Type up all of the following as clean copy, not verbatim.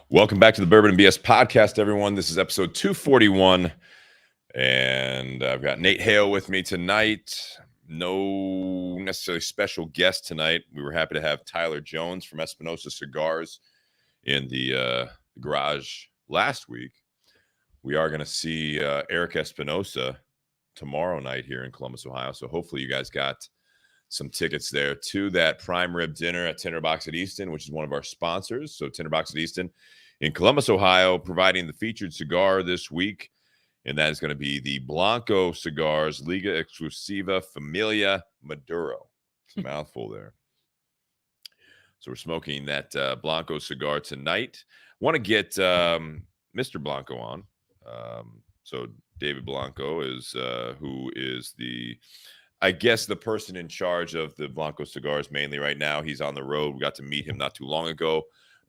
Welcome back to the Bourbon and BS podcast, everyone. This is episode 241, and I've got Nate Hale with me tonight. No necessarily special guest tonight. We were happy to have Tyler Jones from Espinosa Cigars in the garage last week. We are going to see Eric Espinosa tomorrow night here in Columbus, Ohio. So hopefully you guys got some tickets there to that prime rib dinner at Tinderbox at Easton, which is one of our sponsors. So Tinderbox at Easton in Columbus, Ohio, providing the featured cigar this week. And that is going to be the Blanco Cigars Liga Exclusiva Familia Maduro. It's a mouthful there. So we're smoking that Blanco cigar tonight. Want to get Mr. Blanco on. So David Blanco is who is the, I guess, the person in charge of the Blanco cigars mainly right now. He's on the road. We got to meet him not too long ago.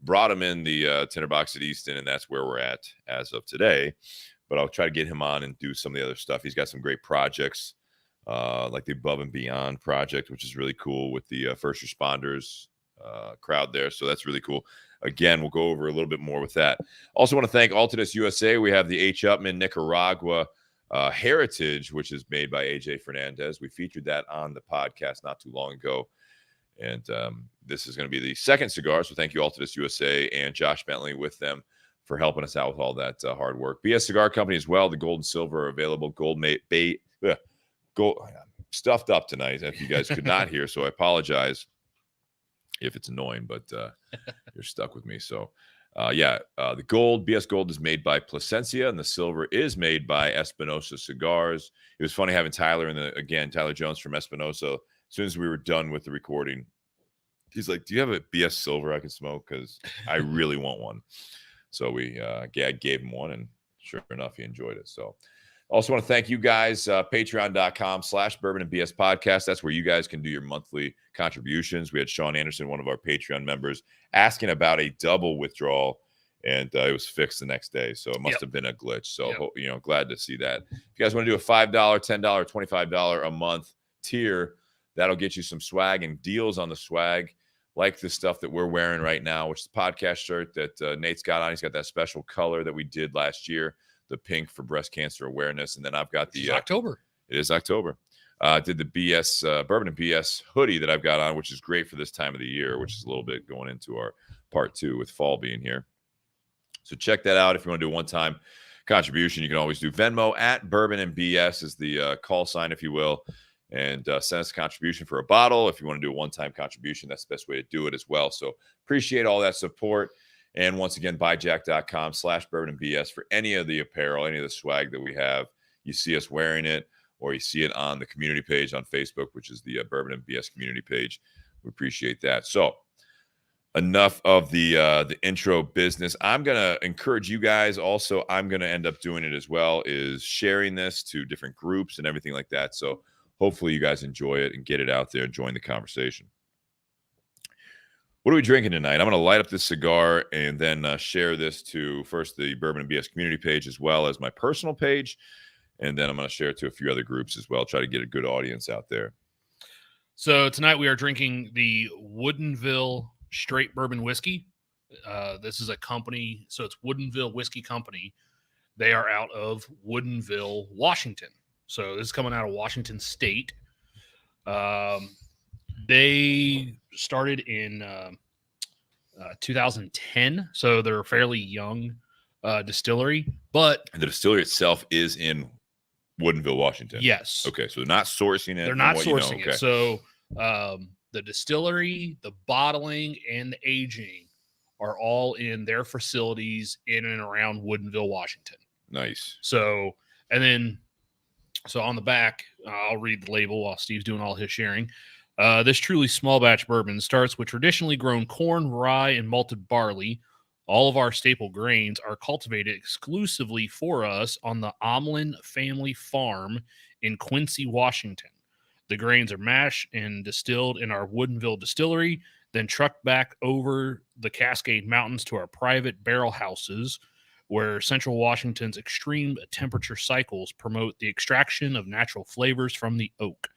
Brought him in the Tinderbox at Easton, and that's where we're at as of today. But I'll try to get him on and do some of the other stuff. He's got some great projects, like the Above and Beyond project, which is really cool with the first responders crowd there. So that's really cool. Again, we'll go over a little bit more with that. Also want to thank Altadis USA. We have the H. Upman Nicaragua Heritage, which is made by AJ Fernandez. We featured that on the podcast not too long ago. And this is going to be the second cigar. So thank you, Altadis USA and Josh Bentley with them for helping us out with all that hard work. BS Cigar Company as well. The gold and silver are available. Gold stuffed up tonight, if you guys could not hear. So I apologize if it's annoying, but you're stuck with me. So the gold, BS Gold, is made by Placencia, and the silver is made by Espinosa Cigars. It was funny having Tyler Tyler Jones from Espinosa. As soon as we were done with the recording, he's like, "Do you have a BS silver I can smoke? Because I really want one." So we gave him one, and sure enough, he enjoyed it. So also want to thank you guys, patreon.com/Bourbon and BS podcast. That's where you guys can do your monthly contributions. We had Sean Anderson, one of our Patreon members, asking about a double withdrawal, and it was fixed the next day. So it must have been a glitch. So, glad to see that. If you guys want to do a $5, $10, $25 a month tier, that'll get you some swag and deals on the swag, like the stuff that we're wearing right now, which is the podcast shirt that Nate's got on. He's got that special color that we did last year, the pink for breast cancer awareness. And then I've got the October. It is October. Did the BS Bourbon and BS hoodie that I've got on, which is great for this time of the year, which is a little bit going into our part 2 with fall being here. So check that out. If you want to do a one-time contribution, you can always do Venmo at Bourbon and BS is the call sign, if you will. And send us a contribution for a bottle. If you want to do a one-time contribution, that's the best way to do it as well. So appreciate all that support. And once again, buyjack.com/Bourbon and BS for any of the apparel, any of the swag that we have. You see us wearing it, or you see it on the community page on Facebook, which is the Bourbon and BS community page. We appreciate that. So enough of the intro business. I'm going to encourage you guys. Also, I'm going to end up doing it as well, is sharing this to different groups and everything like that. So hopefully you guys enjoy it and get it out there and join the conversation. What are we drinking tonight? I'm going to light up this cigar and then share this to first the Bourbon and BS community page as well as my personal page. And then I'm going to share it to a few other groups as well, try to get a good audience out there. So tonight we are drinking the Woodinville Straight Bourbon Whiskey. This is a company, so it's Woodinville Whiskey Company. They are out of Woodinville, Washington. So this is coming out of Washington State. They started in 2010, so they're a fairly young distillery. But and the distillery itself is in Woodinville, Washington. Yes. Okay, so they're not sourcing it. They're not sourcing it. So the distillery, the bottling, and the aging are all in their facilities in and around Woodinville, Washington. Nice. So, and then... So on the back, I'll read the label while Steve's doing all his sharing. This truly small batch bourbon starts with traditionally grown corn, rye, and malted barley. All of our staple grains are cultivated exclusively for us on the Omlin family farm in Quincy, Washington. The grains are mashed and distilled in our Woodinville distillery, then trucked back over the Cascade Mountains to our private barrel houses, where Central Washington's extreme temperature cycles promote the extraction of natural flavors from the oak.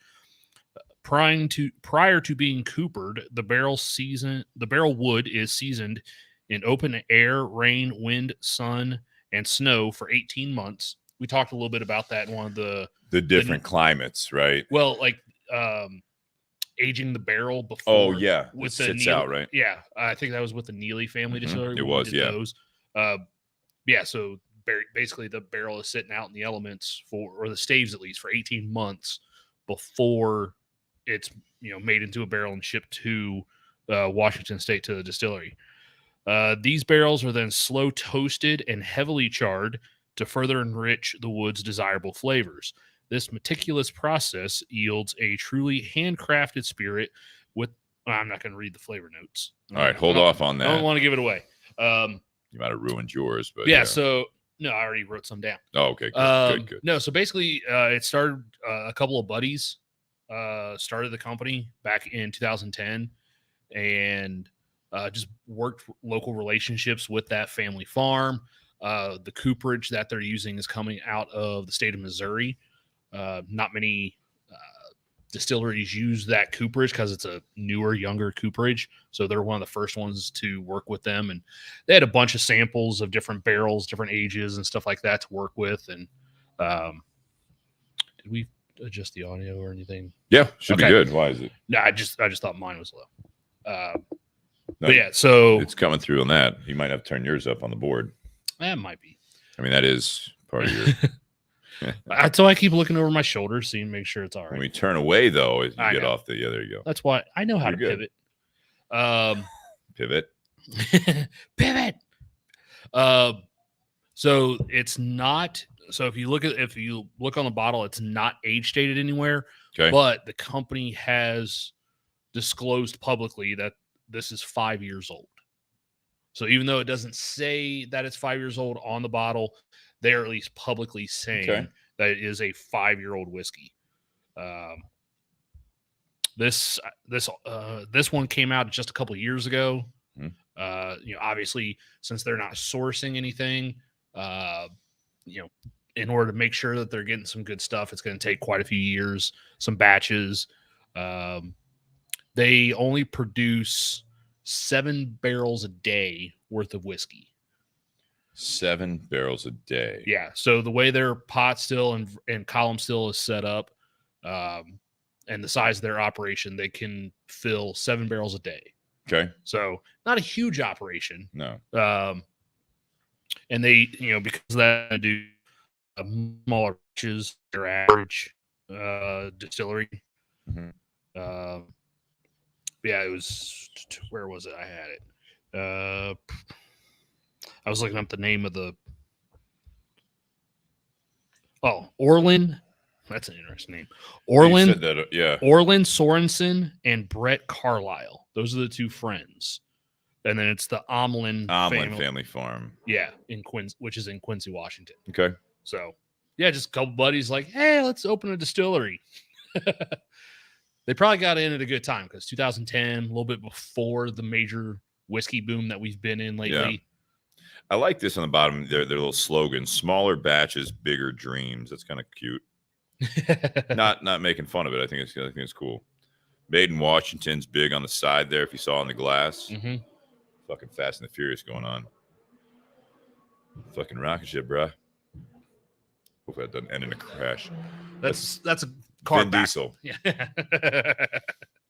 Prior to being coopered, the barrel wood is seasoned in open air, rain, wind, sun, and snow for 18 months. We talked a little bit about that in one of the different climates, right? Well, like aging the barrel before. Oh yeah, with it the sits out, right? Yeah, I think that was with the Neely family distillery. It was, yeah. Those. So basically the barrel is sitting out in the elements or the staves at least, for 18 months before it's made into a barrel and shipped to Washington State to the distillery. These barrels are then slow toasted and heavily charred to further enrich the wood's desirable flavors. This meticulous process yields a truly handcrafted spirit with... I'm not going to read the flavor notes. All right, hold off on that. I don't want to give it away. You might have ruined yours, but yeah. So no, I already wrote some down. Oh, okay, good. No, so basically, it started a couple of buddies started the company back in 2010, and just worked local relationships with that family farm. The cooperage that they're using is coming out of the state of Missouri. Not many distilleries use that cooperage because it's a newer, younger cooperage. So they're one of the first ones to work with them. And they had a bunch of samples of different barrels, different ages and stuff like that to work with. And did we adjust the audio or anything? Yeah, should be good. Why is it? No, I just thought mine was low. No, but yeah, so it's coming through on that. You might have to turn yours up on the board. That might be. I mean, that is part of your... So I keep looking over my shoulder, seeing, make sure it's all right. When we turn away, though, you get off the... Yeah, there you go. That's why I know how to pivot. Pivot. Pivot. So it's not... So if you look on the bottle, it's not age stated anywhere. Okay. But the company has disclosed publicly that this is 5 years old. So even though it doesn't say that it's 5 years old on the bottle, they're at least publicly saying that it is a 5-year-old whiskey. This one came out just a couple of years ago. Obviously, since they're not sourcing anything, in order to make sure that they're getting some good stuff, it's going to take quite a few years, some batches. They only produce 7 barrels a day worth of whiskey. 7 barrels a day. Yeah. So the way their pot still and column still is set up, and the size of their operation, they can fill 7 barrels a day. Okay. So not a huge operation. No. And they, because of that, do smaller batches, their average distillery. Mm-hmm. Yeah, it was... Where was it? I had it. I was looking up the name of the... Orlin. That's an interesting name. Orlin. You said that, yeah. Orlin Sorensen and Brett Carlisle. Those are the two friends. And then it's the Omlin family farm. Yeah, which is in Quincy, Washington. Okay. So, yeah, just a couple buddies like, hey, let's open a distillery. They probably got in at a good time because 2010, a little bit before the major whiskey boom that we've been in lately. Yeah. I like this on the bottom, their little slogan: smaller batches, bigger dreams. That's kind of cute. Not making fun of it. I think it's cool. Made in Washington's big on the side there. If you saw on the glass, fucking Fast and the Furious going on. Fucking rocket ship, bro. Hopefully that doesn't end in a crash. That's a car. Vin Diesel. Yeah.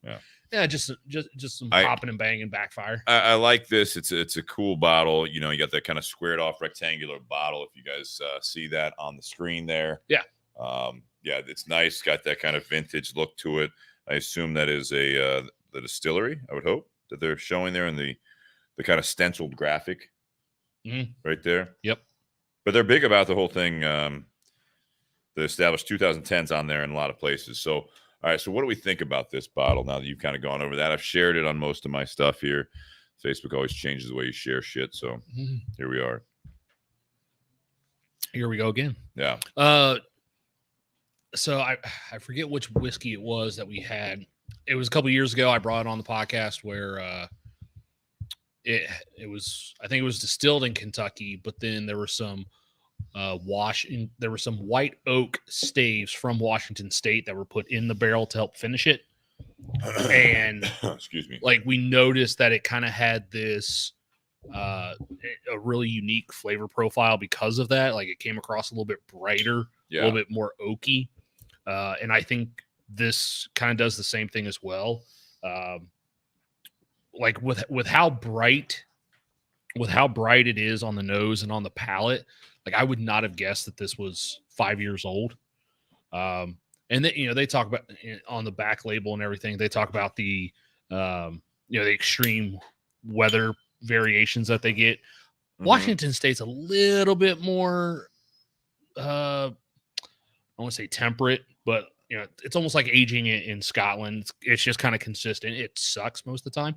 Yeah. Yeah, just some popping and banging backfire. I like this. It's a cool bottle. You got that kind of squared off rectangular bottle. If you guys see that on the screen there. Yeah. Yeah, it's nice. Got that kind of vintage look to it. I assume that is the distillery. I would hope that they're showing there in the kind of stenciled graphic right there. Yep. But they're big about the whole thing. The established 2010s on there in a lot of places. So, all right. So what do we think about this bottle now that you've kind of gone over that? I've shared it on most of my stuff here. Facebook always changes the way you share shit. So here we are. Here we go again. Yeah. So I forget which whiskey it was that we had. It was a couple years ago. I brought it on the podcast where it was, I think it was distilled in Kentucky, but then there were some there were some white oak staves from Washington State that were put in the barrel to help finish it. And excuse me, like we noticed that it kind of had this a really unique flavor profile because of that. Like it came across a little bit brighter, a little bit more oaky. And I think this kind of does the same thing as well. Like with how bright it is on the nose and on the palate, like I would not have guessed that this was 5 years old. And then, they talk about on the back label and everything, they talk about the, the extreme weather variations that they get. Mm-hmm. Washington State's a little bit more, I want to say temperate, but it's almost like aging in Scotland. It's just kind of consistent. It sucks most of the time.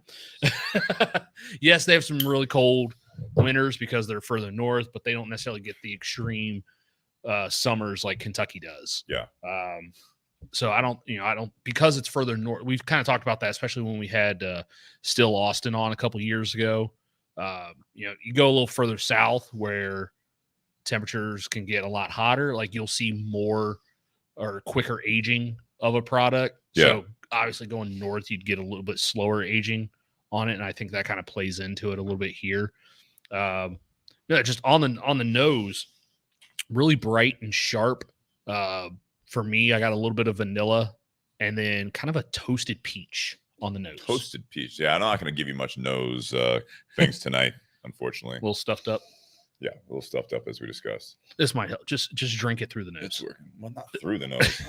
Yes, they have some really cold winters because they're further north, but they don't necessarily get the extreme summers like Kentucky does. Yeah. So I don't, because it's further north. We've kind of talked about that, especially when we had Still Austin on a couple years ago. You go a little further south where temperatures can get a lot hotter. Like you'll see more or quicker aging of a product. Yeah. So obviously going north, you'd get a little bit slower aging on it. And I think that kind of plays into it a little bit here. Just on the nose, really bright and sharp. For me, I got a little bit of vanilla and then kind of a toasted peach on the nose. Toasted peach. Yeah, I'm not going to give you much nose things tonight, unfortunately. A little stuffed up. Yeah, a little stuffed up as we discussed. This might help. Just drink it through the nose. It's working. Well, not through the nose.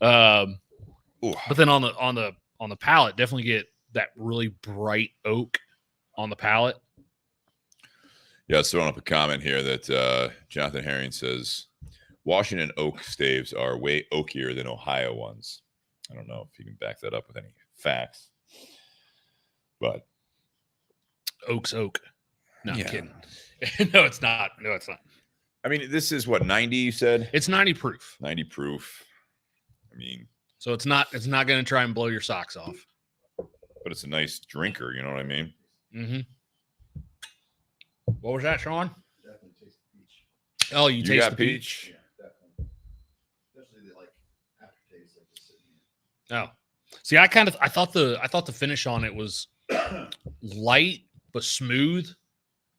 But then on the palate, definitely get that really bright oak on the palate. Yeah, let's throw up a comment here that Jonathan Herring says Washington oak staves are way oakier than Ohio ones. I don't know if you can back that up with any facts, but oak's oak. No, I'm kidding. No, it's not. I mean, this is what, 90 you said? It's 90 proof. 90 proof. I mean, so it's not going to try and blow your socks off. But it's a nice drinker, you know what I mean? Mm-hmm. What was that, Sean? Definitely taste peach. Oh, you taste got the peach? Yeah, definitely. Especially the aftertaste, like just sitting here. Oh, see, I thought the finish on it was light but smooth,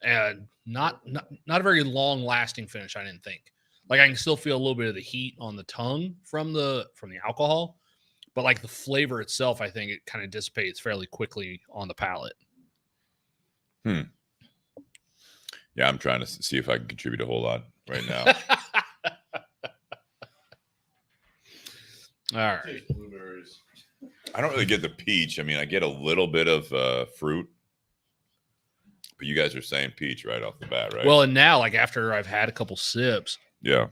and not a very long lasting finish. I didn't think. Like I can still feel a little bit of the heat on the tongue from the alcohol, but like the flavor itself, I think it kind of dissipates fairly quickly on the palate. Yeah, I'm trying to see if I can contribute a whole lot right now. All right. Blueberries. I don't really get the peach. I mean, I get a little bit of fruit, but you guys are saying peach right off the bat, right? Well, and now, like after I've had a couple sips, yeah,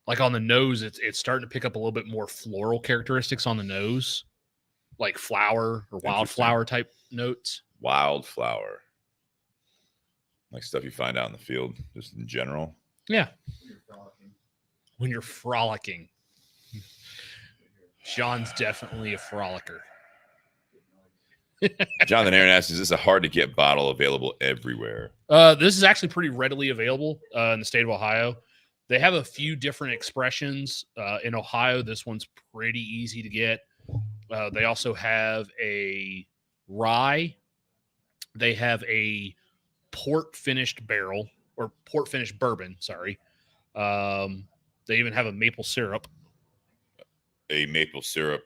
like on the nose, it's starting to pick up a little bit more floral characteristics on the nose, like flower or wildflower type notes. Wildflower. Like stuff you find out in the field, just in general. Yeah. When you're frolicking. Sean's definitely a frolicker. Jonathan Aaron asks, is this a hard to get bottle available everywhere? This is actually pretty readily available in the state of Ohio. They have a few different expressions. In Ohio, this one's pretty easy to get. They also have a rye. They have a port finished barrel or port finished bourbon. Sorry. They even have a maple syrup. A maple syrup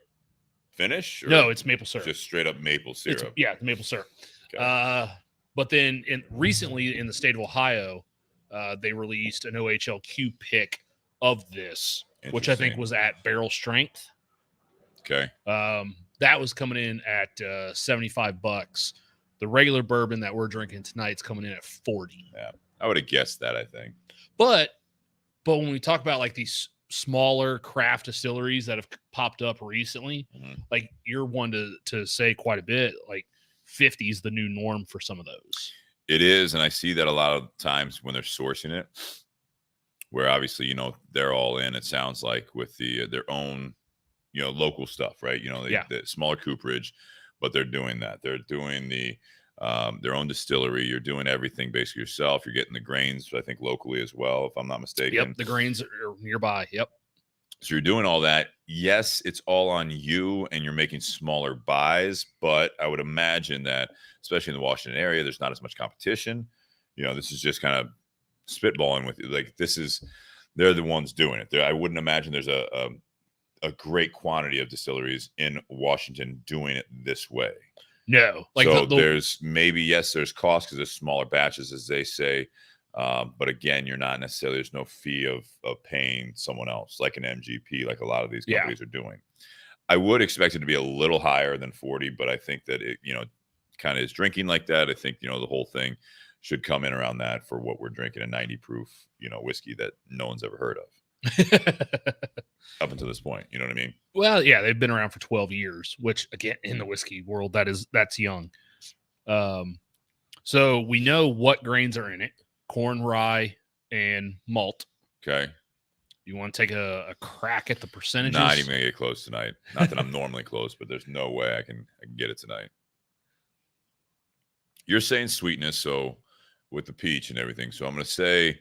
finish? No, it's maple syrup. Just straight up maple syrup. It's maple syrup. Okay. But then recently in the state of Ohio, they released an OHLQ pick of this, which I think was at barrel strength. Okay. That was coming in at $75. The regular bourbon that we're drinking tonight's coming in at 40. Yeah, I would have guessed that, I think. But when we talk about like these smaller craft distilleries that have popped up recently, like you're one to say quite a bit, like 50 is the new norm for some of those. It is, and I see that a lot of times when they're sourcing it, where obviously, they're all in, it sounds like, with their own, local stuff, right? The smaller cooperage, but they're doing that. They're doing their own distillery. You're doing everything basically yourself. You're getting the grains, I think, locally as well, if I'm not mistaken. Yep, the grains are nearby. Yep. So you're doing all that. Yes, it's all on you and you're making smaller buys, but I would imagine that, especially in the Washington area, there's not as much competition. This is just kind of spitballing with you. Like they're the ones doing it. I wouldn't imagine there's a great quantity of distilleries in Washington doing it this way. No. So there's there's cost because there's smaller batches, as they say. But again, you're not necessarily, there's no fee of paying someone else like an MGP, like a lot of these companies are doing. I would expect it to be a little higher than 40, but I think that it, kind of is drinking like that. I think, the whole thing should come in around that for what we're drinking, a 90 proof, whiskey that no one's ever heard of up until this point. You know what I mean? Well, yeah, they've been around for 12 years, which again, in the whiskey world, that's young. So we know what grains are in it. Corn, rye, and malt. Okay. You want to take a crack at the percentages? Not even gonna get close tonight. Not that I'm normally close, but there's no way I can get it tonight. You're saying sweetness, so with the peach and everything. So I'm gonna say,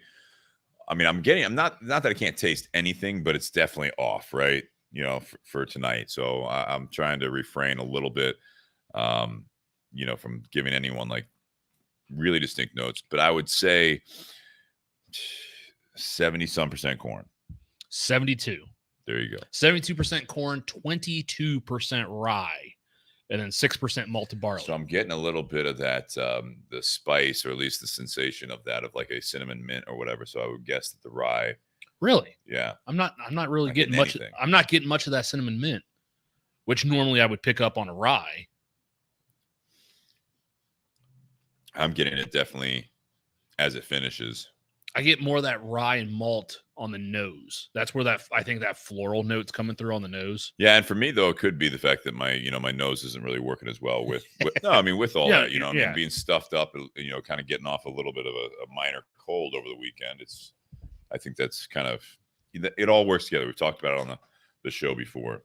I'm not that I can't taste anything, but it's definitely off, right? For tonight. So I'm trying to refrain a little bit, from giving anyone like really distinct notes, but I would say 70% corn. 72. There you go. 72% corn, 22% rye, and then 6% malted barley. So I'm getting a little bit of that, the spice, or at least the sensation of that, of like a cinnamon mint or whatever. So I would guess that the rye. Really? Yeah. I'm not really getting much. Anything. I'm not getting much of that cinnamon mint, which normally I would pick up on a rye. I'm getting it definitely as it finishes. I get more of that rye and malt on the nose. That's where I think that floral note's coming through on the nose. Yeah, and for me though, it could be the fact that my nose isn't really working as well with with all that, being stuffed up, kind of getting off a little bit of a minor cold over the weekend. I think that's kind of, it all works together. We've talked about it on the show before.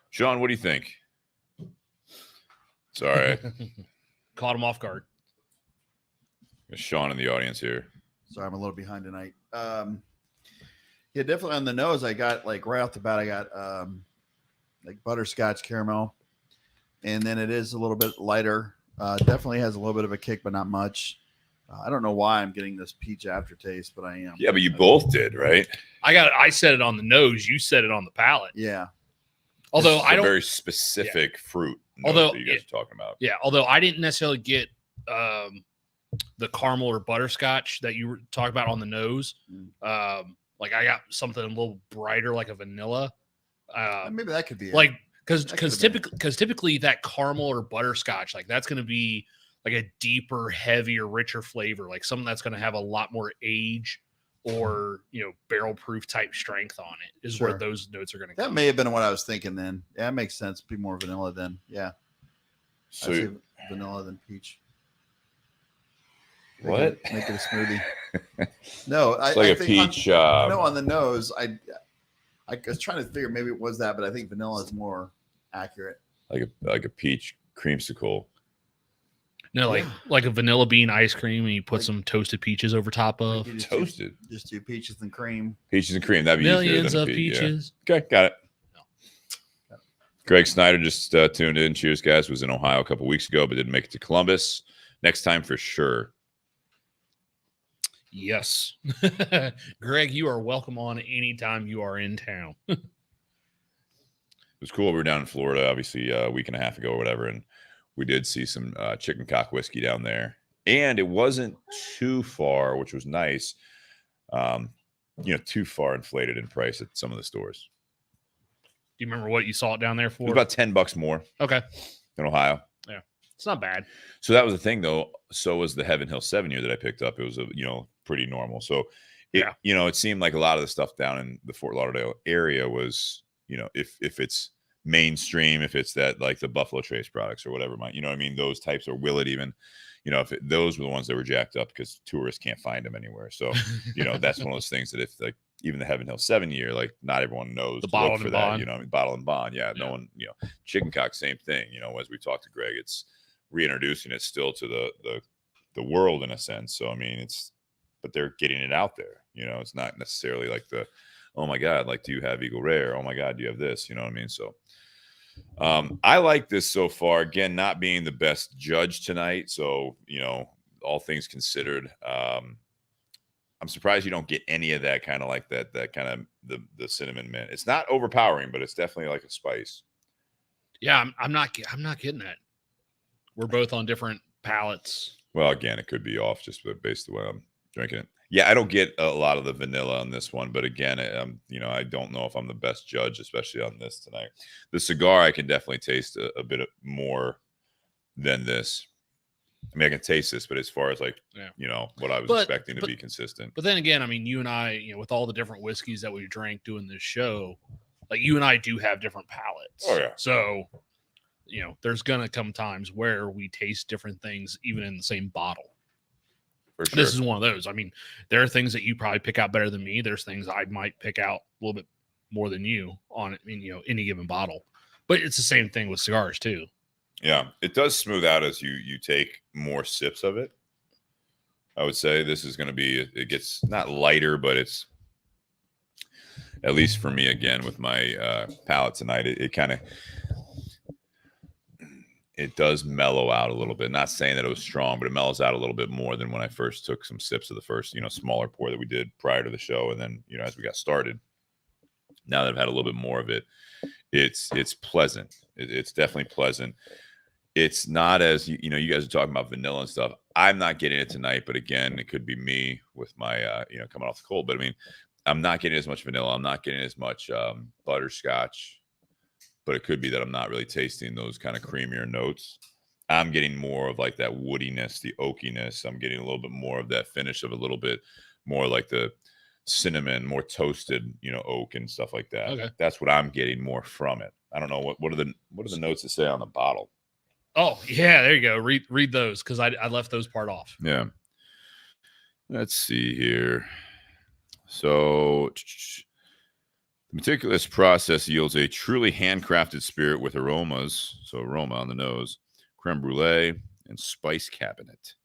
Sean, what do you think? Sorry. Caught him off guard. Sean in the audience here. Sorry, I'm a little behind tonight. Yeah, definitely on the nose. I got like right off the bat, I got like butterscotch caramel, and then it is a little bit lighter. Definitely has a little bit of a kick, but not much. I don't know why I'm getting this peach aftertaste, but I am. Yeah, but you both did, right? I said it on the nose. You said it on the palate. Yeah. Although I don't, very specific fruit. Although that you guys are talking about. Yeah. Although I didn't necessarily get the caramel or butterscotch that you were talking about on the nose. Like I got something a little brighter, like a vanilla. Maybe that could be like because typically that caramel or butterscotch, like that's going to be like a deeper, heavier, richer flavor, like something that's going to have a lot more age or barrel proof type strength on it is where those notes are going to come. That may have been what I was thinking then. Yeah, it makes sense. Be more vanilla then. Yeah. So I'd say vanilla than peach. What? Make it a smoothie. No, it's like a peach. On the nose, I was trying to figure maybe it was that, but I think vanilla is more accurate. Like a peach creamsicle. No, like a vanilla bean ice cream, and you put some toasted peaches over top of. Toasted. Just do peaches and cream. Peaches and cream. That'd be millions of peaches. Yeah. Okay, got it. No. Greg Snyder just tuned in. Cheers, guys. Was in Ohio a couple weeks ago, but didn't make it to Columbus. Next time for sure. Yes. Greg, you are welcome on anytime you are in town. It was cool. We were down in Florida, obviously, a week and a half ago or whatever, and we did see some chicken cock whiskey down there. And it wasn't too far, which was nice, too far inflated in price at some of the stores. Do you remember what you saw it down there for? It was about $10 more. Okay. In Ohio. Yeah. It's not bad. So that was the thing, though. So was the Heaven Hill 7-year that I picked up. It was, pretty normal. So, it seemed like a lot of the stuff down in the Fort Lauderdale area was, if it's mainstream, if it's that like the Buffalo Trace products or whatever, those types, or will it even, those were the ones that were jacked up because tourists can't find them anywhere. So, that's one of those things that if like even the Heaven Hill 7-year, like not everyone knows the bottle and bond. Bottle and bond. Yeah. No one, chicken cock, same thing. As we talked to Greg, it's reintroducing it still to the world in a sense. So, but they're getting it out there. It's not necessarily like the oh my God, like, do you have Eagle Rare? Oh my God, do you have this? You know what I mean? So I like this so far. Again, not being the best judge tonight. So, all things considered, I'm surprised you don't get any of that kind of like that kind of the cinnamon mint. It's not overpowering, but it's definitely like a spice. Yeah, I'm not getting that. We're both on different palates. Well, again, it could be off just based on the way I'm drinking it. Yeah, I don't get a lot of the vanilla on this one, but again, I don't know if I'm the best judge, especially on this tonight. The cigar, I can definitely taste a bit more than this. I mean, I can taste this, but as far as like, what I was expecting to be consistent. But then again, I mean, you and I, with all the different whiskeys that we drank doing this show, like you and I do have different palates. Oh yeah. So, there's gonna come times where we taste different things, even in the same bottle. For sure. This is one of those. I mean, there are things that you probably pick out better than me. There's things I might pick out a little bit more than you on any given bottle. But it's the same thing with cigars too. Yeah, it does smooth out as you take more sips of it. I would say this is going to be, it gets not lighter, but it's, at least for me, again, with my palate tonight, it kind of, it does mellow out a little bit. Not saying that it was strong, but it mellows out a little bit more than when I first took some sips of the first, smaller pour that we did prior to the show. And then, as we got started, now that I've had a little bit more of it, it's pleasant. It's definitely pleasant. It's not as, you guys are talking about vanilla and stuff. I'm not getting it tonight, but again, it could be me with my, coming off the cold. But I mean, I'm not getting as much vanilla. I'm not getting as much butterscotch. But it could be that I'm not really tasting those kind of creamier notes. I'm getting more of like that woodiness, the oakiness. I'm getting a little bit more of that finish of a little bit more like the cinnamon, more toasted, oak and stuff like that. Okay. That's what I'm getting more from it. I don't know what are the notes that say on the bottle. Oh yeah, there you go. Read those because I left those part off. Yeah. Let's see here. So the meticulous process yields a truly handcrafted spirit with aromas, so aroma on the nose, creme brulee, and spice cabinet,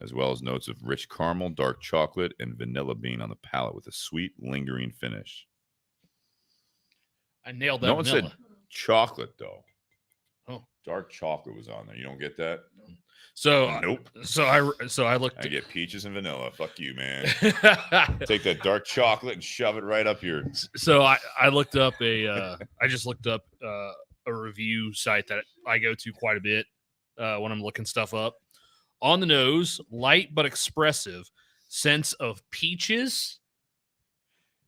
as well as notes of rich caramel, dark chocolate, and vanilla bean on the palate with a sweet, lingering finish. I nailed that. No one vanilla. said chocolate, though. Oh, dark chocolate was on there. You don't get that? So nope. So I looked. I get peaches and vanilla. Fuck you, man. Take that dark chocolate and shove it right up here. So I looked up I just looked up a review site that I go to quite a bit when I'm looking stuff up. On the nose, light but expressive, sense of peaches,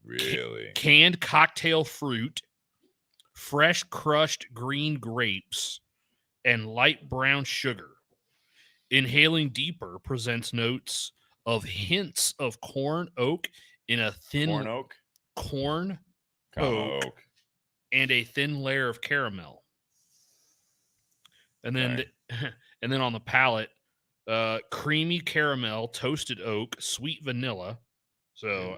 really canned cocktail fruit, fresh crushed green grapes, and light brown sugar. Inhaling deeper presents notes of hints of corn oak in a thin corn oak and a thin layer of caramel. And then and then on the palate, creamy caramel, toasted oak, sweet vanilla. So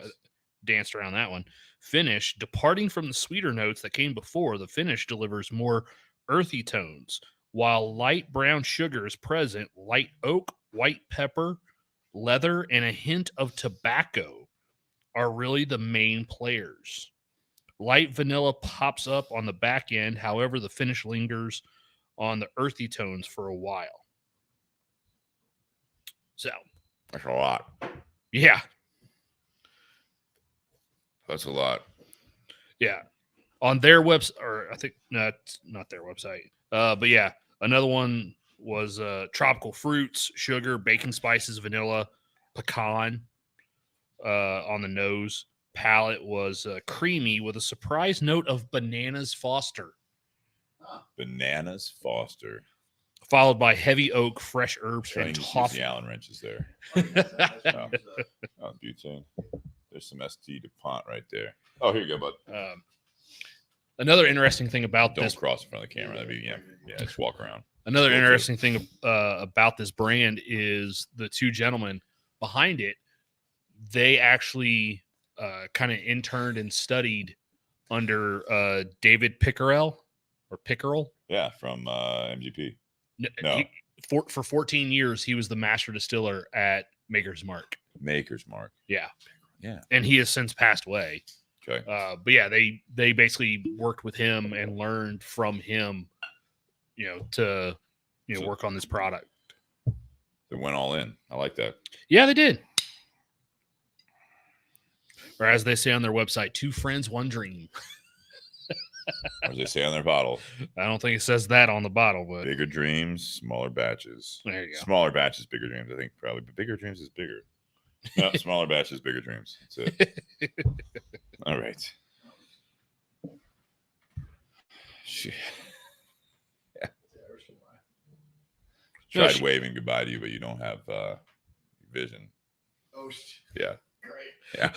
danced around that one. Finish, departing from the sweeter notes that came before, the finish delivers more earthy tones. While light brown sugar is present, light oak, white pepper, leather, and a hint of tobacco are really the main players. Light vanilla pops up on the back end. However, the finish lingers on the earthy tones for a while. So that's a lot. Yeah. That's a lot. Yeah. On their website, or I think not their website. But yeah. Another one was tropical fruits, sugar, baking spices, vanilla, pecan on the nose. Palate was creamy with a surprise note of bananas Foster. Bananas Foster. Followed by heavy oak, fresh herbs, and toffee. The Allen wrenches there. Butane. There's some ST DuPont right there. Oh, here you go, bud. Another interesting thing about this. Don't cross in front of the camera. That'd be, just walk around. Another interesting thing about this brand is the two gentlemen behind it. They actually kind of interned and studied under David Pickerel. Yeah, from MGP. No. For 14 years, he was the master distiller at Maker's Mark. Maker's Mark. Yeah. Yeah. And he has since passed away. Okay. But yeah, they basically worked with him and learned from him, to work on this product. They went all in. I like that. Yeah, they did. Or as they say on their website, 2 friends, 1 dream. Or as they say on their bottle, I don't think it says that on the bottle, but bigger dreams, smaller batches. there you go. Smaller batches, bigger dreams. I think probably, but bigger dreams is bigger. No, smaller batches, bigger dreams. That's it. All right. Shit. Yeah. Tried waving goodbye to you, but you don't have vision. Oh, yeah. Great. Yeah.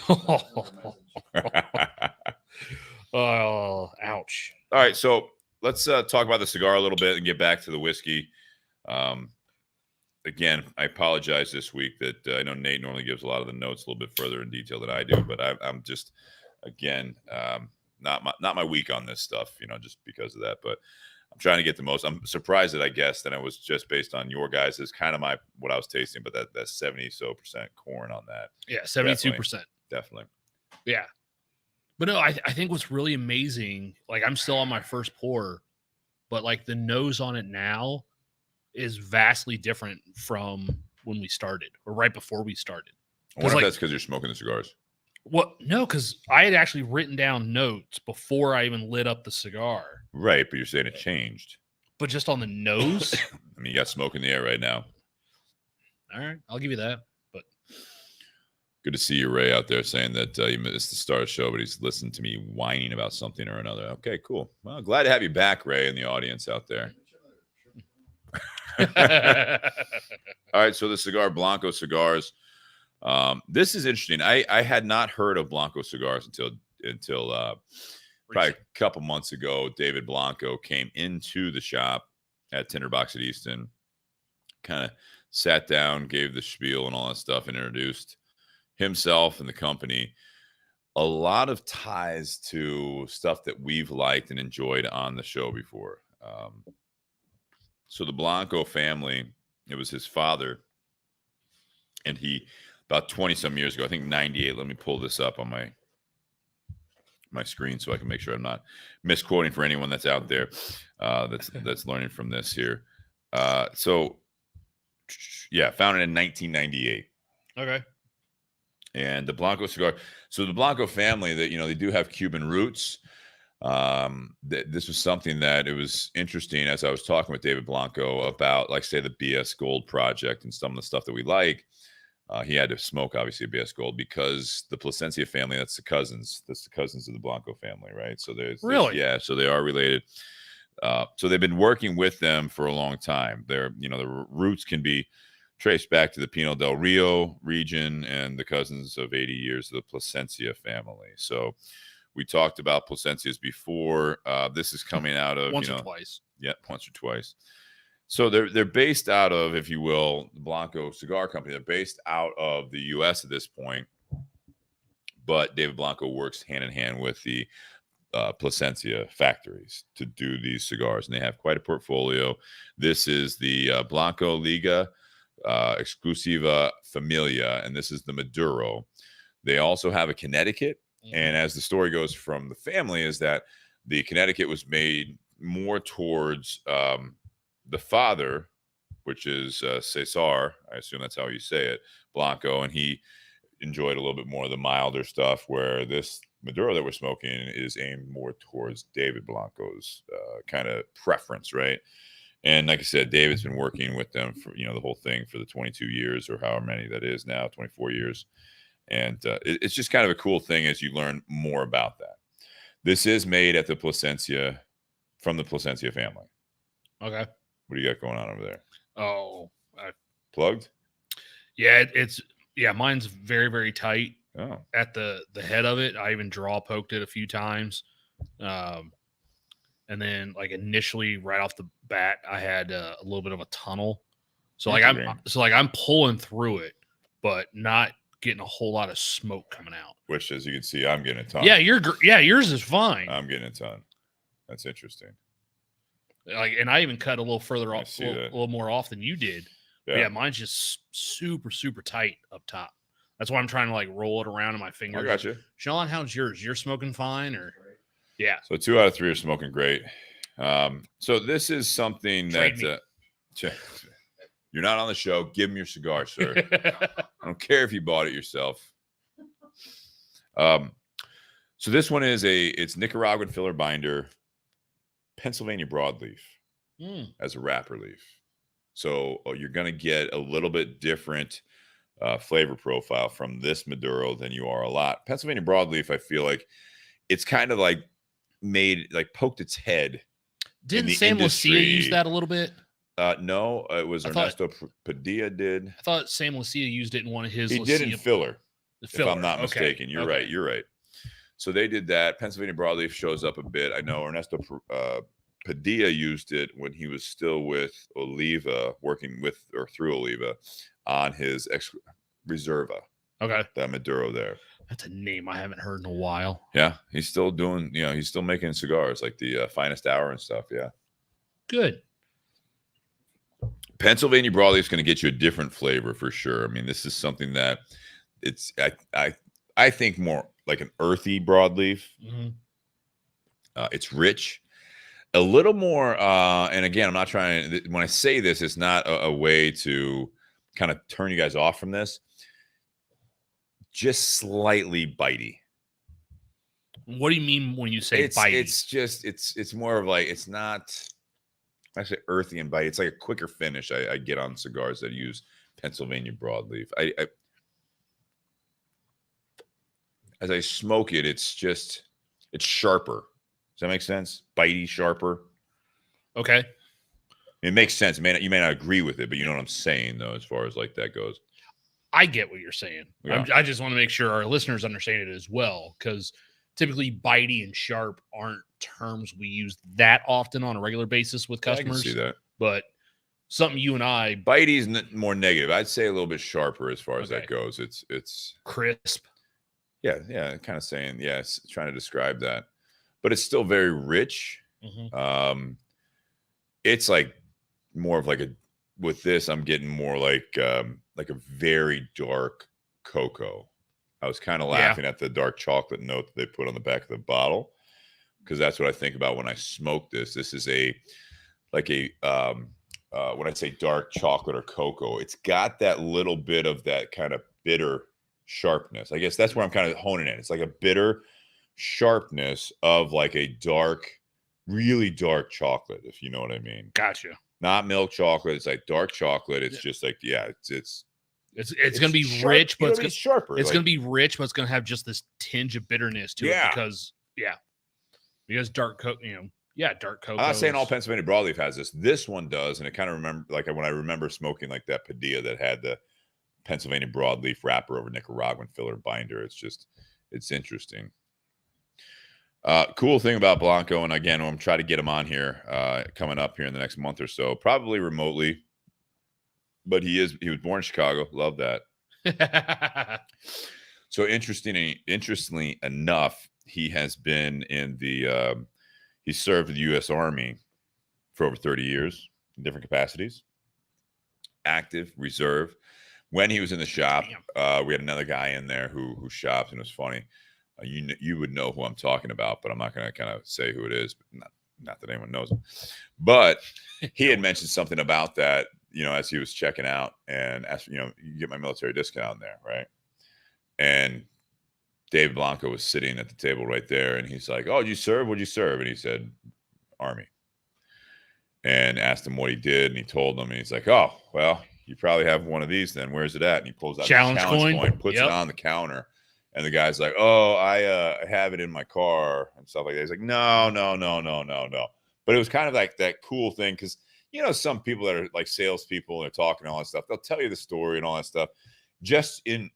Oh, ouch. All right, so let's talk about the cigar a little bit and get back to the whiskey. Again, I apologize this week that I know Nate normally gives a lot of the notes a little bit further in detail than I do, but I'm just, again, not my week on this stuff, just because of that. But I'm trying to get the most. I'm surprised that I guessed that it was just based on your guys' is kind of what I was tasting, but that's 70% corn on that. Yeah, 72%. Definitely. Yeah. But no, I think what's really amazing, like I'm still on my first pour, but like the nose on it now is vastly different from when we started or right before we started. I wonder if that's because you're smoking the cigars. Well, no, because I had actually written down notes before I even lit up the cigar. Right, but you're saying it changed. But just on the nose? I mean, you got smoke in the air right now. All right, I'll give you that. But good to see you, Ray, out there saying that you missed the start of the show, but he's listening to me whining about something or another. Okay, cool. Well, glad to have you back, Ray, in the audience out there. All right, so the cigar, Blanco Cigars. This is interesting. I had not heard of Blanco Cigars until probably a couple months ago. David Blanco came into the shop at Tinderbox at Easton, kind of sat down, gave the spiel and all that stuff, and introduced himself and the company. A lot of ties to stuff that we've liked and enjoyed on the show before. So the Blanco family, it was his father, and he, about 20-some years ago, I think 98, let me pull this up on my screen so I can make sure I'm not misquoting for anyone that's out there that's learning from this here. So, yeah, founded in 1998. Okay. And the Blanco cigar. So the Blanco family, that they do have Cuban roots. This was something that it was interesting as I was talking with David Blanco about, like, say, the BS Gold project and some of the stuff that we like. He had to smoke, obviously, a BS Gold because the Plasencia family, that's the cousins of the Blanco family, right? So there's yeah, so they are related. So they've been working with them for a long time. The roots can be traced back to the Pino del Rio region and the cousins of 80 years of the Plasencia family. So we talked about Plasencias before. This is coming out of once or twice. Yeah, once or twice. So they're based out of, if you will, the Blanco Cigar Company. They're based out of the U.S. at this point, but David Blanco works hand in hand with the Plasencia factories to do these cigars, and they have quite a portfolio. This is the Blanco Liga Exclusiva Familia, and this is the Maduro. They also have a Connecticut, and as the story goes from the family, is that the Connecticut was made more towards the father, which is Cesar, I assume that's how you say it, Blanco, and he enjoyed a little bit more of the milder stuff, where this Maduro that we're smoking is aimed more towards David Blanco's kind of preference, right? And like I said, David's been working with them for, the whole thing for the 22 years or however many that is now, 24 years. And it's just kind of a cool thing as you learn more about that. This is made at the Plasencia, from the Plasencia family. Okay. What do you got going on over there? Oh, plugged? Yeah, mine's very, very tight. Oh. At the head of it. I even poked it a few times. And then, like, initially right off the bat, I had a little bit of a tunnel. So I'm pulling through it, but not getting a whole lot of smoke coming out. Which, as you can see, I'm getting a ton. Yeah, yours is fine. I'm getting a ton. That's interesting. And I even cut a little further off, a little more off than you did. Yeah, mine's just super, super tight up top. That's why I'm trying to like roll it around in my fingers. I got you. Sean, how's yours? You're smoking fine, or yeah? So 2 out of 3 are smoking great. So this is something Trade that you're not on the show. Give him your cigar, sir. I don't care if you bought it yourself. So this one is it's Nicaraguan filler binder, Pennsylvania Broadleaf as a wrapper leaf. So you're going to get a little bit different flavor profile from this Maduro than you are a lot. Pennsylvania Broadleaf, I feel like it's kind of like poked its head. Didn't Sam Lucia use that a little bit? No, it was Ernesto Padilla did. I thought Sam Lucia used it in one of his. He did in filler. If I'm not okay. mistaken. You're right. You're right. So they did that. Pennsylvania Broadleaf shows up a bit. I know Ernesto Padilla used it when he was still with Oliva, working with or through Oliva on his Reserva. Okay. That Maduro there. That's a name I haven't heard in a while. Yeah. He's still doing, he's still making cigars like the Finest Hour and stuff. Yeah. Good. Pennsylvania Broadleaf is going to get you a different flavor for sure. I mean, this is something that I think more like an earthy broadleaf. It's rich, a little more. And again, I'm not trying to, when I say this, it's not a way to kind of turn you guys off from this. Just slightly bitey. What do you mean when you say bitey? It's just, it's more of like, it's not actually earthy and bitey. It's like a quicker finish I get on cigars that use Pennsylvania Broadleaf. As I smoke it, it's sharper. Does that make sense? Bitey, sharper. Okay. It makes sense. You may not agree with it, but you know what I'm saying, though, as far as like that goes. I get what you're saying. Yeah. I just want to make sure our listeners understand it as well, because typically bitey and sharp aren't terms we use that often on a regular basis with customers. I can see that. But something you and I... Bitey is more negative. I'd say a little bit sharper as far as that goes. It's crisp. Yeah, kind of saying, it's trying to describe that. But it's still very rich. It's like more of like with this, I'm getting more like a very dark cocoa. I was kind of laughing at the dark chocolate note that they put on the back of the bottle, because that's what I think about when I smoke this. This is when I say dark chocolate or cocoa, it's got that little bit of that kind of bitter sharpness. I guess that's where I'm kind of honing in. It's like a bitter sharpness of like a dark, really dark chocolate, if you know what I mean. Gotcha. Not milk chocolate. It's like dark chocolate. It's just like, it's going to be sharp, rich, but it's going to be sharper. It's going to be rich, but it's going to have just this tinge of bitterness to it because dark cocoa, dark cocoa. I'm not saying all Pennsylvania Broadleaf has this. This one does, and it kind of when I remember smoking like that Padilla that had the Pennsylvania Broadleaf wrapper over Nicaraguan filler binder. It's interesting. Cool thing about Blanco, and again, I'm trying to get him on here coming up here in the next month or so, probably remotely. But he was born in Chicago. Love that. So interestingly enough, he has been in he served the U.S. Army for over 30 years in different capacities. Active, reserve. When he was in the shop, we had another guy in there who shopped, and it was funny. You would know who I'm talking about, but I'm not going to kind of say who it is. Not that anyone knows him. But he had mentioned something about that, as he was checking out, and asked, you get my military discount in there, right? And Dave Blanco was sitting at the table right there, and he's like, "Oh, did you serve? What'd you serve?" And he said, "Army." And asked him what he did, and he told him, and he's like, "Oh, well, you probably have one of these then. Where's it at?" And he pulls out the challenge coin, puts it on the counter. And the guy's like, "Oh, I have it in my car," and stuff like that. He's like, no. But it was kind of like that cool thing, because, some people that are like salespeople and they're talking and all that stuff, they'll tell you the story and all that stuff. Just in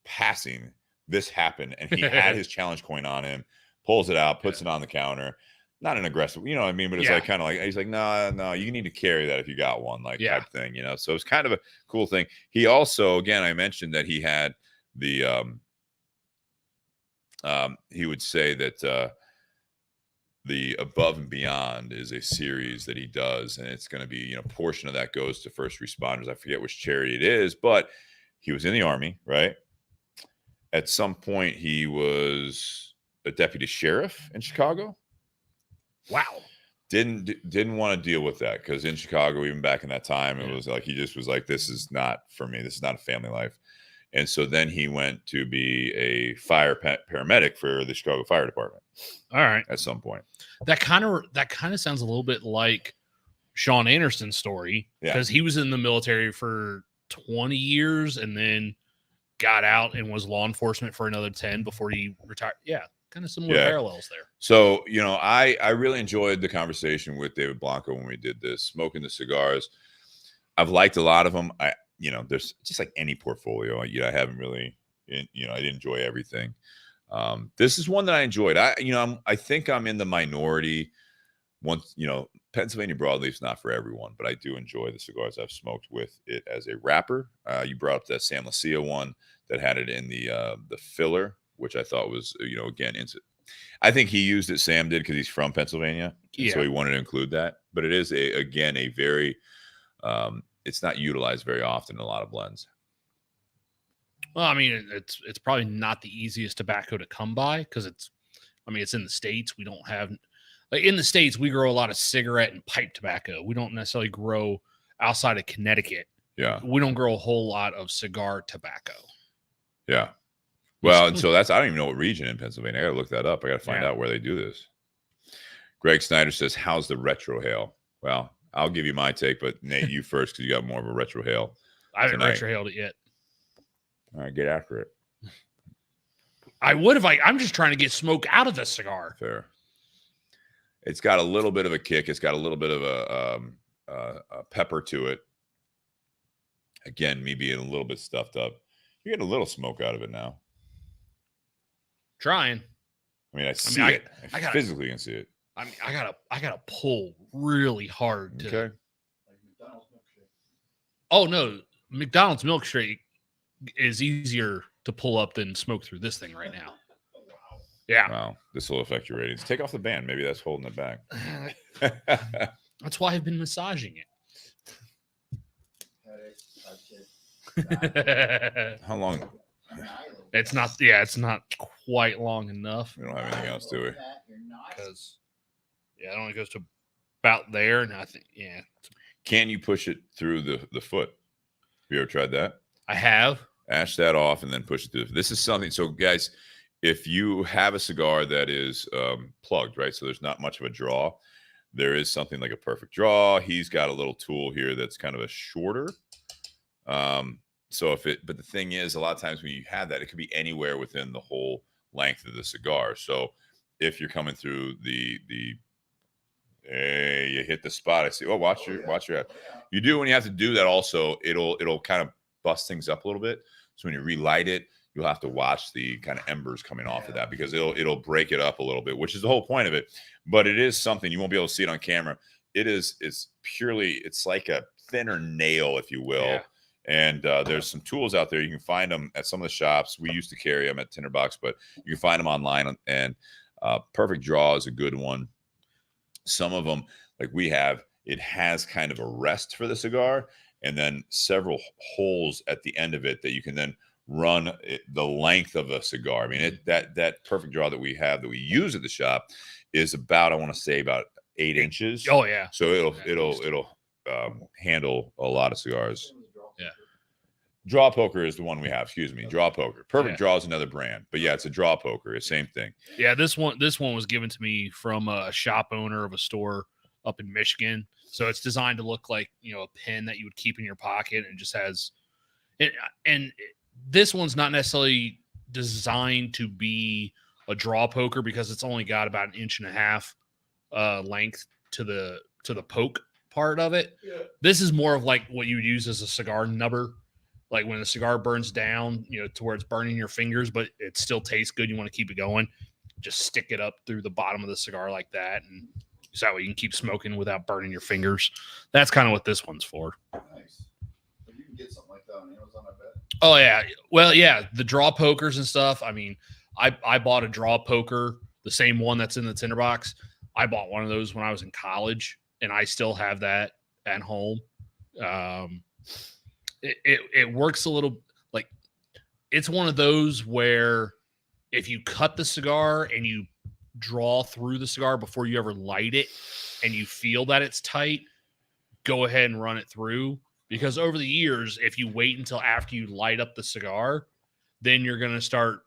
passing, this happened, and he had his challenge coin on him, pulls it out, puts it on the counter. Not an aggressive, you know what I mean? But it's like kind of like, he's like, no, you need to carry that if you got one, like type thing, So it's kind of a cool thing. He also, again, I mentioned that he had the he would say that the Above and Beyond is a series that he does, and it's going to be, a portion of that goes to first responders. I forget which charity it is, but He was in the Army, right? At some point, he was a deputy sheriff in Chicago. Wow. Didn't want to deal with that because in Chicago, even back in that time, it was like he just was like, this is not for me. This is not a family life. And so then he went to be a fire paramedic for the Chicago Fire Department. All right. At some point. That kind of sounds a little bit like Sean Anderson's story, because he was in the military for 20 years and then got out and was law enforcement for another 10 before he retired. Yeah. Kind of similar parallels there. So, I really enjoyed the conversation with David Blanco when we did this, smoking the cigars. I've liked a lot of them. There's just like any portfolio. I haven't really, I didn't enjoy everything. This is one that I enjoyed. I think I'm in the minority. Once, Pennsylvania Broadleaf's not for everyone, but I do enjoy the cigars I've smoked with it as a wrapper. You brought up that San Lucia one that had it in the filler, which I thought was, again, I think he used it, Sam did, because he's from Pennsylvania. So he wanted to include that. But it is, a very, it's not utilized very often in a lot of blends. Well, I mean, it's probably not the easiest tobacco to come by because it's in the States. We don't have, like in the States, we grow a lot of cigarette and pipe tobacco. We don't necessarily grow outside of Connecticut. Yeah. We don't grow a whole lot of cigar tobacco. Yeah. Well, and so I don't even know what region in Pennsylvania. I got to look that up. I got to find out where they do this. Greg Snyder says, how's the retro hail? Well, I'll give you my take, but Nate, you first because you got more of a retro hail. I haven't retro hailed it yet. All right, get after it. I would have. I'm just trying to get smoke out of the cigar. Fair. It's got a little bit of a kick. It's got a little bit of a pepper to it. Again, me being a little bit stuffed up. You get a little smoke out of it now. Trying. I see it. I physically can see it. I gotta pull really hard to. Okay. Oh no, McDonald's milkshake is easier to pull up than smoke through this thing right now. Yeah. Wow, this will affect your ratings. Take off the band. Maybe that's holding it back. That's why I've been massaging it. How long? It's not quite long enough. We don't have anything else, do we? Because it only goes to about there, and I think Can you push it through the foot? Have you ever tried that? I have. Ash that off and then push it through. This is something. So, guys, if you have a cigar that is plugged, right? So there's not much of a draw. There is something like a perfect draw. He's got a little tool here that's kind of a shorter. But the thing is, a lot of times when you have that, it could be anywhere within the whole length of the cigar. So if you're coming through you hit the spot. I see. Oh, watch your head. You do when you have to do that. Also, it'll kind of bust things up a little bit. So when you relight it, you'll have to watch the kind of embers coming off of that because it'll break it up a little bit, which is the whole point of it. But it is something you won't be able to see it on camera. It's like a thinner nail, if you will. Yeah. And there's some tools out there. You can find them at some of the shops. We used to carry them at Tinderbox, but you can find them online. And Perfect Draw is a good one. Some of them, like we have, it has kind of a rest for the cigar and then several holes at the end of it that you can then run the length of a cigar. I mean, that Perfect Draw that we have that we use at the shop is about, I want to say, about 8 inches. Oh yeah. So it'll handle a lot of cigars. Yeah. Draw Poker is the one we have. Excuse me. Draw Poker. Perfect Draw is another brand, but yeah, it's a Draw Poker. It's same thing. Yeah, this one was given to me from a shop owner of a store up in Michigan. So it's designed to look like a pen that you would keep in your pocket, and just has it. And this one's not necessarily designed to be a draw poker because it's only got about 1.5 inch length to the poke part of it. Yeah. This is more of like what you would use as a cigar nubber. Like when the cigar burns down, to where it's burning your fingers, but it still tastes good. You want to keep it going. Just stick it up through the bottom of the cigar like that. And so that way you can keep smoking without burning your fingers. That's kind of what this one's for. Nice. You can get something like that on Amazon, I bet. Oh, yeah. Well, yeah. The draw pokers and stuff. I mean, I bought a draw poker, the same one that's in the tinderbox. I bought one of those when I was in college, and I still have that at home. It works a little it's one of those where if you cut the cigar and you draw through the cigar before you ever light it and you feel that it's tight, go ahead and run it through. Because over the years, if you wait until after you light up the cigar, then you're going to start,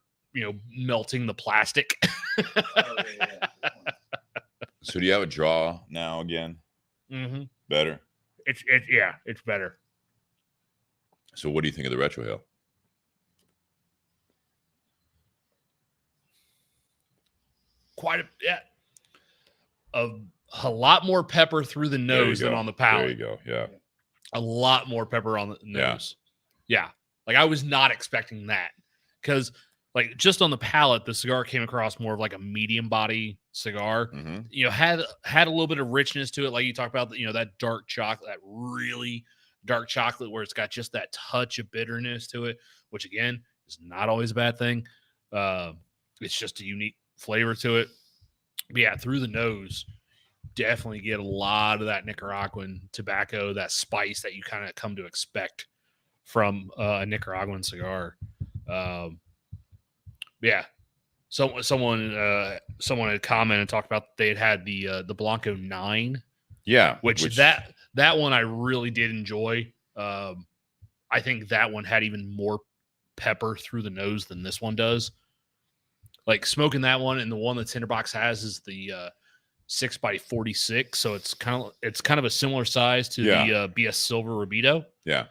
melting the plastic. So do you have a draw now again? Mm-hmm. Better? It's better. So what do you think of the retrohale? A lot more pepper through the nose than on the palate. There you go. Yeah. A lot more pepper on the nose. Yeah. Like I was not expecting that because like just on the palate, the cigar came across more of like a medium body cigar. Mm-hmm. Had a little bit of richness to it. Like you talked about, that dark chocolate, that really dark chocolate where it's got just that touch of bitterness to it, which again is not always a bad thing. It's just a unique flavor to it. But yeah, through the nose, definitely get a lot of that Nicaraguan tobacco, that spice that you kind of come to expect from a Nicaraguan cigar. Yeah. So someone had commented and talked about they had the Blanco 9. Yeah. Which that one I really did enjoy. I think that one had even more pepper through the nose than this one does. Like smoking that one, and the one that Tinderbox has is the 6x46, so it's kind of a similar size to the BS Silver Rubito. Yeah,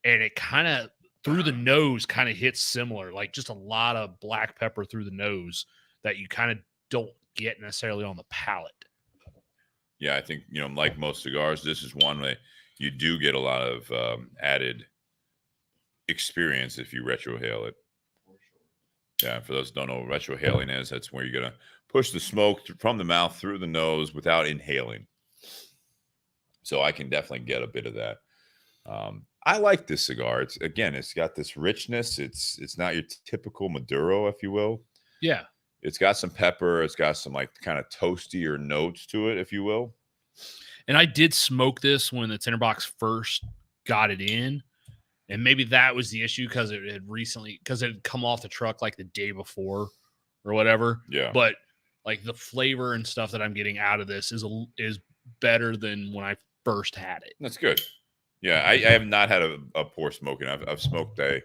and it kind of through the nose kind of hits similar, like just a lot of black pepper through the nose that you kind of don't get necessarily on the palate. Yeah, I think like most cigars, this is one way you do get a lot of added experience if you retrohale it. Yeah, for those who don't know what retrohaling is, that's where you're going to push the smoke from the mouth through the nose without inhaling. So I can definitely get a bit of that. I like this cigar. It's got this richness. It's not your typical Maduro, if you will. Yeah. It's got some pepper. It's got some like kind of toastier notes to it, if you will. And I did smoke this when the Tinderbox first got it in. And maybe that was the issue because it had come off the truck like the day before or whatever. Yeah. But like the flavor and stuff that I'm getting out of this is better than when I first had it. That's good. Yeah, I have not had a poor smoking. I've smoked, I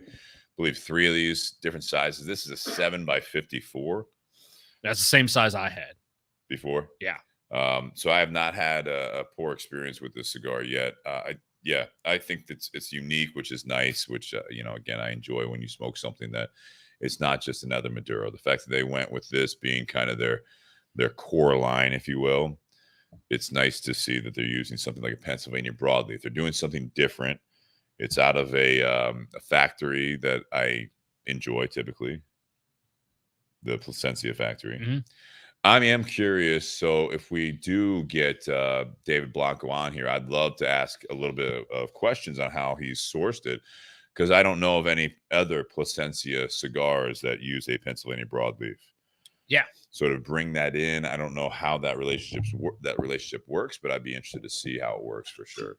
believe, 3 of these different sizes. This is a 7x54. That's the same size I had before. Yeah. So I have not had a poor experience with this cigar yet. I think it's unique, which is nice, which, again, I enjoy when you smoke something that it's not just another Maduro. The fact that they went with this being kind of their core line, if you will, it's nice to see that they're using something like a Pennsylvania Broadleaf. They're doing something different. It's out of a factory that I enjoy typically, the Plasencia factory. Mm-hmm. I am curious. So if we do get David Blanco on here, I'd love to ask a little bit of questions on how he's sourced it, because I don't know of any other Plasencia cigars that use a Pennsylvania Broadleaf. Yeah. So to bring that in, I don't know how that relationship works, but I'd be interested to see how it works for sure.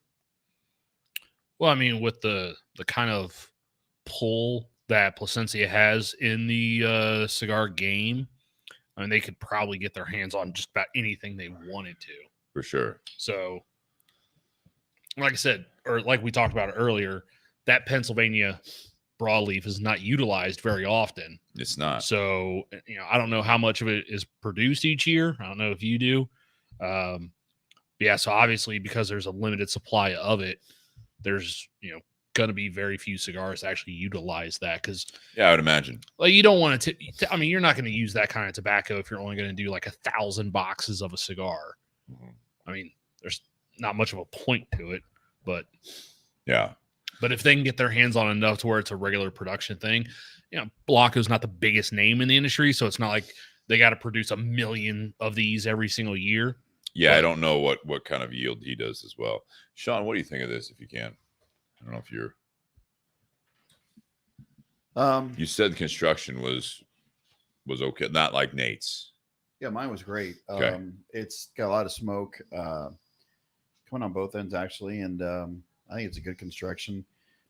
Well, I mean, with the kind of pull that Plasencia has in the cigar game, I mean, they could probably get their hands on just about anything they wanted to. For sure. So, like I said, or like we talked about earlier, that Pennsylvania Broadleaf is not utilized very often. It's not. So, I don't know how much of it is produced each year. I don't know if you do. Yeah, so obviously because there's a limited supply of it, there's, going to be very few cigars that actually utilize that because I would imagine like you don't want to I mean, you're not going to use that kind of tobacco if you're only going to do like 1,000 boxes of a cigar. Mm-hmm. I mean, there's not much of a point to it, but yeah. But if they can get their hands on enough to where it's a regular production thing, Blanco's not the biggest name in the industry, so it's not like they got to produce 1 million of these every single year. Yeah, but I don't know what kind of yield he does as well. Sean, what do you think of this if you can? I don't know if you're. You said the construction was okay, not like Nate's. Yeah, mine was great. Okay. It's got a lot of smoke coming on both ends actually, and I think it's a good construction.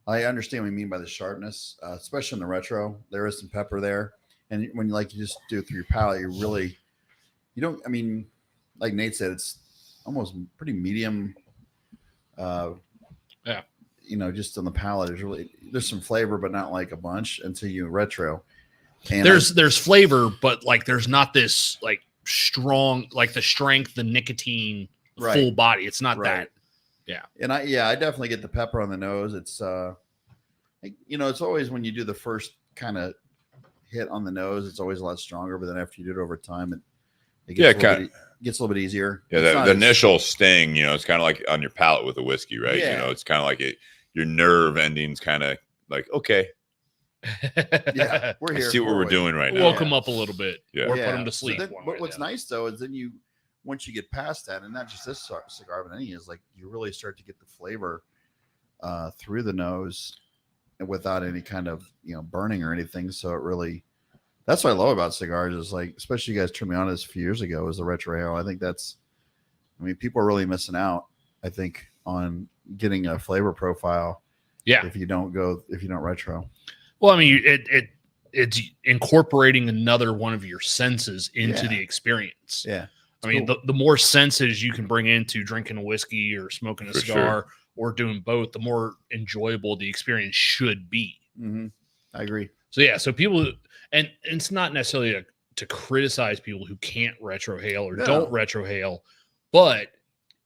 I understand what you mean by the sharpness, especially in the retro. There is some pepper there, and when you just do it through your palate, you don't. I mean, like Nate said, it's almost pretty medium. Yeah. Just on the palate, there's some flavor, but not like a bunch until you retro. And there's flavor, but like there's not this like strong, like the strength, the nicotine, full body. It's not that. Yeah. And I definitely get the pepper on the nose. It's it's always when you do the first kind of hit on the nose, it's always a lot stronger, but then after you do it over time, it gets a little bit easier. Yeah, the initial sting, it's kind of like on your palate with a whiskey, right? Yeah. It's kind of like your nerve endings kind of like, okay. Yeah, we're here. I see what we're doing right now. Woke them up a little bit, or put them to sleep. So but what's nice though is then once you get past that, and not just this cigar, but any, is like you really start to get the flavor through the nose without any kind of burning or anything. So that's what I love about cigars is like, especially you guys turned me on to this a few years ago, is the retro hail. I think people are really missing out, I think, on getting a flavor profile. Yeah. If you don't retro. Well, I mean, it's incorporating another one of your senses into the experience. Yeah. I mean, the more senses you can bring into drinking a whiskey or smoking a cigar or doing both, the more enjoyable the experience should be. Mm-hmm. I agree. So, yeah. So people, and it's not necessarily to criticize people who can't retrohale or don't retrohale, but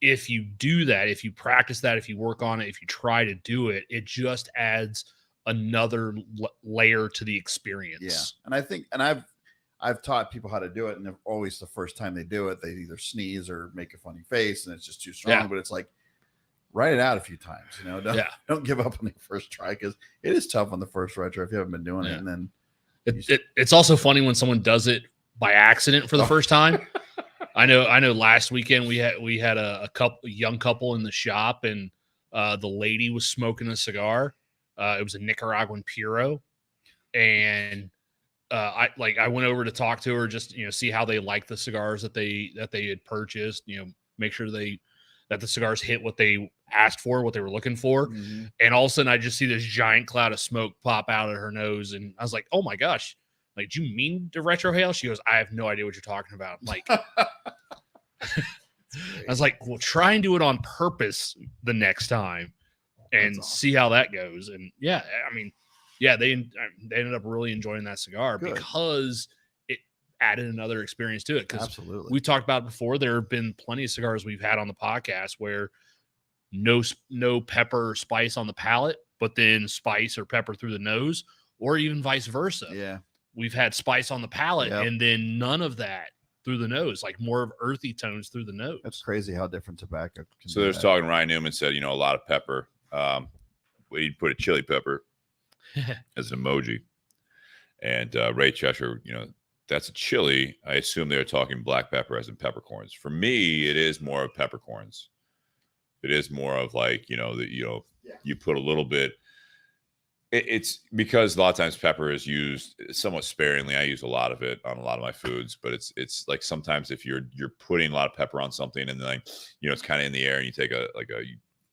if you do that, if you practice that, if you work on it, if you try to do it, it just adds another layer to the experience. Yeah. And I think, and I've taught people how to do it, and always the first time they do it, they either sneeze or make a funny face, and it's just too strong. But it's like, write it out a few times. Don't give up on the first try, because it is tough on the first retro if you haven't been doing it. And then it's also funny when someone does it by accident for the first time. I know. Last weekend we had a young couple in the shop, and the lady was smoking a cigar. It was a Nicaraguan Puro, and I went over to talk to her, just see how they like the cigars that they had purchased, make sure that the cigars hit what they asked for, what they were looking for. Mm-hmm. And all of a sudden I just see this giant cloud of smoke pop out of her nose, and I was like, oh my gosh, like, do you mean to retrohale? She goes, I have no idea what you're talking about. Like I was like, well, try and do it on purpose the next time and see how that goes. And yeah, I mean, yeah, they ended up really enjoying that cigar because it added another experience to it. Because absolutely, we talked about it before. There have been plenty of cigars we've had on the podcast where no pepper or spice on the palate, but then spice or pepper through the nose, or even vice versa. Yeah, we've had spice on the palate and then none of that through the nose, like more of earthy tones through the nose. That's crazy how different tobacco can So there's talking, Ryan Newman said, a lot of pepper. We'd put a chili pepper as an emoji. And Ray Cheshire, that's a chili. I assume they're talking black pepper as in peppercorns. For me, it is more of peppercorns. It is more of like, you put a little bit. It's because a lot of times pepper is used somewhat sparingly. I use a lot of it on a lot of my foods, but it's like sometimes if you're putting a lot of pepper on something and then it's kind of in the air and you take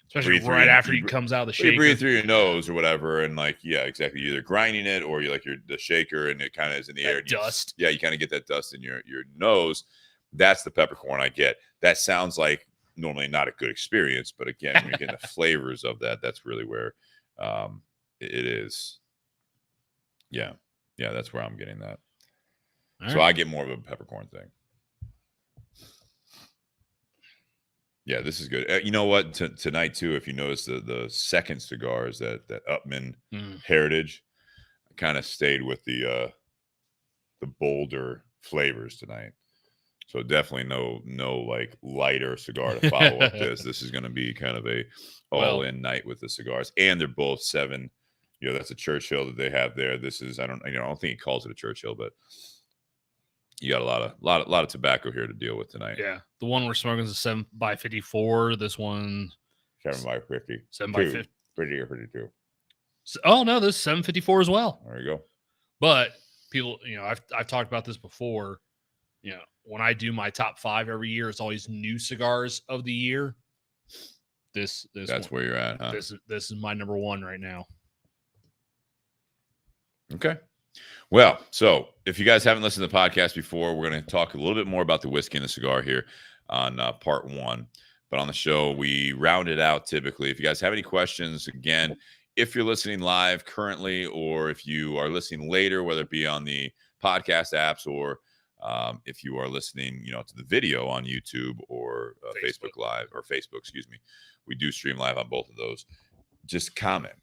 especially right after it comes out of the shaker, you breathe through your nose or whatever, and exactly, you're either grinding it or you're the shaker and it kind of is in the air. Dust. You kind of get that dust in your nose. That's the peppercorn I get. That sounds like normally not a good experience, but again, when you're getting the flavors of that, that's really where it is. Yeah, that's where I'm getting that. All so right. I get more of a peppercorn thing. Yeah, this is good. You know what? Tonight too, if you notice the second cigars, that Upman Heritage, I kind of stayed with the bolder flavors tonight. So definitely no like lighter cigar to follow up this. This is going to be kind of a all-in night with the cigars, and they're both 7. That's a Churchill that they have there. This is I don't think he calls it a Churchill, but you got a lot of tobacco here to deal with tonight. Yeah, the one we're smoking is a 7x54. This one 7x50. 7x50. 50 or 52. Oh no, this is 754 as well. There you go. But people, I've talked about this before. When I do my top 5 every year, it's always new cigars of the year. That's where you're at, huh? This is my number one right now. Okay. Well, so if you guys haven't listened to the podcast before, we're going to talk a little bit more about the whiskey and the cigar here on part 1. But on the show, we round it out typically. If you guys have any questions, again, if you're listening live currently, or if you are listening later, whether it be on the podcast apps or if you are listening, to the video on YouTube or Facebook Live or Facebook, excuse me, we do stream live on both of those. Just comment,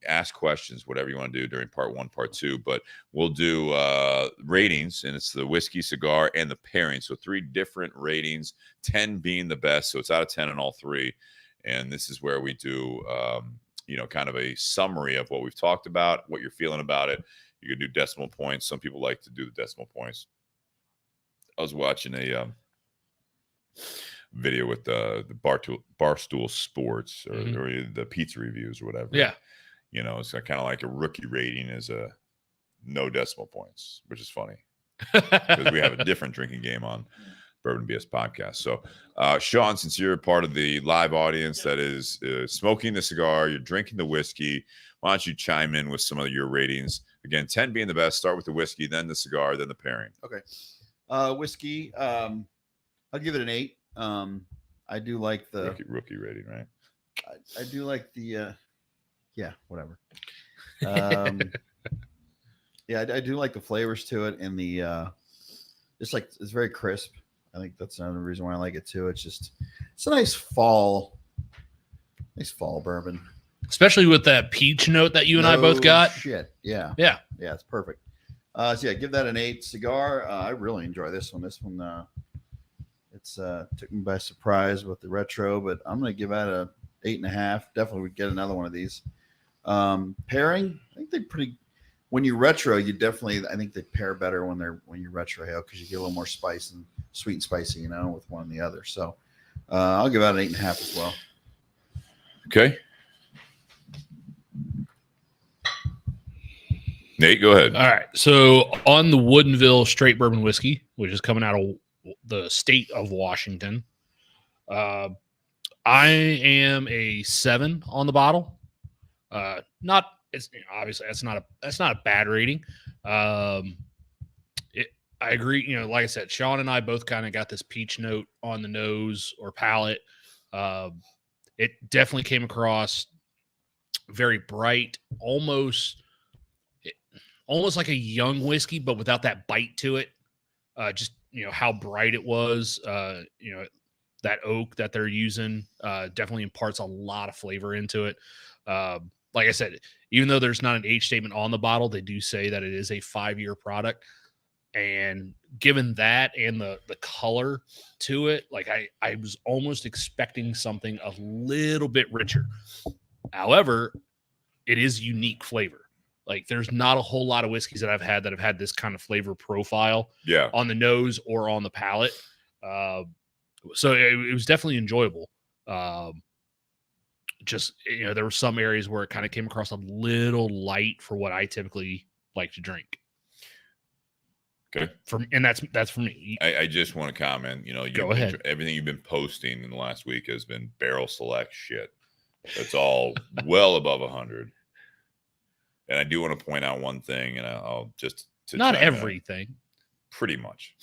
ask questions, whatever you want to do during part 1, part 2. But we'll do ratings, and it's the whiskey, cigar, and the pairing. So 3 different ratings, 10 being the best. So it's out of 10 on all 3. And this is where we do, kind of a summary of what we've talked about, what you're feeling about it. You can do decimal points. Some people like to do the decimal points. I was watching a video with the Barstool Sports or the pizza reviews or whatever. Yeah. It's kind of like a rookie rating is a no decimal points, which is funny because we have a different drinking game on Bourbon BS podcast. So, Sean, since you're part of the live audience that is smoking the cigar, you're drinking the whiskey, why don't you chime in with some of your ratings? Again, 10 being the best. Start with the whiskey, then the cigar, then the pairing. Okay. Whiskey, I'll give it an 8. I do like the rookie rating, right? I do like the whatever. I do like the flavors to it, and the it's very crisp. I think that's another reason why I like it too. It's a nice fall bourbon, especially with that peach note that you and I both got. Yeah, it's perfect. Give that an 8. Cigar, I really enjoy this one. This one, it's took me by surprise with the retro, but I'm gonna give that a 8.5. Definitely would get another one of these. Pairing, I think they pretty. When you retro, I think they pair better when you retro because you get a little more spice and sweet and spicy, with one and the other. So I'll give that an 8.5 as well. Okay. Nate, go ahead. All right. So on the Woodinville straight bourbon whiskey, which is coming out of the state of Washington, I am a 7 on the bottle. Obviously that's not a bad rating. I agree. Like I said, Sean and I both kind of got this peach note on the nose or palate. It definitely came across very bright, almost like a young whiskey, but without that bite to it. Just, how bright it was, that oak that they're using definitely imparts a lot of flavor into it. Like I said, even though there's not an age statement on the bottle, they do say that it is a 5-year product. And given that and the color to it, like I was almost expecting something a little bit richer. However, it is unique flavor. Like there's not a whole lot of whiskeys that have had this kind of flavor profile on the nose or on the palate. So it was definitely enjoyable. There were some areas where it kind of came across a little light for what I typically like to drink. Okay. That's for me. I just want to comment, Go ahead. Everything you've been posting in the last week has been barrel select shit. It's all well above 100. And I do want to point out one thing, and I'll just not everything. Pretty much,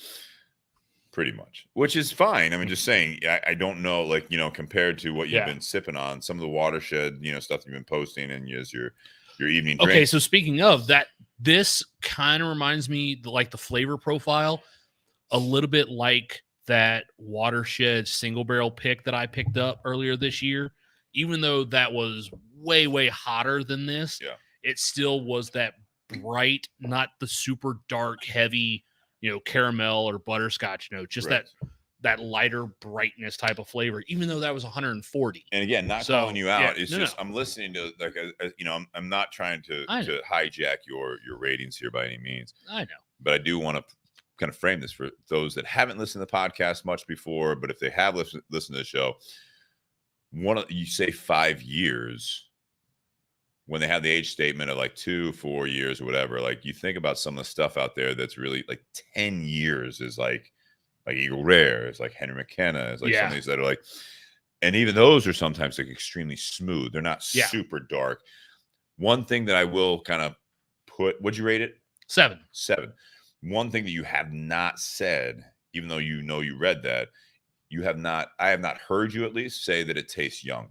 which is fine. I mean, just saying, I don't know, compared to what you've been sipping on, some of the watershed, stuff you've been posting and as your evening drink. Okay, so speaking of that, this kind of reminds me like the flavor profile a little bit like that watershed single barrel pick that I picked up earlier this year. Even though that was way, way hotter than this, it still was that bright, not the super dark, heavy, caramel or butterscotch note, just that lighter brightness type of flavor, even though that was 140. And again, not calling you out. It's just, I'm listening to I'm not trying to hijack your ratings here by any means. I know. But I do want to kind of frame this for those that haven't listened to the podcast much before, but if they have listened to the show, you say 5 years when they have the age statement of 2-4 years or whatever, you think about some of the stuff out there that's really 10 years is like Eagle Rare, it's like Henry McKenna, it's some of these that are And even those are sometimes like extremely smooth. They're not super dark. One thing that I will kind of what'd you rate it? 7. 7. One thing that you have not said, even though you know you read that, I have not heard you at least say that it tastes young.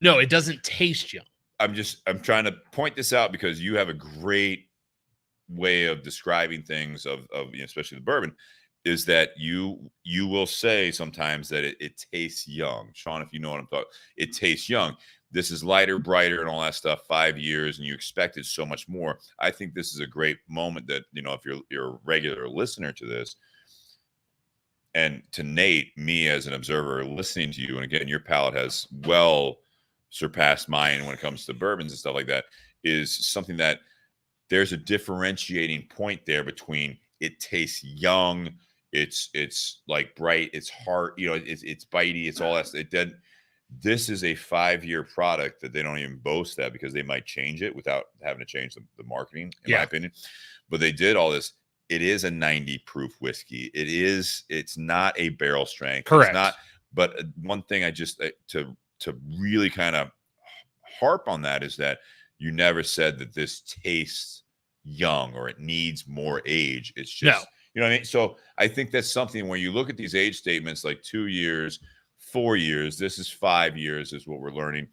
No, it doesn't taste young. I'm trying to point this out because you have a great way of describing things of especially the bourbon, is that you will say sometimes that it tastes young. Sean, if you know what I'm talking, it tastes young. This is lighter, brighter, and all that stuff. 5 years, and you expected so much more. I think this is a great moment that, if you're a regular listener to this, and to Nate, me as an observer listening to you, and again, your palate has well surpassed mine when it comes to bourbons and stuff like that, is something that there's a differentiating point there between it tastes young, it's like bright, it's hard, it's bitey, it's all that. This is a 5-year product that they don't even boast that because they might change it without having to change the marketing, in my opinion. But they did all this. It is a 90 proof whiskey. It's not a barrel strength. Correct. It's not. But one thing I just to really kind of harp on that is that you never said that this tastes young or it needs more age. It's just, you know what I mean? So I think that's something when you look at these age statements, like 2 years, 4 years, this is 5 years is what we're learning.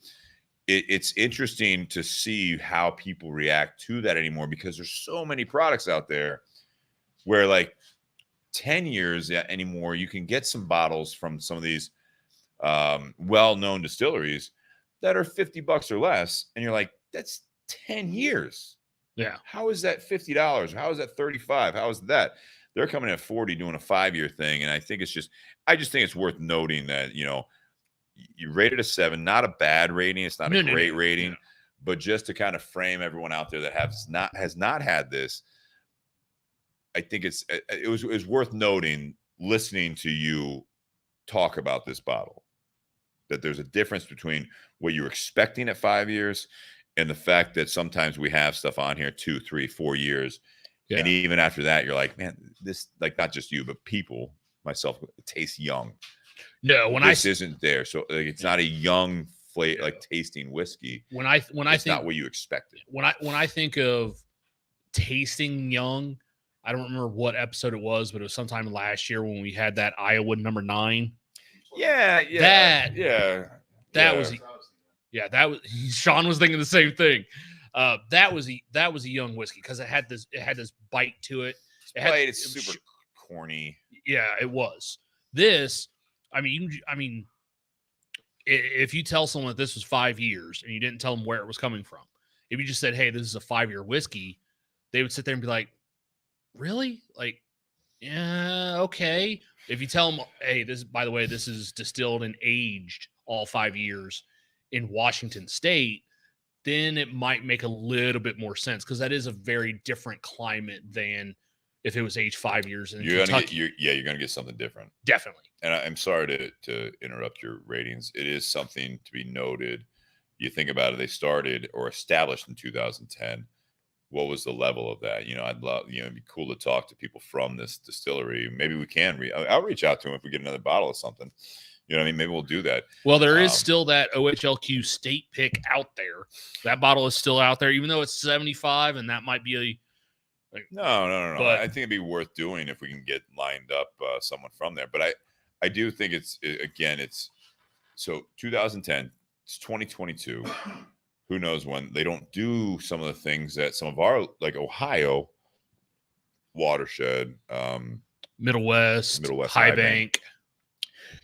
It's interesting to see how people react to that anymore, because there's so many products out there where like 10 years anymore, you can get some bottles from some of these well-known distilleries that are $50 or less. And you're like, that's 10 years. Yeah. How is that $50? How is that $35? How is that? They're coming at 40 doing a 5-year thing. And I just think it's worth noting that, you rated a 7, not a bad rating. It's not a great rating, but just to kind of frame everyone out there that has not had this, I think it was worth noting, listening to you talk about this bottle, that there's a difference between what you're expecting at 5 years and the fact that sometimes we have stuff on here 2, 3, 4 years. Yeah. And even after that, you're like, man, this, like, not just you, but people, myself, it tastes young. No, this isn't there. So like, it's not a young flavor, like tasting whiskey. When I think not what you expected. When I think of tasting young, I don't remember what episode it was, but it was sometime last year when we had that Iowa number 9. Yeah. That was Sean was thinking the same thing. That was a young whiskey because it had this bite to it. It's super corny. Yeah, it was. This, I mean, if you tell someone that this was 5 years and you didn't tell them where it was coming from, if you just said, "Hey, this is a 5-year whiskey," they would sit there and be like, "Really? Like, yeah, okay." If you tell them, "Hey, by the way, this is distilled and aged all 5 years in Washington State," then it might make a little bit more sense because that is a very different climate than if it was aged 5 years in Kentucky. You're gonna get something different, definitely. And I'm sorry to interrupt your ratings. It is something to be noted. You think about it; they started or established in 2010. What was the level of that? I'd love, it'd be cool to talk to people from this distillery. Maybe we can. I'll reach out to them if we get another bottle of something. You know what I mean? Maybe we'll do that. Well, there is still that OHLQ state pick out there. That bottle is still out there, even though it's 75, and that might be no. But I think it'd be worth doing if we can get lined up someone from there. But I do think it's so 2010. It's 2022. Who knows when they don't do some of the things that some of our, like Ohio watershed, Middle West, High Bank.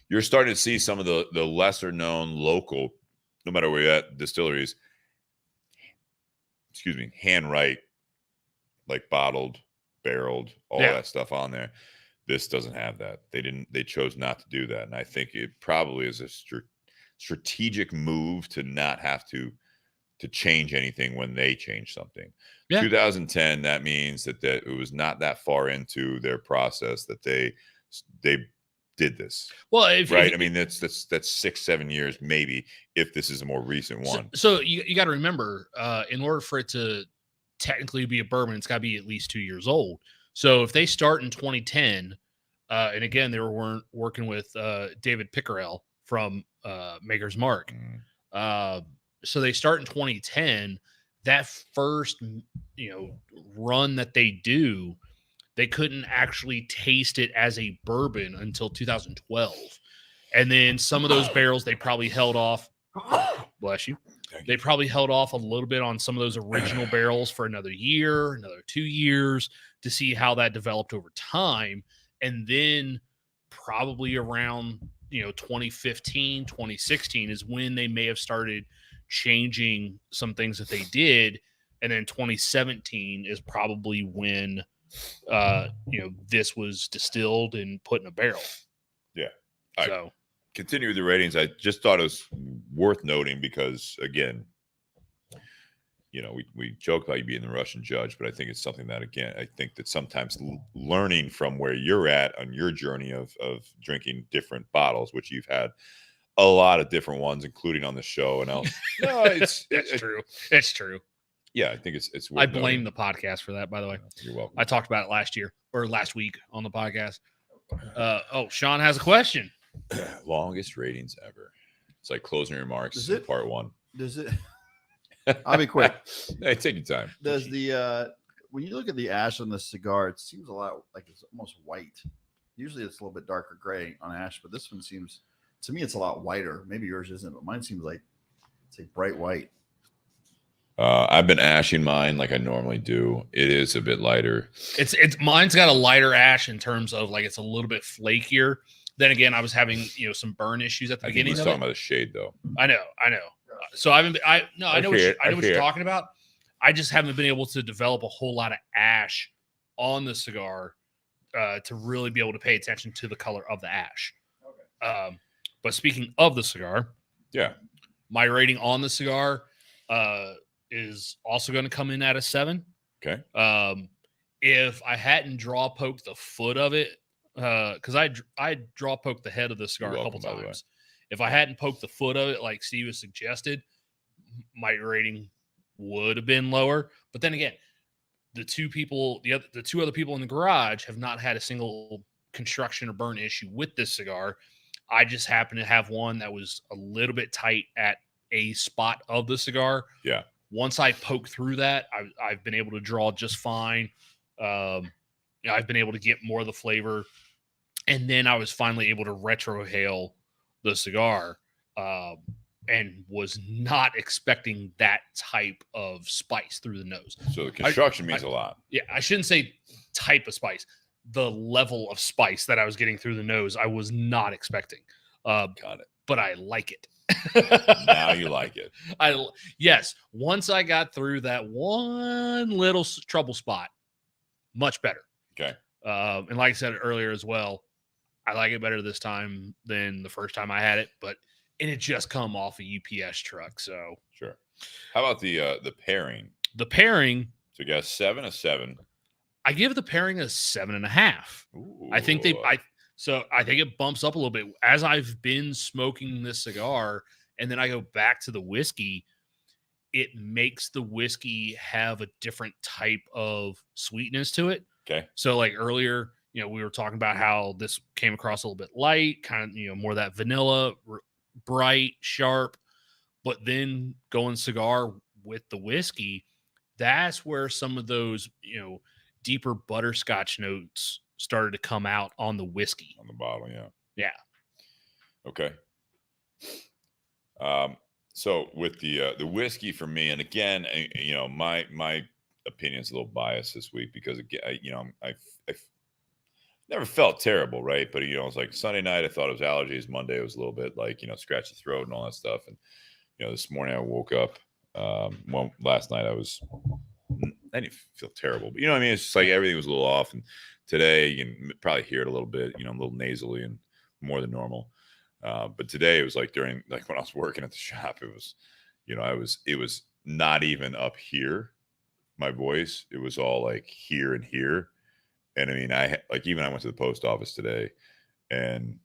You're starting to see some of the lesser known local, no matter where you're at, distilleries, hand write, like bottled, barreled, all that stuff on there. This doesn't have that. They chose not to do that. And I think it probably is a strategic move to not have to change anything when they change something. 2010, that means that it was not that far into their process that they did this. Well, I mean, that's 6-7 years, maybe, if this is a more recent one. So you got to remember, in order for it to technically be a bourbon, it's got to be at least 2 years old. So if they start in 2010, and again, they were working with David Pickerell from Maker's Mark. Mm. So they start in 2010. That first, run that they do, they couldn't actually taste it as a bourbon until 2012. And then some of those barrels they probably held off. Bless you. They probably held off a little bit on some of those original barrels for another year, another 2 years to see how that developed over time. And then probably around, 2015, 2016 is when they may have started changing some things that they did. And then 2017 is probably when, this was distilled and put in a barrel. Yeah. So continue with the ratings. I just thought it was worth noting because, again, we joke about you being the Russian judge, but I think it's something that, again, I think that sometimes learning from where you're at on your journey of drinking different bottles, which you've had a lot of different ones, including on the show and else. No, it's true. It's true. Yeah, I think it's. I blame the podcast for that, by the way. You're welcome. I talked about it last week on the podcast. Sean has a question. Longest ratings ever. It's like closing remarks. Part 1. Does it? I'll be quick. Hey, take your time. Does the when you look at the ash on the cigar, it seems a lot like it's almost white. Usually it's a little bit darker gray on ash, but this one seems, to me, it's a lot whiter. Maybe yours isn't, but mine seems like it's a bright white. I've been ashing mine like I normally do. It is a bit lighter. It's mine's got a lighter ash in terms of like it's a little bit flakier. Then again, I was having some burn issues at the beginning. He's talking about the shade though. I know. So I know what you're talking about. I just haven't been able to develop a whole lot of ash on the cigar to really be able to pay attention to the color of the ash. Okay. But speaking of the cigar, my rating on the cigar is also going to come in at a 7. Okay. If I hadn't draw poked the foot of it, because I draw poked the head of the cigar a couple times. If I hadn't poked the foot of it, like Steve has suggested, my rating would have been lower. But then again, the two other people in the garage have not had a single construction or burn issue with this cigar. I just happen to have one that was a little bit tight at a spot of the cigar. Yeah. Once I poke through that, I've been able to draw just fine. I've been able to get more of the flavor. And then I was finally able to retrohale the cigar and was not expecting that type of spice through the nose. So the construction means a lot. Yeah, I shouldn't say type of spice. The level of spice that I was getting through the nose, I was not expecting. Got it. But I like it. Now you like it. Yes. Once I got through that one little trouble spot, much better. Okay. And like I said earlier as well, I like it better this time than the first time I had it, but it had just come off a UPS truck. So sure. How about the pairing? The pairing. So you got a 7. I give the pairing a 7.5. Ooh. I think it bumps up a little bit as I've been smoking this cigar, and then I go back to the whiskey. It makes the whiskey have a different type of sweetness to it. Okay. So like earlier, we were talking about how this came across a little bit light, kind of, more of that vanilla, bright, sharp, but then going cigar with the whiskey, that's where some of those, deeper butterscotch notes started to come out on the whiskey. On the bottle, yeah. Yeah. Okay. So with the whiskey for me, and again, my opinion is a little biased this week because again, I never felt terrible, right? But it's like Sunday night I thought it was allergies. Monday it was a little bit like scratchy throat and all that stuff. And this morning I woke up. Last night I didn't feel terrible, but I mean, it's just like everything was a little off. And today you can probably hear it a little bit, a little nasally and more than normal. But today it was like when I was working at the shop, it was, it was not even up here, my voice. It was all like here and here. And I mean, I went to the post office today and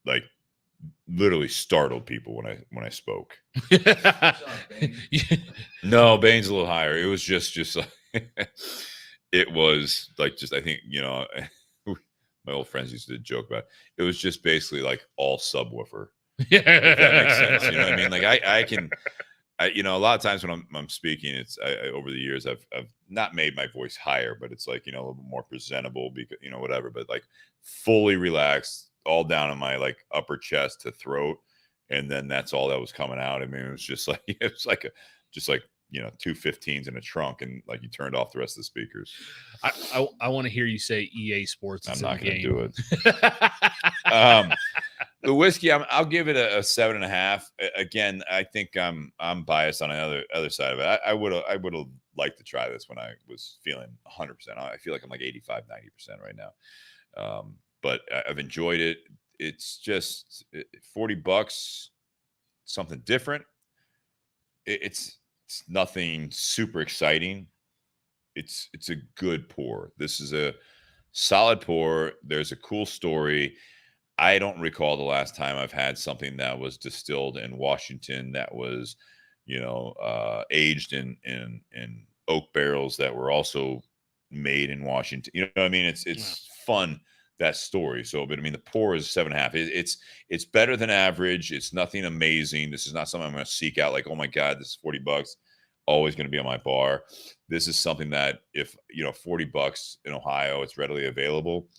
like literally startled people when I spoke. No, Bane's a little higher. It was just like, it was like, I think, my old friends used to joke about it. It was just basically like all subwoofer. Yeah, If that makes sense. You know what I mean? Like I can, you know, a lot of times when I'm speaking, it's over the years I've not made my voice higher, but it's like, you know, a little bit more presentable because, you know, whatever, but like fully relaxed, all down in my like upper chest to throat, and then that's all that was coming out. I mean, it was just like just like you know, 2 15s in a trunk, and like you turned off the rest of the speakers. I want to hear you say EA Sports. I'm not going to do it. The whiskey, I'll give it a 7.5. Again, I think I'm biased on the other side of it. I would have liked to try this when I was feeling 100%. I feel like I'm like 85, 90% right now. But I've enjoyed it. It's just $40, something different. It's nothing super exciting. It's a good pour. This is a solid pour. There's a cool story. I don't recall the last time I've had something that was distilled in Washington that was, you know, aged in oak barrels that were also made in Washington. You know what I mean? It's fun, that story. So, but I mean, the pour is 7.5. It's better than average. It's nothing amazing. This is not something I'm going to seek out. Like, oh my God, this is $40. Always going to be on my bar. This is something that if, you know, $40 in Ohio, it's readily available.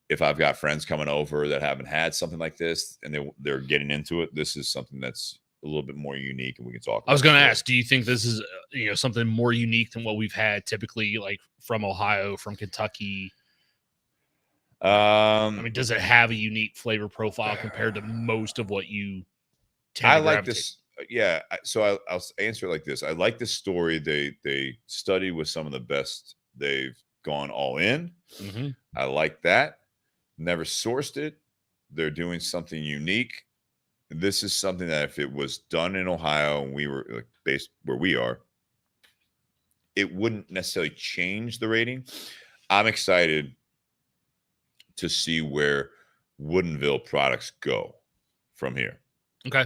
If I've got friends coming over that haven't had something like this and they're getting into it, this is something that's a little bit more unique, and we can talk about. I was going to ask, do you think this is, you know, something more unique than what we've had typically, like from Ohio, from Kentucky? I mean, does it have a unique flavor profile compared to most of what you tend to like gravitate? this. Yeah. So I'll answer it like this. I like this story. They study with some of the best. They've gone all in. Mm-hmm. I like that. Never sourced it. They're doing something unique. This is something that if it was done in Ohio and we were like based where we are, it wouldn't necessarily change the rating. I'm excited to see where Woodinville products go from here. Okay.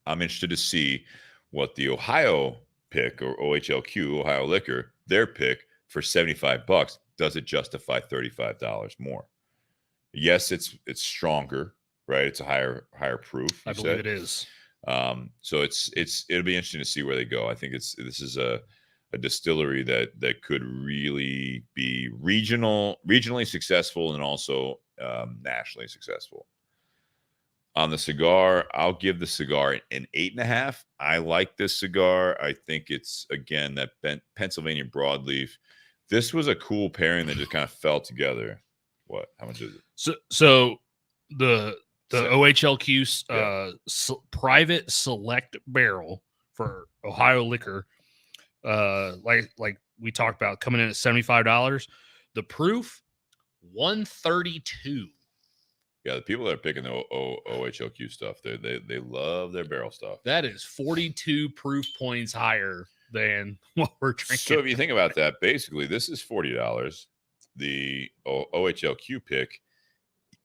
I'm interested to see what the Ohio pick, or OHLQ, Ohio Liquor, their pick for $75. Does it justify $35 more? Yes, it's stronger, right? It's a higher proof. I believe it is. So it'll be interesting to see where they go. I think this is a distillery that could really be regionally successful and also nationally successful. On the cigar, I'll give the cigar an 8.5. I like this cigar. I think it's, again, that Pennsylvania Broadleaf. This was a cool pairing that just kind of fell together. What? How much is it? So the OHLQ private select barrel for Ohio Liquor, like we talked about, coming in at $75. The proof, 132. Yeah, the people that are picking the OHLQ stuff, they love their barrel stuff. That is 42 proof points higher than what we're drinking. So if you think about that, basically this is $40. The OHLQ pick,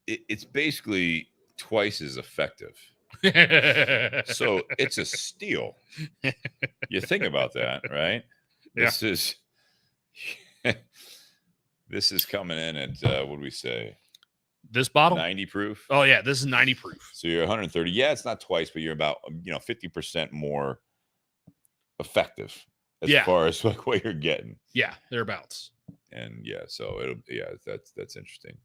it's basically twice as effective. So it's a steal. You think about that, right? Yeah. This is coming in at what do we say? This bottle, 90 proof. Oh yeah, this is 90 proof. So you're 130. Yeah, it's not twice, but you're about 50% more effective as far as like what you're getting. Yeah, thereabouts. And so that's interesting.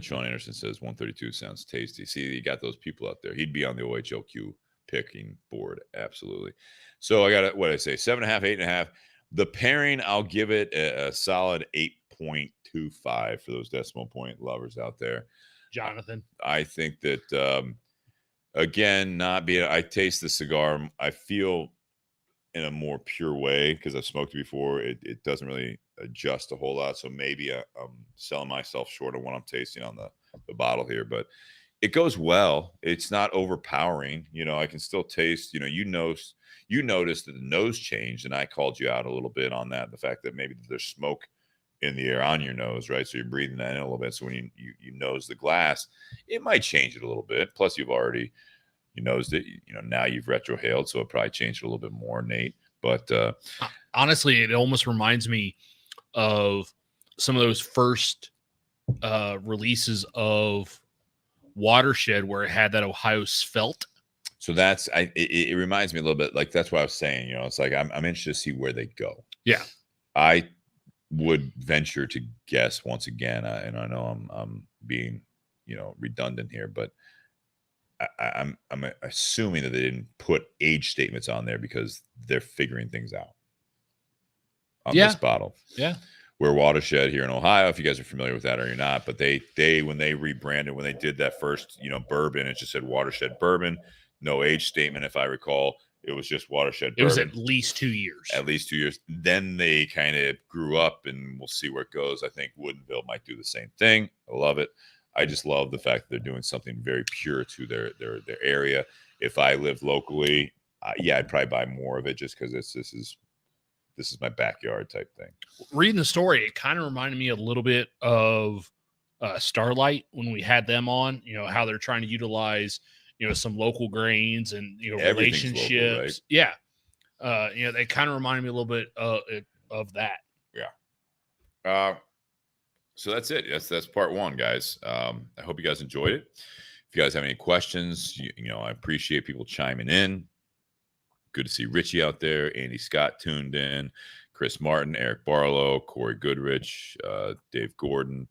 Sean Anderson says 132 sounds tasty. See, you got those people out there. He'd be on the OHLQ picking board. Absolutely. So I got what I say, 7.5, 8.5. The pairing, I'll give it a solid 8.25 for those decimal point lovers out there. Jonathan, I think that again, I taste the cigar. I feel in a more pure way because I've smoked it before. It doesn't really adjust a whole lot. So maybe I'm selling myself short of what I'm tasting on the bottle here, but it goes well. It's not overpowering. I can still taste, you noticed that the nose changed, and I called you out a little bit on that. The fact that maybe there's smoke in the air on your nose, right? So you're breathing that in a little bit. So when you nose the glass, it might change it a little bit. Plus you've already, nosed it, now you've retrohaled. So it probably changed it a little bit more, Nate. But honestly, it almost reminds me of some of those first releases of Watershed where it had that Ohio svelte. So that's it reminds me a little bit like that's what I was saying. You know, it's like I'm interested to see where they go. Yeah, I would venture to guess once again, and I know I'm being redundant here, but I'm assuming that they didn't put age statements on there because they're figuring things out on this bottle. Yeah. We're Watershed here in Ohio, if you guys are familiar with that or you're not, but they when they rebranded, when they did that first, bourbon, it just said Watershed Bourbon, no age statement, if I recall. It was just Watershed Bourbon. It was at least 2 years. At least 2 years. Then they kind of grew up, and we'll see where it goes. I think Woodinville might do the same thing. I love it. I just love the fact that they're doing something very pure to their area. If I lived locally, I'd probably buy more of it just because this is my backyard type thing. Reading the story, it kind of reminded me a little bit of Starlight when we had them on. How they're trying to utilize some local grains and relationships. Local, right? Yeah, they kind of reminded me a little bit of that. Yeah. So that's it. That's part one, guys. I hope you guys enjoyed it. If you guys have any questions, I appreciate people chiming in. Good to see Richie out there. Andy Scott tuned in. Chris Martin, Eric Barlow, Corey Goodrich, Dave Gordon.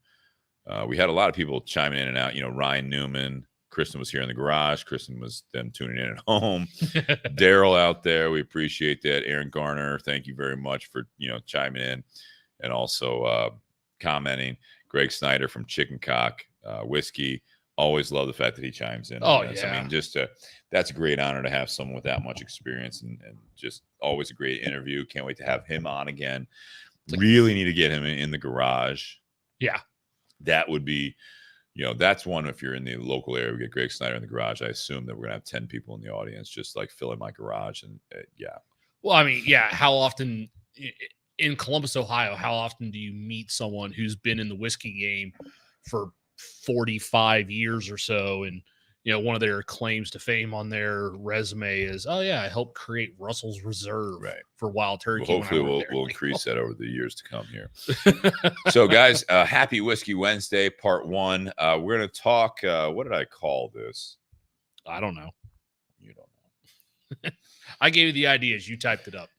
We had a lot of people chiming in and out. Ryan Newman. Kristen was here in the garage. Kristen was then tuning in at home. Daryl out there. We appreciate that. Aaron Garner, thank you very much for, chiming in and also commenting. Greg Snyder from Chicken Cock Whiskey. Always love the fact that he chimes in. Oh, yeah. I mean, that's a great honor to have someone with that much experience and just always a great interview. Can't wait to have him on again. Really need to get him in the garage. Yeah. That would be, that's one. If you're in the local area, we get Greg Snyder in the garage. I assume that we're going to have 10 people in the audience, just like filling my garage. And yeah. Well, I mean, yeah. How often in Columbus, Ohio, how often do you meet someone who's been in the whiskey game for 45 years or so? And, one of their claims to fame on their resume is, oh yeah, I helped create Russell's Reserve for Wild Turkey. Well, hopefully we'll increase that over the years to come here. So guys, happy Whiskey Wednesday, part one. We're going to talk, what did I call this? I don't know. You don't know. I gave you the ideas. You typed it up.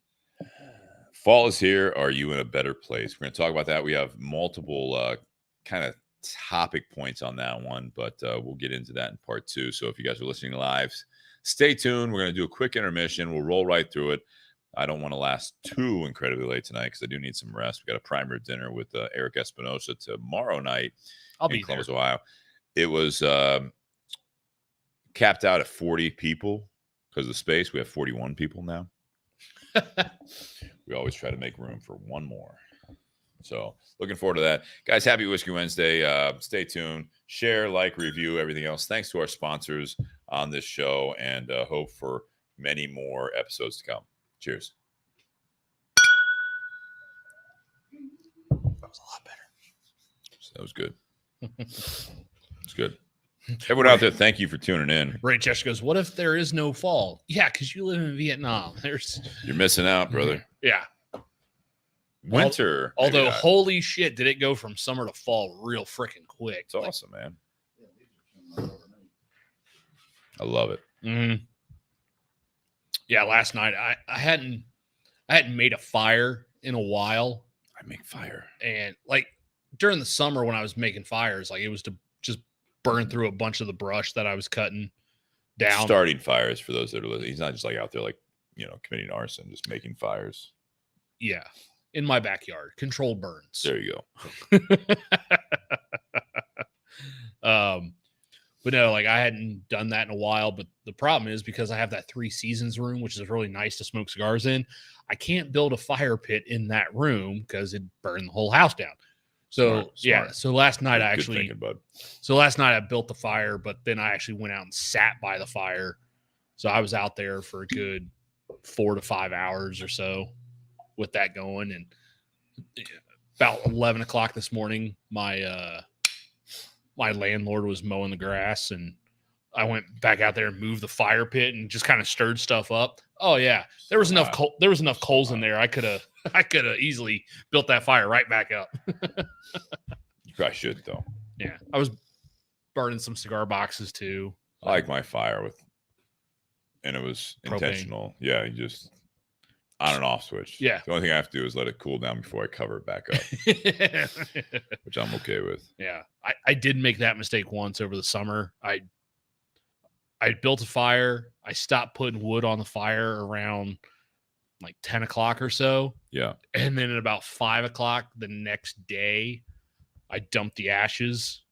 Fall is here. Are you in a better place? We're going to talk about that. We have multiple kind of topic points on that one, but we'll get into that in part two. So if you guys are listening live, stay tuned. We're going to do a quick intermission. We'll roll right through it. I don't want to last too incredibly late tonight because I do need some rest. We got a prime rib dinner with Eric Espinosa tomorrow night in Columbus, Ohio. It was capped out at 40 people because of the space. We have 41 people now. We always try to make room for one more. So looking forward to that. Guys, happy Whiskey Wednesday. Stay tuned. Share, like, review, everything else. Thanks to our sponsors on this show, and hope for many more episodes to come. Cheers. That was a lot better. That was good. It's good. Everyone out there, thank you for tuning in. Ray Chesh goes, what if there is no fall? Yeah, because you live in Vietnam. You're missing out, brother. Yeah. Winter. Although, holy shit, did it go from summer to fall real freaking quick. It's awesome, man. I love it. Mm-hmm. Yeah, last night I hadn't made a fire in a while. I make fire. And like during the summer when I was making fires, like it was to just burn through a bunch of the brush that I was cutting down. Starting fires, for those that are listening. He's not just like out there like, committing arson, just making fires. Yeah. In my backyard, controlled burns. There you go. But no, like I hadn't done that in a while. But the problem is because I have that 3 Seasons room, which is really nice to smoke cigars in, I can't build a fire pit in that room because it'd burn the whole house down. So yeah, so last night last night I built the fire, but then I actually went out and sat by the fire. So I was out there for a good 4 to 5 hours or so with that going. And about 11 o'clock this morning, my landlord was mowing the grass, and I went back out there and moved the fire pit and just kind of stirred stuff up. Oh yeah, there was enough coal. There was enough coals in there. I could have easily built that fire right back up. You probably should though. Yeah, I was burning some cigar boxes too. I like my fire and it was Propane. intentional. Yeah, you just on and off switch. Yeah. The only thing I have to do is let it cool down before I cover it back up, which I'm okay with. Yeah, I did make that mistake once over the summer. I built a fire. I stopped putting wood on the fire around like 10 o'clock or so. Yeah. And then at about 5 o'clock the next day, I dumped the ashes,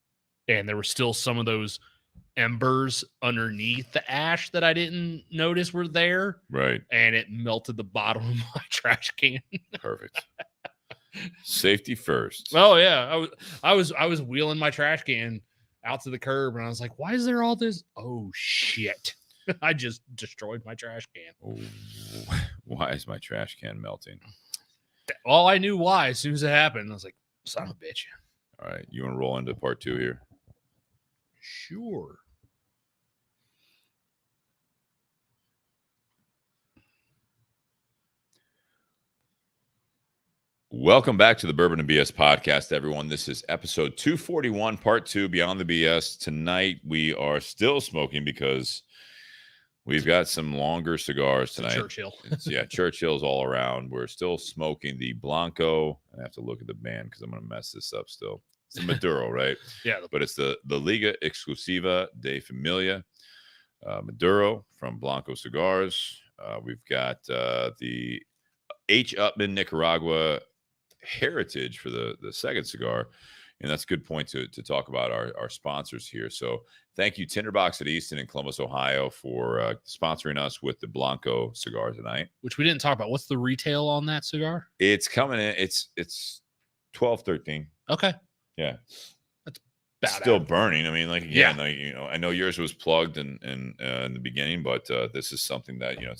and there were still some of those embers underneath the ash that I didn't notice were there. Right. And it melted the bottom of my trash can. Perfect. Safety first. Oh yeah. I was wheeling my trash can out to the curb, and I was like, why is there all this? Oh shit. I just destroyed my trash can. Oh, why is my trash can melting? Well, I knew why as soon as it happened. I was like, son of a bitch. All right. You want to roll into part 2 here? Sure. Welcome back to the Bourbon and BS podcast, everyone. This is episode 241, part 2, Beyond the BS. Tonight, we are still smoking because we've got some longer cigars tonight. Churchill. Churchill's all around. We're still smoking the Blanco. I have to look at the band because I'm going to mess this up still. It's the Maduro, right? Yeah. But it's the Liga Exclusiva de Familia Maduro from Blanco Cigars. We've got the H. Upman Nicaragua Heritage for the second cigar, and that's a good point to talk about our sponsors here. So thank you Tinderbox at Easton in Columbus, Ohio, for sponsoring us with the Blanco cigar tonight, which we didn't talk about. What's the retail on that cigar? It's coming in, it's $12-13. Okay. Yeah, that's bad. Still burning. I mean, like, again, like, you know, I know yours was plugged in the beginning, but this is something that, you know,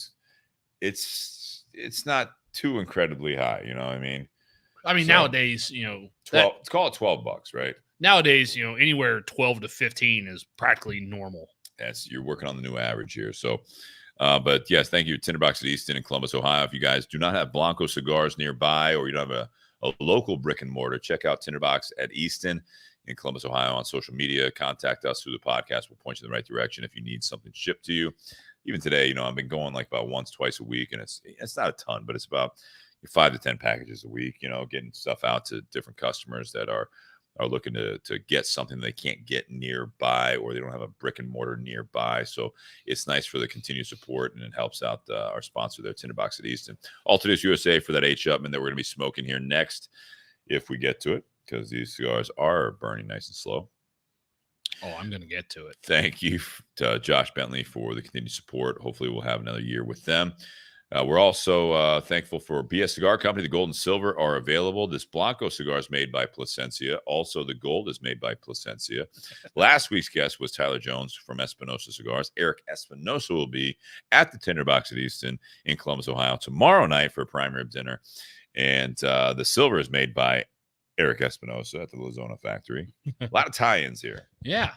it's not too incredibly high, you know what I mean? So, nowadays, you know, 12, let's call it $12, right? Nowadays, you know, anywhere 12 to 15 is practically normal. You're working on the new average here. So, but yes, thank you, Tinderbox at Easton in Columbus, Ohio. If you guys do not have Blanco cigars nearby, or you don't have a local brick and mortar, check out Tinderbox at Easton in Columbus, Ohio on social media. Contact us through the podcast. We'll point you in the right direction if you need something shipped to you. Even today, you know, I've been going like about once, twice a week, and it's not a ton, but it's about 5 to 10 packages a week, you know, getting stuff out to different customers that are looking to get something they can't get nearby, or they don't have a brick and mortar nearby. So it's nice for the continued support, and it helps out our sponsor there, Tinderbox at Easton. Alternatives USA for that H. Upman that we're going to be smoking here next, if we get to it, because these cigars are burning nice and slow. Oh, I'm going to get to it. Thank you to Josh Bentley for the continued support. Hopefully we'll have another year with them. We're also thankful for BS Cigar Company. The gold and silver are available. This Blanco cigar is made by Plasencia. Also, the gold is made by Plasencia. Last week's guest was Tyler Jones from Espinosa Cigars. Eric Espinosa will be at the Tinderbox at Easton in Columbus, Ohio tomorrow night for a prime rib dinner. And the silver is made by Eric Espinosa at the Lizona factory. A lot of tie-ins here. Yeah.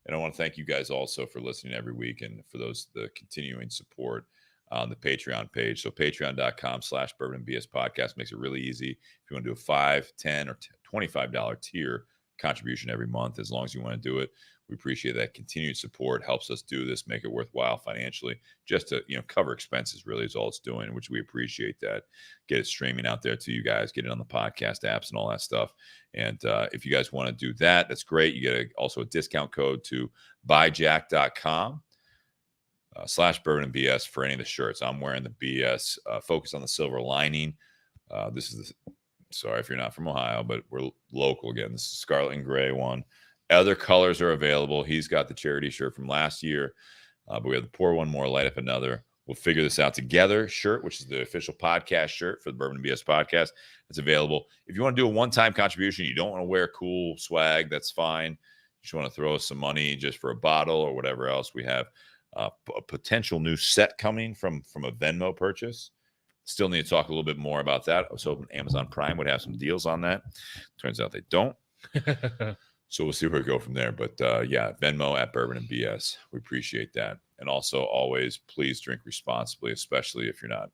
And I want to thank you guys also for listening every week, and for the continuing support on the Patreon page. So patreon.com/bourbonbs podcast makes it really easy. If you want to do a $5, $10, or $25 tier contribution every month, as long as you want to do it, we appreciate that continued support. Helps us do this, make it worthwhile financially, just to, you know, cover expenses really is all it's doing, which we appreciate that. Get it streaming out there to you guys, get it on the podcast apps and all that stuff. And if you guys want to do that, that's great. You get also a discount code to buyjack.com. /bourbonbs for any of the shirts. I'm wearing the BS Focus on the Silver Lining. This is sorry if you're not from Ohio, but we're local again. This is Scarlet and Gray one. Other colors are available. He's got the charity shirt from last year, but we have the Pour One More, Light Up Another. We'll figure this out together shirt, which is the official podcast shirt for the Bourbon and BS podcast. It's available. If you want to do a one-time contribution, you don't want to wear cool swag, that's fine. You just want to throw us some money just for a bottle or whatever else. We have a potential new set coming from a Venmo purchase. Still need to talk a little bit more about that. I was hoping Amazon Prime would have some deals on that. Turns out they don't. So we'll see where we go from there. But yeah, Venmo at Bourbon and BS. We appreciate that. And also always please drink responsibly, especially if you're not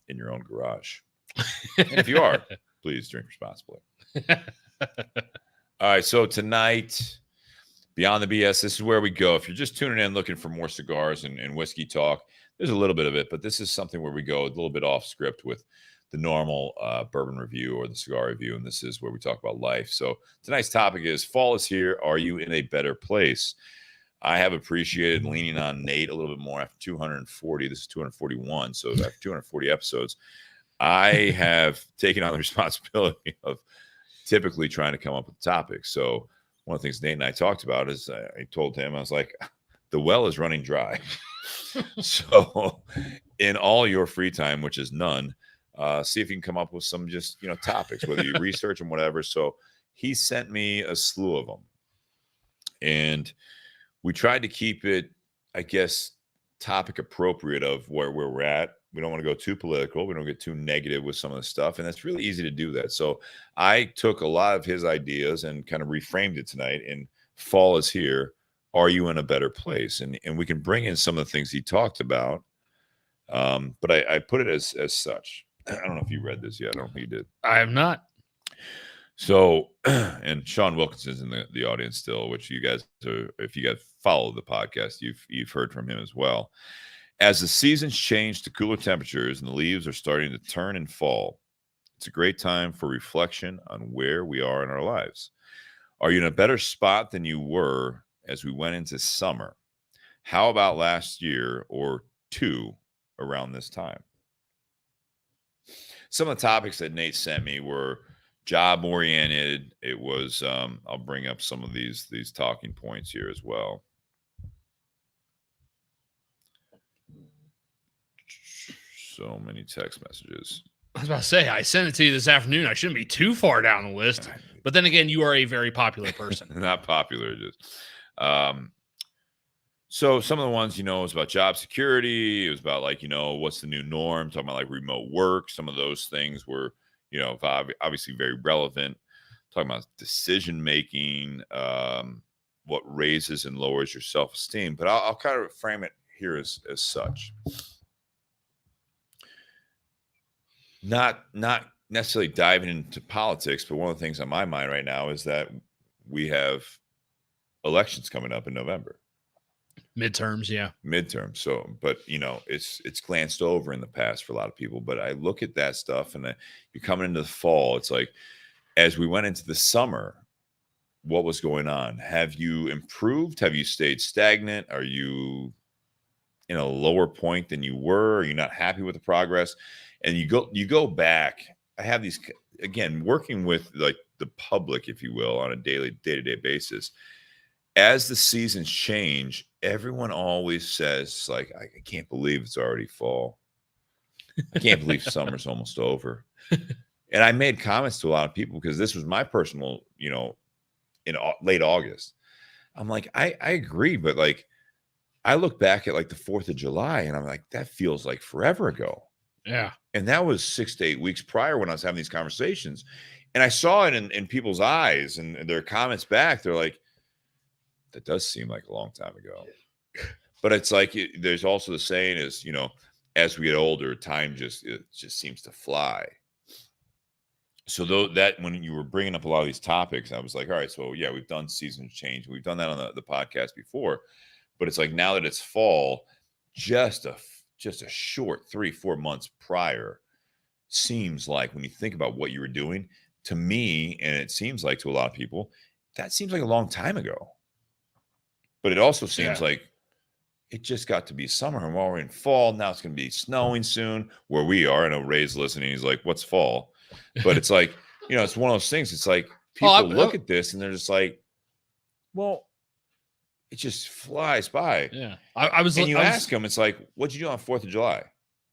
in your own garage. And if you are, please drink responsibly. All right. So tonight, Beyond the BS, this is where we go. If you're just tuning in looking for more cigars and whiskey talk, there's a little bit of it, but this is something where we go a little bit off script with the normal bourbon review or the cigar review, and this is where we talk about life. So tonight's topic is fall is here. Are you in a better place? I have appreciated leaning on Nate a little bit more after 240. This is 241. So after 240 episodes, I have taken on the responsibility of typically trying to come up with topics. So one of the things Nate and I talked about is I told him, I was like, the well is running dry. So in all your free time, which is none, see if you can come up with some just, topics, whether you research and whatever. So he sent me a slew of them. And we tried to keep it, I guess, topic appropriate of where we're at. We don't want to go too political. We don't get too negative with some of the stuff. And it's really easy to do that. So I took a lot of his ideas and kind of reframed it tonight. And fall is here. Are you in a better place? And we can bring in some of the things he talked about. But I put it as such. I don't know if you read this yet. I don't think you did. I have not. So, and Sean Wilkinson's in the audience still, which you guys, if you guys follow the podcast, you've heard from him as well. As the seasons change to cooler temperatures and the leaves are starting to turn and fall, it's a great time for reflection on where we are in our lives. Are you in a better spot than you were as we went into summer? How about last year or two around this time? Some of the topics that Nate sent me were job oriented. It was, I'll bring up some of these talking points here as well. So many text messages. I was about to say, I sent it to you this afternoon. I shouldn't be too far down the list. But then again, you are a very popular person. Not popular, just. So some of the ones, it was about job security. It was about what's the new norm? Talking about remote work. Some of those things were, obviously very relevant. Talking about decision making, what raises and lowers your self-esteem. But I'll kind of frame it here as such. Not necessarily diving into politics, but one of the things on my mind right now is that we have elections coming up in November. Midterms, yeah. Midterms. So, but it's glanced over in the past for a lot of people. But I look at that stuff, and you're coming into the fall. It's like, as we went into the summer, what was going on? Have you improved? Have you stayed stagnant? Are you in a lower point than you were? Are you not happy with the progress? And you go back. I have these, again, working with the public, if you will, on a day-to-day basis. As the seasons change, everyone always says, I can't believe it's already fall. I can't believe summer's almost over. And I made comments to a lot of people because this was my personal, in late August. I'm like, I agree, but I look back at the 4th of July and I'm like, that feels like forever ago. Yeah. And that was 6 to 8 weeks prior when I was having these conversations. And I saw it in people's eyes and their comments back. They're like, that does seem like a long time ago. But it's there's also the saying is, as we get older, time just seems to fly. So that when you were bringing up a lot of these topics, I was like, all right, so yeah, we've done seasons change. We've done that on the podcast before. But it's now that it's fall, just a short 3-4 months prior seems like, when you think about what you were doing, to me, and it seems like to a lot of people, that seems like a long time ago. But it also seems like it just got to be summer, and while we're in fall, now it's going to be snowing soon where we are. I know Ray's listening. He's like, what's fall? But it's it's one of those things. It's people look at this and they're just well, it just flies by. Yeah. Ask them, it's what'd you do on 4th of July?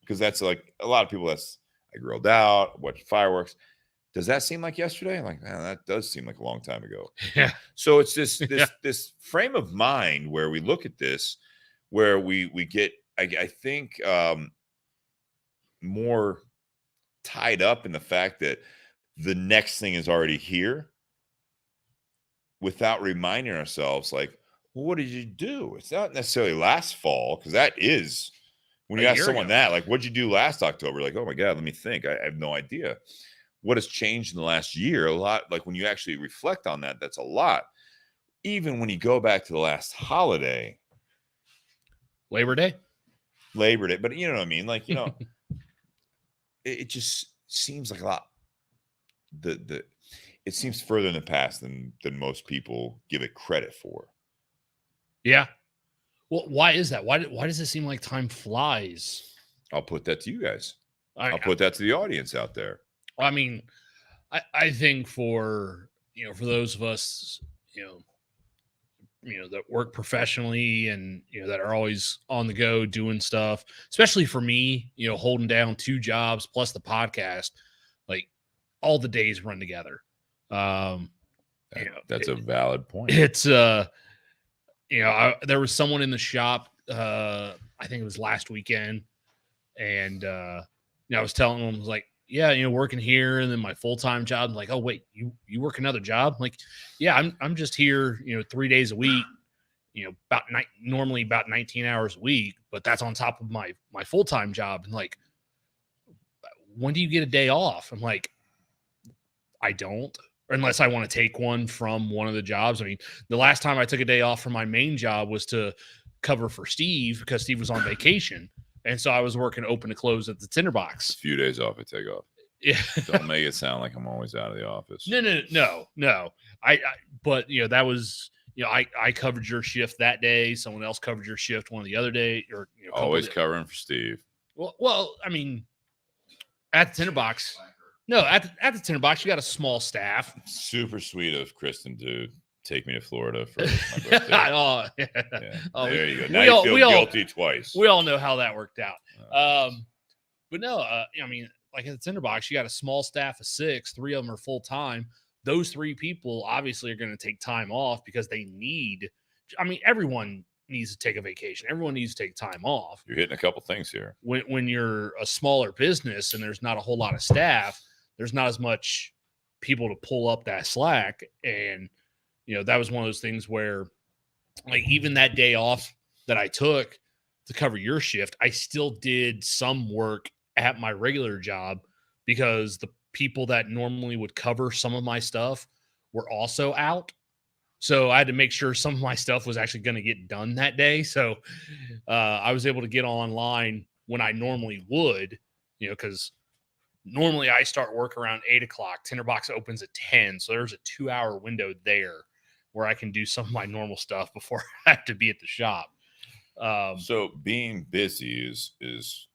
Because that's a lot of people, I grilled out, watched fireworks. Does that seem like yesterday? I'm like, man, that does seem like a long time ago. Yeah. So it's this frame of mind where we look at this, where we get, I think, more tied up in the fact that the next thing is already here. without reminding ourselves, like, well, what did you do? It's not necessarily last fall, because that is when you A ask year someone ago. that, like, what'd you do last October? Like, oh my God, let me think. I have no idea. What has changed in the last year? A lot. Like when you actually reflect on that, that's a lot. Even when you go back to the last holiday, Labor Day. but you know what I mean? Like, it just seems like a lot. It seems further in the past than most people give it credit for. Yeah. Well, why is that? Why does it seem like time flies? I'll put that to you guys. I I'll put that to the audience out there. I mean, I think for those of us, that work professionally and that are always on the go doing stuff, especially for me, holding down 2 jobs plus the podcast, like all the days run together. That's a valid point. It's there was someone in the shop, I think it was last weekend, and I was telling them, I was like, yeah, working here, and then my full-time job. I'm like, oh wait, you work another job? I'm like, yeah, I'm just here, 3 days a week, normally about 19 hours a week, but that's on top of my full-time job. And like, when do you get a day off? I'm like, I don't, unless I want to take one from one of the jobs. I mean, the last time I took a day off from my main job was to cover for Steve, because Steve was on vacation. And so I was working open to close at the tinderbox. A few days off, I take off. Yeah. Don't make it sound like I'm always out of the office. No. But that was, I covered your shift that day. Someone else covered your shift one of the other day, or always covering for Steve. Well, I mean, at the tinderbox. No, at the tinderbox, you got a small staff. Super sweet of Kristen to take me to Florida for my birthday. Yeah. There you go. Now you feel guilty twice. We all know how that worked out. But no, I mean, like at the tinderbox, you got a small staff of 6. 3 of them are full time. Those 3 people obviously are going to take time off because they need. I mean, everyone needs to take a vacation. Everyone needs to take time off. You're hitting a couple things here. When you're a smaller business and there's not a whole lot of staff, there's not as much people to pull up that slack. And that was one of those things where, like, even that day off that I took to cover your shift, I still did some work at my regular job because the people that normally would cover some of my stuff were also out. So I had to make sure some of my stuff was actually going to get done that day. So I was able to get online when I normally would, because normally I start work around 8 o'clock. Tinderbox opens at 10. So there's a 2-hour window there where I can do some of my normal stuff before I have to be at the shop. So being busy is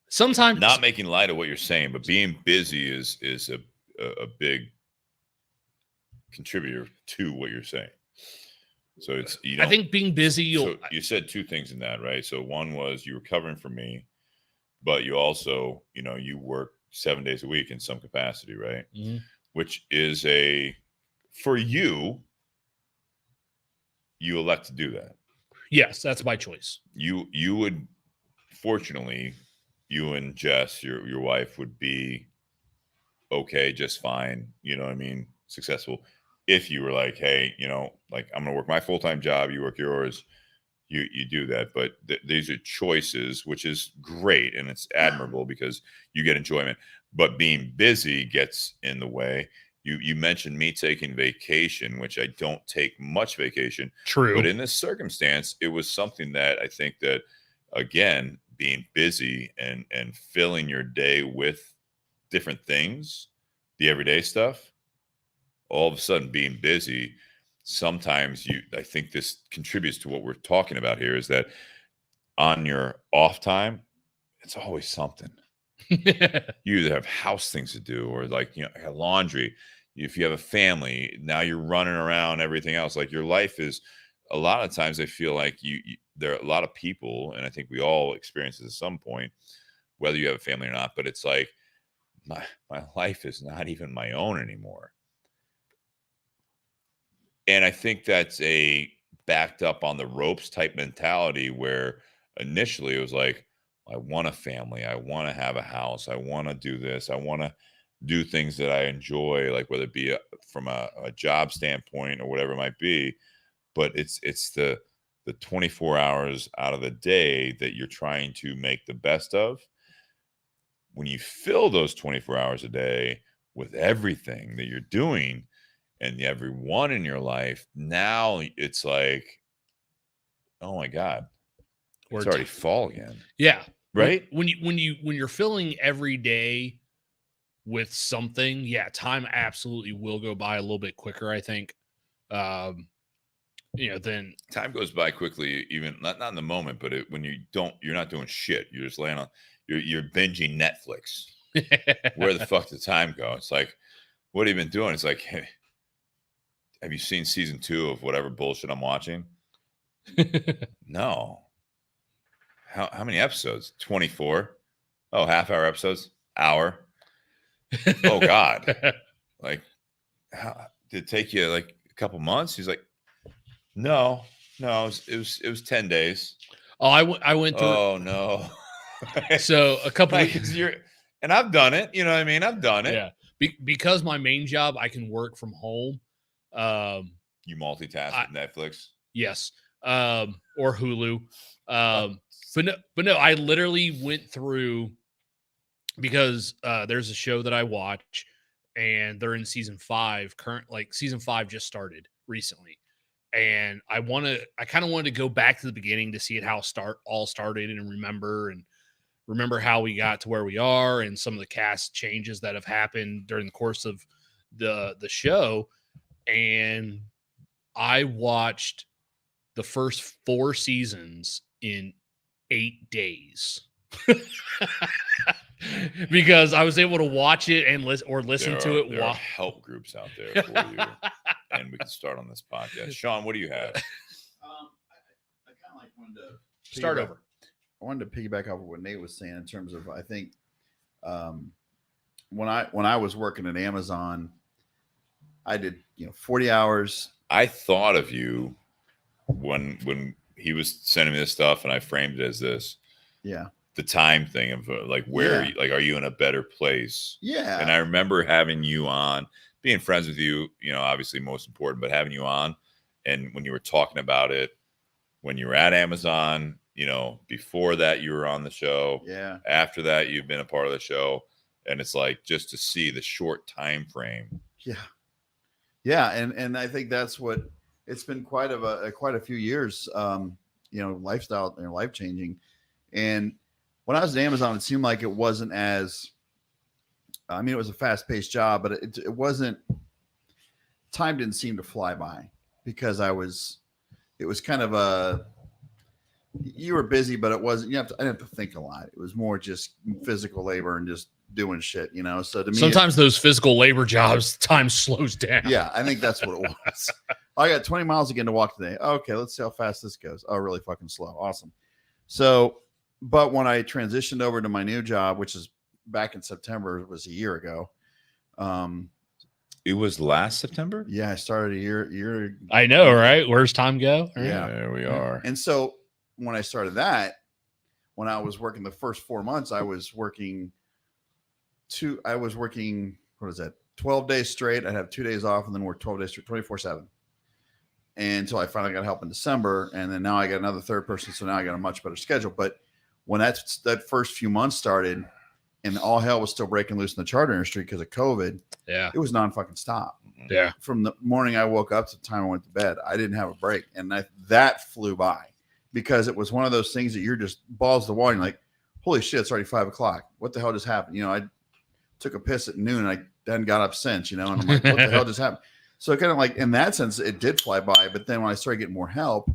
sometimes not making light of what you're saying, but being busy is a big contributor to what you're saying. So it's, I think being busy. So you said 2 things in that, right? So one was you were covering for me, but you also, you work 7 days a week in some capacity, right? Mm-hmm. Which is for you elect to do that. Yes, that's my choice. You would, fortunately, you and Jess, your wife, would be okay, just fine. You know what I mean? Successful. If you were like, hey, like, I'm gonna work my full-time job, you work yours, you do that. But these are choices, which is great and it's admirable because you get enjoyment. But being busy gets in the way. You mentioned me taking vacation, which I don't take much vacation. True. But in this circumstance, it was something that I think that, again, being busy and filling your day with different things, the everyday stuff, all of a sudden being busy, sometimes I think this contributes to what we're talking about here, is that on your off time, it's always something. You either have house things to do or laundry. If you have a family, now you're running around everything else. Like, your life is, a lot of times I feel like there are a lot of people, and I think we all experience this at some point, whether you have a family or not, but it's like my life is not even my own anymore. And I think that's a backed up on the ropes type mentality where initially it was like, I want a family. I want to have a house. I want to do this. I want to do things that I enjoy, like whether it be from a job standpoint or whatever it might be. But it's the 24 hours out of the day that you're trying to make the best of. When you fill those 24 hours a day with everything that you're doing and everyone in your life, now it's like, oh my God, it's already fall again. Yeah. Right. When you're filling every day with something, yeah, time absolutely will go by a little bit quicker, I think. Then time goes by quickly, even not in the moment, but when you're not doing shit. You're just laying on, you're binging Netflix. Where the fuck did time go? It's like, what have you been doing? It's like, hey, have you seen season 2 of whatever bullshit I'm watching? No. How many episodes? 24. Oh, half-hour episodes? Hour. Oh God. Like, how did it take you like a couple months? He's like, no, it was 10 days. Oh, I went through. Oh no. So a couple and I've done it, you know what I mean? I've done it. Yeah. Because my main job, I can work from home. You multitask with Netflix? Yes. Or Hulu. But no, I literally went through, because there's a show that I watch and they're in season 5. Season 5 just started recently. And I kind of wanted to go back to the beginning to see how all started and remember how we got to where we are and some of the cast changes that have happened during the course of the show. And I watched the first 4 seasons in 8 days. Because I was able to watch it and listen to it. There are help groups out there for you. And we can start on this podcast. Sean, what do you have? I kind of wanted to start over. I wanted to piggyback off of what Nate was saying in terms of, I think when I was working at Amazon, I did 40 hours. I thought of you when he was sending me this stuff, and I framed it as this. Yeah. The time thing of where are you in a better place? Yeah. And I remember having you on, being friends with you, obviously most important, but having you on, and when you were talking about it, when you were at Amazon, before that you were on the show. Yeah. After that, you've been a part of the show, and it's like just to see the short time frame. Yeah. Yeah, and I think that's what it's been quite a few years. Lifestyle and life changing, and when I was at Amazon, it seemed like it wasn't as, it was a fast paced job, but it wasn't, time didn't seem to fly by because it was kind of you were busy, but it wasn't, I didn't have to think a lot. It was more just physical labor and just doing shit, So to me, sometimes those physical labor jobs, time slows down. Yeah. I think that's what it was. I got 20 miles again to walk today. Okay. Let's see how fast this goes. Oh, really fucking slow. Awesome. So, but when I transitioned over to my new job, which is back in September, it was a year ago. It was last September? Yeah, I started a year. I know, right? Where's time go? Yeah, there we are. And so when I started that, when I was working the first 4 months, I was working 12 days straight. I'd have 2 days off and then work 12 days straight, 24/7. And until I finally got help in December. And then now I got another third person. So now I got a much better schedule. But when that first few months started and all hell was still breaking loose in the charter industry because of COVID, it was non-fucking stop. Yeah. From the morning I woke up to the time I went to bed, I didn't have a break. And that flew by because it was one of those things that you're just balls to the wall. And you're like, holy shit, it's already 5 o'clock. What the hell just happened? I took a piss at noon and I hadn't got up since, and I'm like, what the hell just happened? So kind of like in that sense, it did fly by. But then when I started getting more help,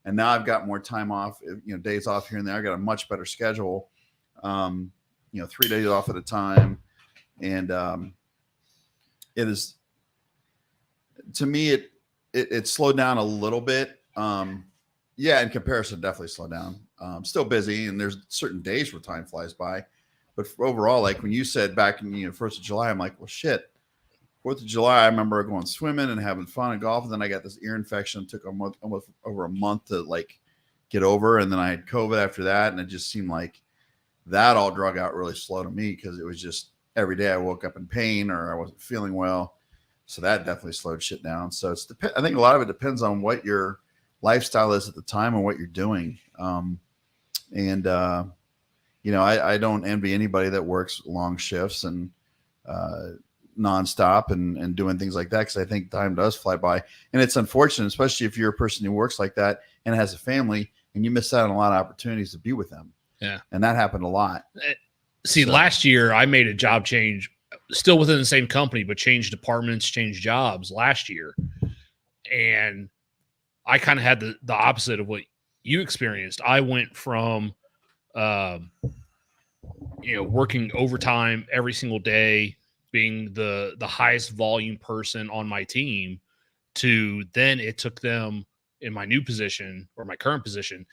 and now I've got more time off, days off here and there, I got a much better schedule. 3 days off at a time. And it is, to me, it slowed down a little bit. In comparison, definitely slowed down. Still busy, and there's certain days where time flies by. But overall, like when you said back in 1st of July, I'm like, well, shit. 4th of July, I remember going swimming and having fun and golf. And then I got this ear infection. It took almost over a month to like get over. And then I had COVID after that. And it just seemed like that all drug out really slow to me because it was just every day I woke up in pain or I wasn't feeling well. So that definitely slowed shit down. So I think a lot of it depends on what your lifestyle is at the time and what you're doing. I don't envy anybody that works long shifts and nonstop and doing things like that, because I think time does fly by, and it's unfortunate, especially if you're a person who works like that and has a family, and you miss out on a lot of opportunities to be with them. Yeah, and that happened a lot. See, last year I made a job change, still within the same company, but changed departments, changed jobs last year, and I kind of had the opposite of what you experienced. I went from working overtime every single day, being the highest volume person on my team, to then it took them in my new position or my current position,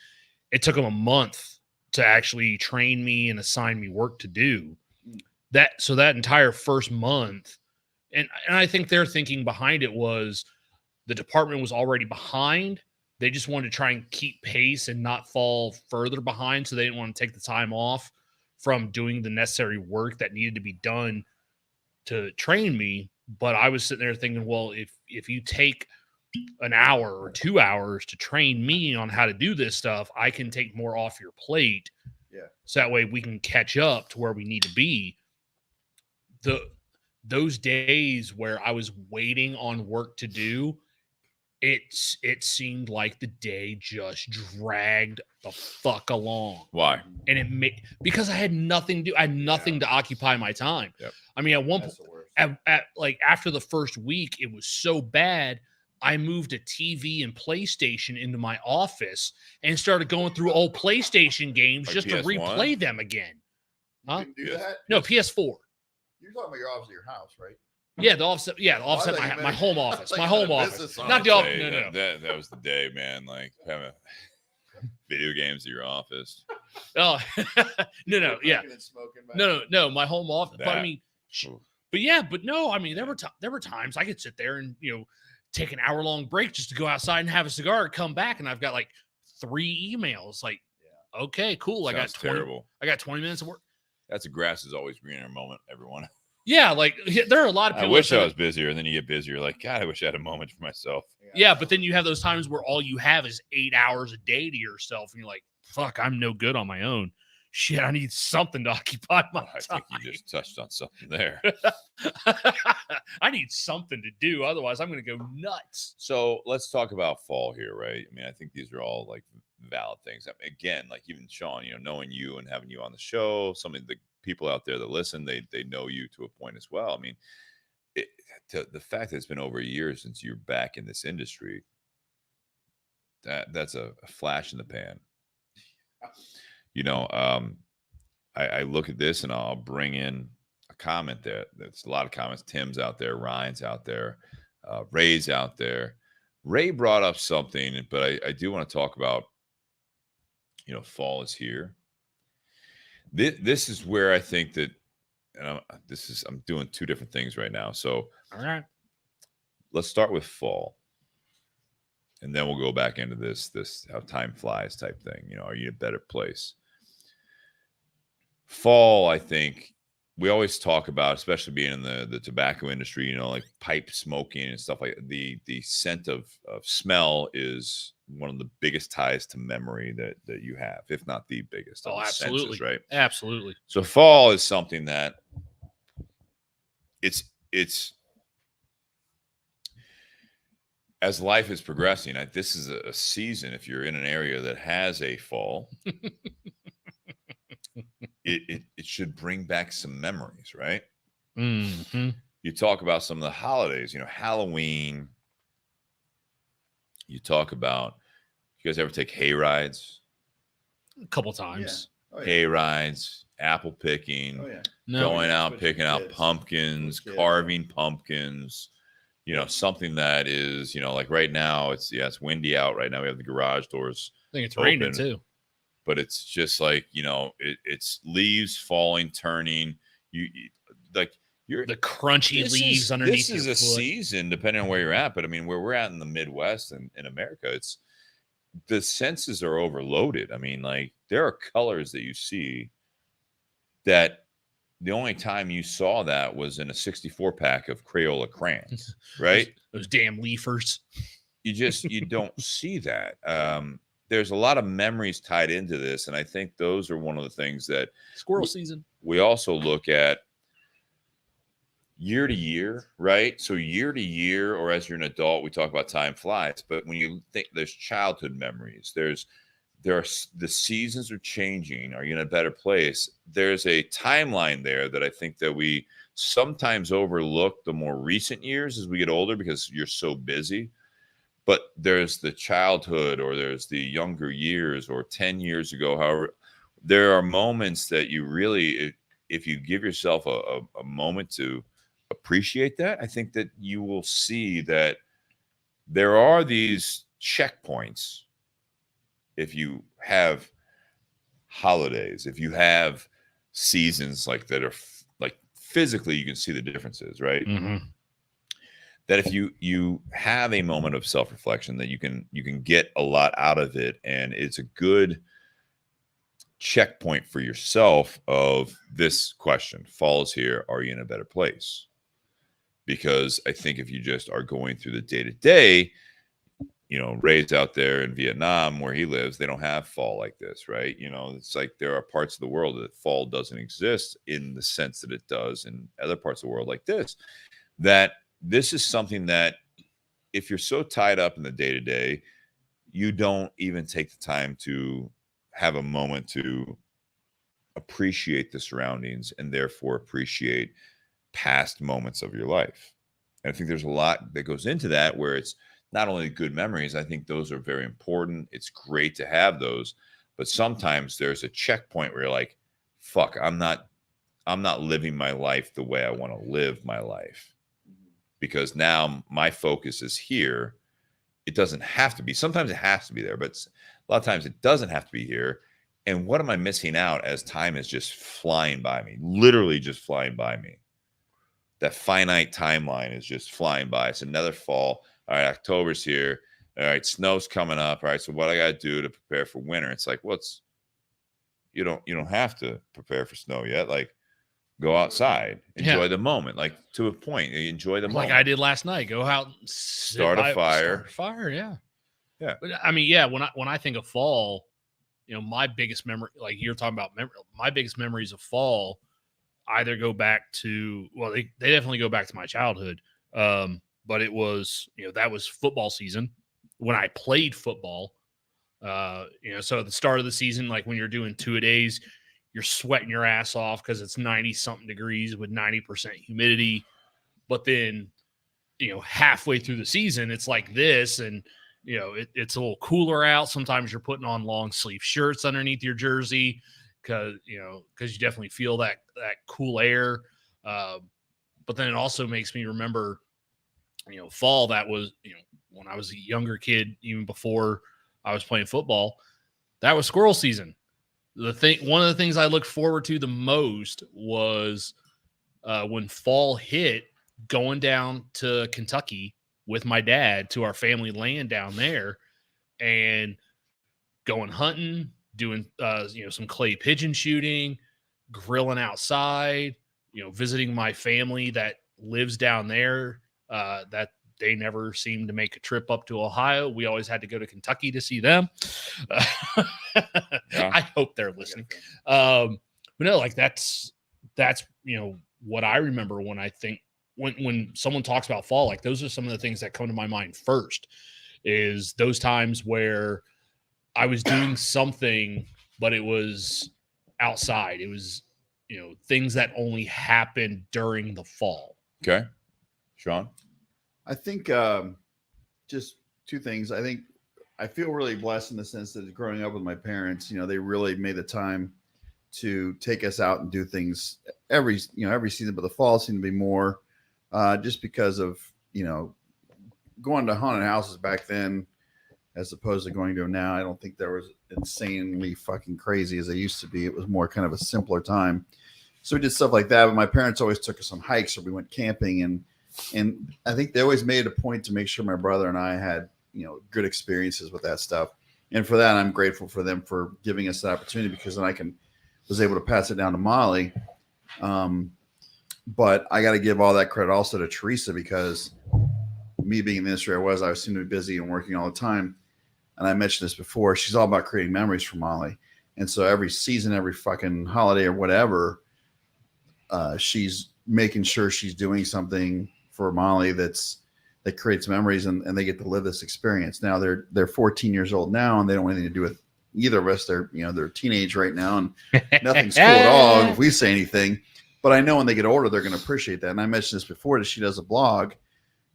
it took them a month to actually train me and assign me work to do that. So that entire first month, and I think their thinking behind it was the department was already behind. They just wanted to try and keep pace and not fall further behind. So they didn't want to take the time off from doing the necessary work that needed to be done to train me. But I was sitting there thinking, well, if you take an hour or 2 hours to train me on how to do this stuff, I can take more off your plate. Yeah. So that way we can catch up to where we need to be. Those days where I was waiting on work to do, it seemed like the day just dragged the fuck along. Why? And because I had nothing to do. I had nothing to occupy my time. Yep. I mean, at one point, at after the first week, it was so bad, I moved a TV and PlayStation into my office and started going through old PlayStation games Like just PS1? to replay them again. Huh? You can do that? No, PS4. You're talking about your office, your house, right? Yeah, the offset. Yeah, the offset. My home office. My home office. Not the office. No. That was the day, man. Like having video games at your office. Oh, no. Yeah. No. My home office. But I mean, no. I mean, there were times I could sit there and take an hour-long break just to go outside and have a cigar and come back, and I've got like 3 emails. Like, okay, cool. Sounds terrible. I got 20 minutes of work. That's a grass is always greener moment, everyone. Yeah, like there are a lot of people. I wish I was busier, and then you get busier. Like, God, I wish I had a moment for myself. Yeah, but then you have those times where all you have is 8 hours a day to yourself, and you're like, fuck, I'm no good on my own. Shit, I need something to occupy my time. I think you just touched on something there. I need something to do. Otherwise, I'm going to go nuts. So let's talk about fall here, right? I mean, I think these are all like valid things. I mean, again, like even Sean, knowing you and having you on the show, some of the people out there that listen, they know you to a point as well. I mean, the fact that it's been over a year since you're back in this industry, that's a flash in the pan. I look at this and I'll bring in a comment there. There's a lot of comments. Tim's out there, Ryan's out there, Ray's out there. Ray brought up something, but I do want to talk about, fall is here. This is where I think that, and I'm doing 2 different things right now. So, all right, let's start with fall, and then we'll go back into this how time flies type thing. Are you in a better place? Fall, I think we always talk about, especially being in the tobacco industry, like pipe smoking and stuff like that. The scent of smell is one of the biggest ties to memory that you have, if not the biggest. Oh, absolutely. Senses, right? Absolutely. So fall is something that it's as life is progressing, this is a season, if you're in an area that has a fall, it should bring back some memories, right? Mm-hmm. You talk about some of the holidays, Halloween. You talk about, you guys ever take hay rides? A couple times. Yeah. Oh, yeah. Hay rides, apple picking, going out, picking out pumpkins, carving pumpkins, something that is, like right now it's windy out right now. We have the garage doors. I think it's raining too. But it's just like, it's leaves falling, turning. The crunchy leaves underneath. This is a season, depending on where you're at. But I mean, where we're at in the Midwest and in America, it's the senses are overloaded. I mean, like there are colors that you see that the only time you saw that was in a 64 pack of Crayola crayons, right? Those damn leafers. You don't see that. There's a lot of memories tied into this, and I think those are one of the things that Squirrel season. We also look at year to year, right? So year to year, or as you're an adult, we talk about time flies. But when you think there's childhood memories, there are the seasons are changing. Are you in a better place? There's a timeline there that I think that we sometimes overlook the more recent years as we get older because you're so busy. But there's the childhood, or there's the younger years, or 10 years ago. However, there are moments that you really, if you give yourself a moment to appreciate that, I think that you will see that there are these checkpoints. If you have holidays, if you have seasons like that are like physically, you can see the differences, right? Mm-hmm. That if you have a moment of self-reflection, that you can get a lot out of it, and it's a good checkpoint for yourself of this question: fall is here, are you in a better place? Because I think if you just are going through the day-to-day, Ray's out there in Vietnam where he lives, they don't have fall like this, right? It's like there are parts of the world that fall doesn't exist in the sense that it does in other parts of the world like this. That this is something that if you're so tied up in the day-to-day, you don't even take the time to have a moment to appreciate the surroundings and therefore appreciate past moments of your life. And I think there's a lot that goes into that, where it's not only good memories. I think those are very important. It's great to have those, but sometimes there's a checkpoint where you're like, fuck, I'm not living my life the way I want to live my life. Because now my focus is here. It doesn't have to be. Sometimes it has to be there, but a lot of times it doesn't have to be here. And what am I missing out as time is just flying by me, literally just flying by me? That finite timeline is just flying by. It's another fall. All right, October's here. All right, snow's coming up. All right, so what I got to do to prepare for winter? It's like, you don't have to prepare for snow yet. Like, go outside, enjoy the moment. Like, to a point, you enjoy the moment. Like I did last night. Go out, and start a fire. Yeah. But I mean, yeah. When I think of fall, my biggest memory, like you're talking about, my biggest memories of fall either go back to, well, they definitely go back to my childhood. But it was, that was football season when I played football. So at the start of the season, like when you're doing 2-a-days, you're sweating your ass off because it's 90 something degrees with 90% humidity. But then, halfway through the season, it's like this, and it's a little cooler out. Sometimes you're putting on long sleeve shirts underneath your jersey because you definitely feel that cool air. But then it also makes me remember, fall. That was, when I was a younger kid, even before I was playing football, that was squirrel season. One of the things I looked forward to the most was when fall hit, going down to Kentucky with my dad to our family land down there and going hunting, doing some clay pigeon shooting, grilling outside, visiting my family that lives down there, that they never seemed to make a trip up to Ohio. We always had to go to Kentucky to see them. I hope they're listening. But no, like that's what I remember when I think when someone talks about fall. Like those are some of the things that come to my mind first, is those times where I was doing something, but it was outside. It was things that only happened during the fall. Okay, Sean. I think just two things. I feel really blessed in the sense that growing up with my parents, they really made the time to take us out and do things every season, but the fall seemed to be more just because of, going to haunted houses back then as opposed to going to them now. I don't think there was insanely fucking crazy as they used to be. It was more kind of a simpler time. So we did stuff like that, but my parents always took us on hikes or we went camping, and I think they always made it a point to make sure my brother and I had, good experiences with that stuff. And for that, I'm grateful for them for giving us that opportunity, because then was able to pass it down to Molly. But I got to give all that credit also to Teresa, because me being in the industry, I was seem to be busy and working all the time. And I mentioned this before. She's all about creating memories for Molly. And so every season, every fucking holiday or whatever, she's making sure she's doing something for Molly that creates memories, and they get to live this experience. Now they're 14 years old now, and they don't want anything to do with either of us. They're teenage right now, and nothing's cool at all if we say anything. But I know when they get older, they're going to appreciate that. And I mentioned this before, that she does a blog,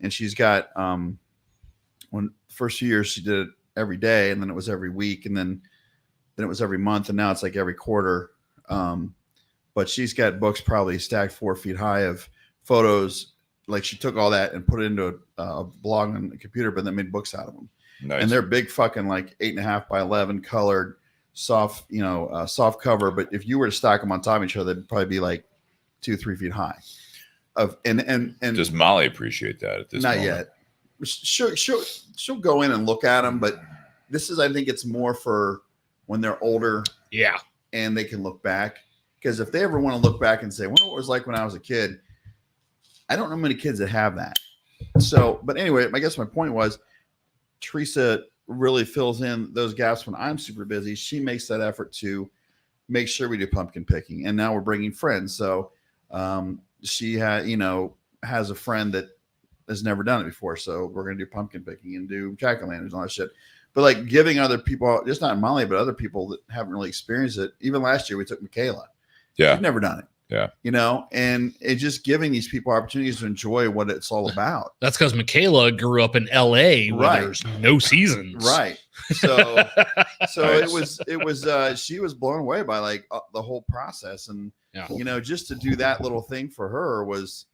and she's got when the first few years she did it every day, and then it was every week, and then it was every month, and now it's like every quarter. But she's got books probably stacked 4 feet high of photos. Like, she took all that and put it into a blog on the computer, but then made books out of them. Nice. And they're big, fucking like 8.5 by 11 colored, soft, soft cover. But if you were to stack them on top of each other, they'd probably be like 2-3 feet high. And does Molly appreciate that at this not moment? yet? She'll go in and look at them, but this is, I think it's more for when they're older. Yeah. And they can look back, because if they ever want to look back and say, I wonder what it was like when I was a kid, I don't know many kids that have that. So, but anyway, I guess my point was, Teresa really fills in those gaps when I'm super busy. She makes that effort to make sure we do pumpkin picking. And now we're bringing friends. So she has a friend that has never done it before. So we're going to do pumpkin picking and do jack-o'-lanterns and all that shit. But like giving other people, just not Molly, but other people that haven't really experienced it. Even last year, we took Michaela. Yeah. She'd never done it. Yeah. And it's just giving these people opportunities to enjoy what it's all about. That's because Michaela grew up in LA where there's no seasons. Right. So Nice. it was she was blown away by like the whole process. And, just to do that little thing for her was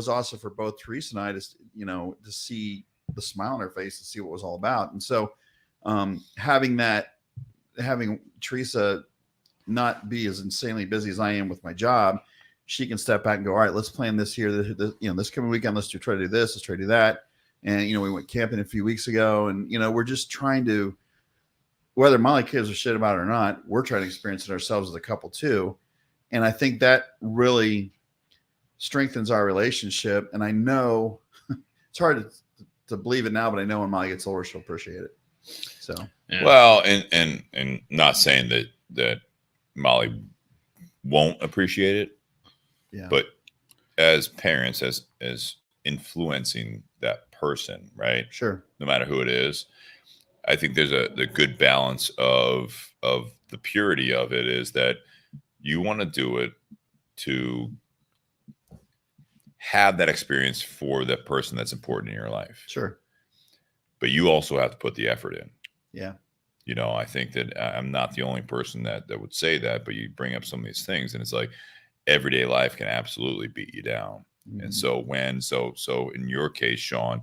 also for both Teresa and I to see the smile on her face, to see what it was all about. And so having Teresa not be as insanely busy as I am with my job, she can step back and go, all right, let's plan this here. This coming weekend, let's try to do this, let's try to do that. And, we went camping a few weeks ago, and, we're just trying to, whether Molly cares a shit about it or not, we're trying to experience it ourselves as a couple too. And I think that really strengthens our relationship. And I know it's hard to believe it now, but I know when Molly gets older, she'll appreciate it. So, yeah. Well, and not saying that Molly won't appreciate it, yeah. but as parents, as influencing that person, right? Sure. No matter who it is, I think there's the good balance of the purity of it is that you want to do it to have that experience for the person that's important in your life. Sure. But you also have to put the effort in. Yeah. I think that I'm not the only person that would say that, but you bring up some of these things and it's like everyday life can absolutely beat you down. Mm-hmm. And so in your case, Sean,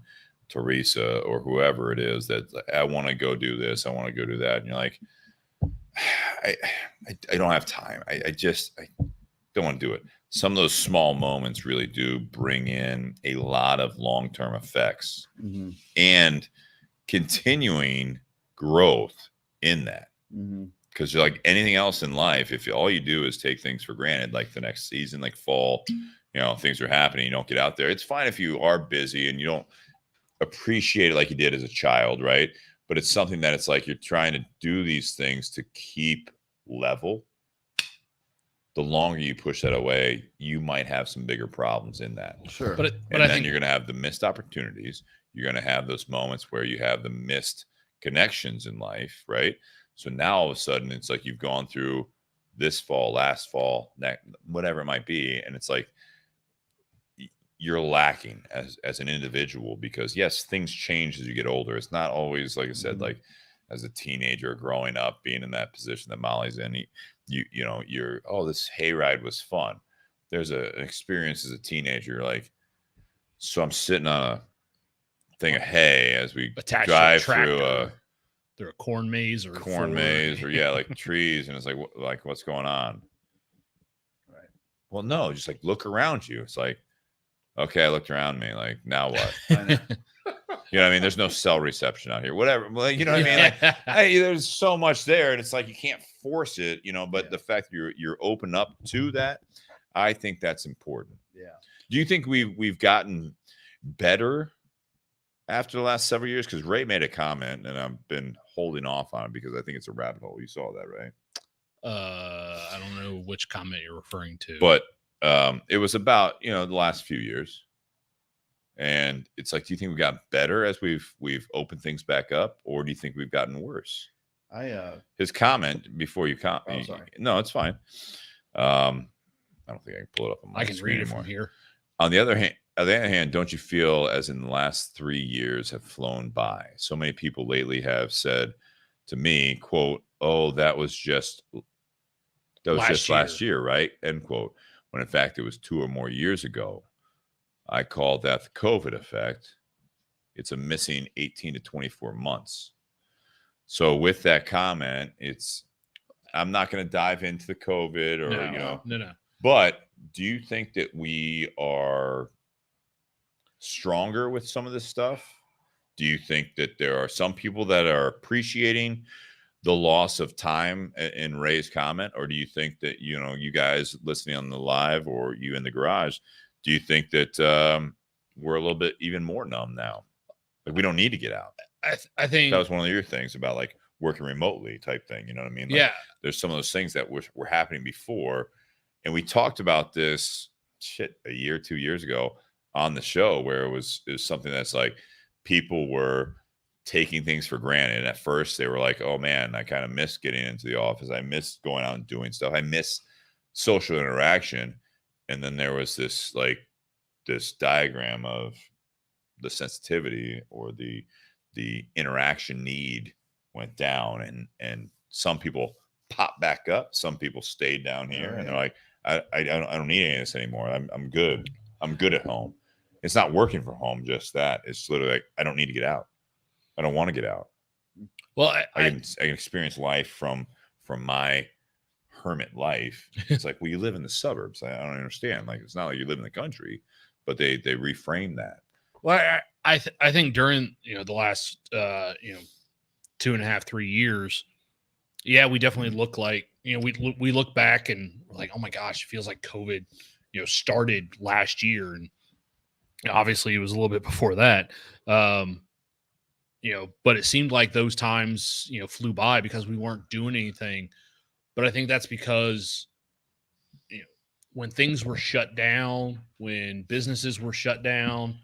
Teresa, or whoever it is that I want to go do this, I want to go do that. And you're like, I don't have time. I don't want to do it. Some of those small moments really do bring in a lot of long-term effects and continuing growth in that. Because like anything else in life, if all you do is take things for granted, like the next season, like fall, things are happening, you don't get out there. It's fine if you are busy and you don't appreciate it like you did as a child, right? But it's something that it's like you're trying to do these things to keep level. The longer you push that away, you might have some bigger problems in that. Sure. But I think you're going to have the missed opportunities. You're going to have those moments where you have the missed connections in life, right? So now all of a sudden it's like you've gone through this fall, last fall, whatever it might be. And it's like you're lacking as an individual because yes, things change as you get older. It's not always, like I said, like as a teenager growing up, being in that position that Molly's in, you're, this hayride was fun. There's an experience as a teenager. You're like, so I'm sitting on a thing of hay as we drive through a corn maze or like trees. And it's like, what's going on? Right. Well, no, just like look around you. It's like, okay, I looked around me. Like, now what? I know. You know what I mean? There's no cell reception out here. Whatever. Well, you know what I mean? Like, hey, there's so much there, and it's like you can't force it, but the fact that you're open up to that, I think that's important. Yeah. Do you think we've gotten better after the last several years? Because Ray made a comment, and I've been holding off on it because I think it's a rabbit hole. You saw that, right? I don't know which comment you're referring to, But it was about the last few years, and it's like, do you think we got better as we've opened things back up, or do you think we've gotten worse? His comment before you comment. Oh, sorry. No, it's fine. I don't think I can pull it up on my I can screen read it anymore. from here. On the other hand, don't you feel as in the last 3 years have flown by? So many people lately have said to me, quote, "Oh, that was just last year, right?" End quote. When in fact it was 2 or more years ago. I call that the COVID effect. It's a missing 18 to 24 months. So with that comment, I'm not going to dive into the COVID or No. But do you think that we are stronger with some of this stuff? Do you think that there are some people that are appreciating the loss of time in Ray's comment? Or do you think that, you guys listening on the live or you in the garage, do you think that we're a little bit even more numb now? Like we don't need to get out. I think that was one of your things about like working remotely type thing. You know what I mean? Like, yeah. There's some of those things that were happening before. And we talked about this a year, 2 years ago on the show where it was something that's like people were taking things for granted. And at first they were like, oh man, I kind of miss getting into the office. I miss going out and doing stuff. I miss social interaction. And then there was this diagram of the sensitivity or the interaction need went down, and some people popped back up. Some people stayed down here, and they're like, I don't need any of this anymore. I'm good. I'm good at home. It's not working from home. Just that. It's literally like, I don't need to get out. I don't want to get out. Well, I can experience life from my hermit life. It's like, well, you live in the suburbs. I don't understand. Like, it's not like you live in the country, but they reframe that. Well, I think during the last 2.5, 3 years, yeah, we definitely look like we look back and we're like, oh my gosh, it feels like COVID started last year, and obviously it was a little bit before that. But it seemed like those times flew by because we weren't doing anything. But I think that's because when things were shut down, when businesses were shut down,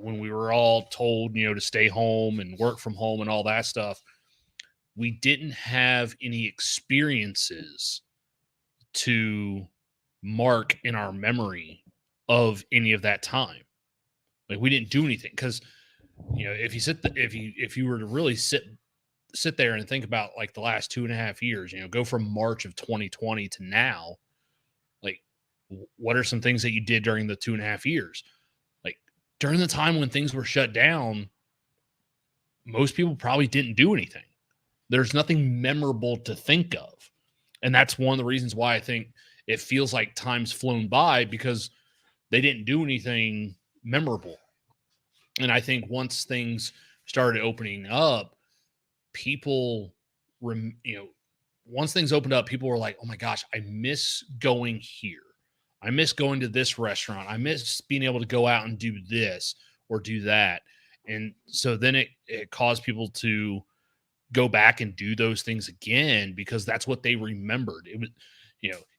when we were all told, to stay home and work from home and all that stuff, we didn't have any experiences to mark in our memory of any of that time. Like we didn't do anything because, if you were to really sit there and think about like the last 2.5 years, go from March of 2020 to now, like what are some things that you did during the 2.5 years? During the time when things were shut down, most people probably didn't do anything. There's nothing memorable to think of. And that's one of the reasons why I think it feels like time's flown by, because they didn't do anything memorable. And I think once things started opening up, once things opened up, people were like, oh my gosh, I miss going here. I miss going to this restaurant. I miss being able to go out and do this or do that. And so then it caused people to go back and do those things again because that's what they remembered. It was,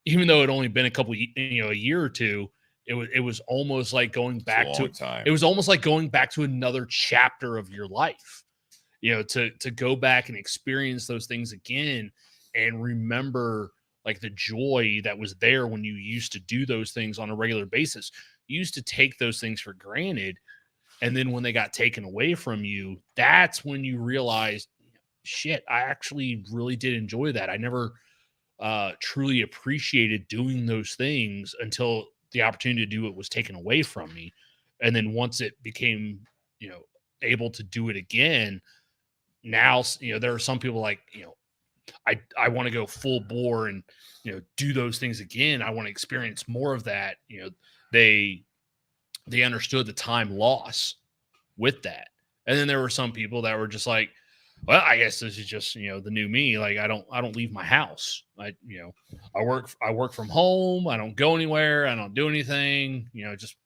even though it only been a year or two, it was almost like going back to time. It was almost like going back to another chapter of your life, to go back and experience those things again and remember like the joy that was there when you used to do those things on a regular basis. You used to take those things for granted. And then when they got taken away from you, that's when you realized, shit, I actually really did enjoy that. I never truly appreciated doing those things until the opportunity to do it was taken away from me. And then once it became, able to do it again, now, there are some people like, I want to go full bore and, do those things again. I want to experience more of that. They understood the time loss with that. And then there were some people that were just like, Well, I guess this is just, the new me. Like I don't leave my house. I work from home. I don't go anywhere. I don't do anything, just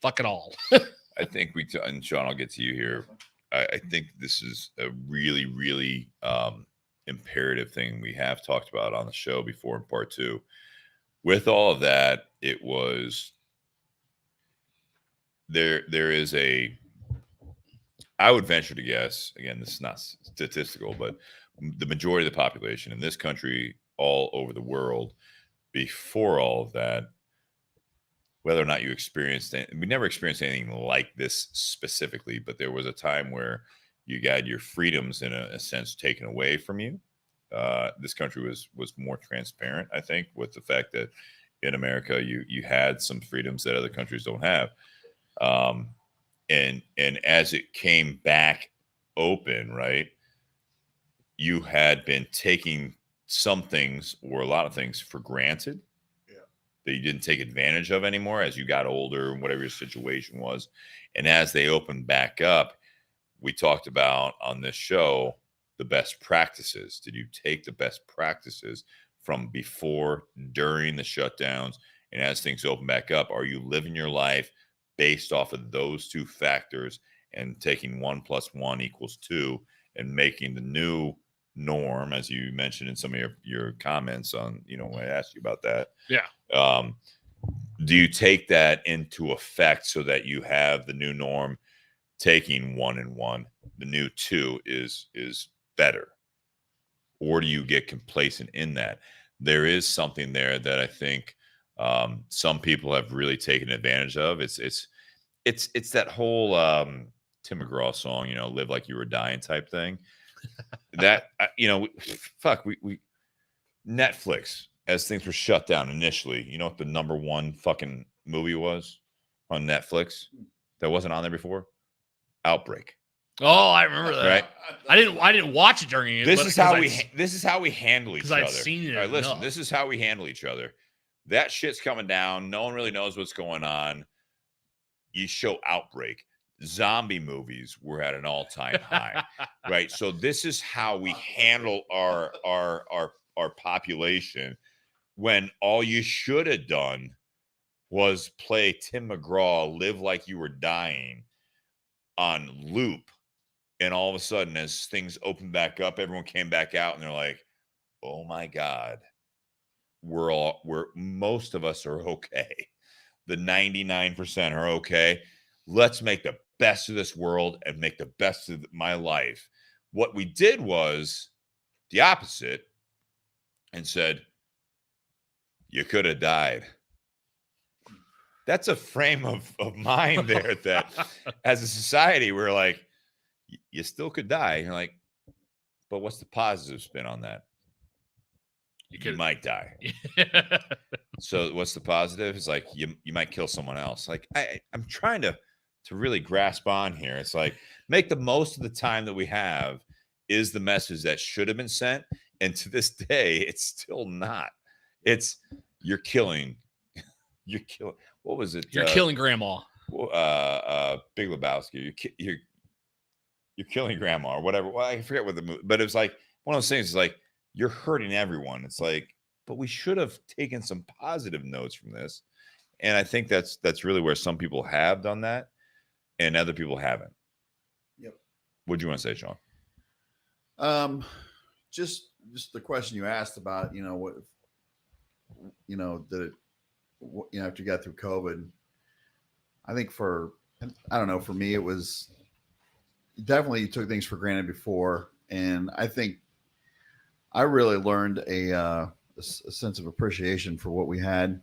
fuck it all. I think and Sean, I'll get to you here. I think this is a really, really imperative thing we have talked about on the show before in part 2. With all of that, it was there is I would venture to guess, again, this is not statistical, but the majority of the population in this country, all over the world, before all of that, whether or not you experienced it, we never experienced anything like this specifically, but there was a time where you got your freedoms in a sense taken away from you. This country was more transparent, I think, with the fact that in America you had some freedoms that other countries don't have. And as it came back open, right, you had been taking some things or a lot of things for granted that you didn't take advantage of anymore as you got older and whatever your situation was. And as they opened back up, we talked about on this show the best practices. Did you take the best practices from before, during the shutdowns, and as things open back up? Are you living your life based off of those two factors and taking 1 + 1 = 2 and making the new norm, as you mentioned in some of your comments on, when I asked you about that? Yeah. Do you take that into effect so that you have the new norm taking 1 and 1, the new 2 is better? Or do you get complacent in that? There is something there that I think some people have really taken advantage of. It's that whole Tim McGraw song, "Live Like You Were Dying" type thing. That we Netflix, as things were shut down initially, you know what the #1 fucking movie was on Netflix that wasn't on there before? Outbreak. Oh, I remember that. Right. I didn't watch it during it. This is how we handle each other. I'd seen it. All right, listen, this is how we handle each other. That shit's coming down. No one really knows what's going on. You show Outbreak. Zombie movies were at an all-time high, right? So this is how we handle our population, when all you should have done was play Tim McGraw, "Live Like You Were Dying" on loop. And all of a sudden, as things opened back up, everyone came back out and they're like, "Oh my God, most of us are okay. The 99% are okay. Let's make the best of this world and make the best of my life." What we did was the opposite and said, "You could have died." That's a frame of mind there that as a society, we're like, you still could die. You're like, but what's the positive spin on that? You might die. So what's the positive? It's like you might kill someone else. Like I'm trying to really grasp on here. It's like, make the most of the time that we have is the message that should have been sent. And to this day, it's still not. It's you're killing. What was it? You're killing grandma. Big Lebowski. You're killing grandma or whatever. Well, I forget what the movie, but it was like one of those things. Is like you're hurting everyone. It's like, but we should have taken some positive notes from this. And I think that's really where some people have done that, and other people haven't. Yep. What do you want to say, Sean? Just the question you asked about, what, after you got through COVID, I think for me, it was definitely you took things for granted before. And I think I really learned a sense of appreciation for what we had.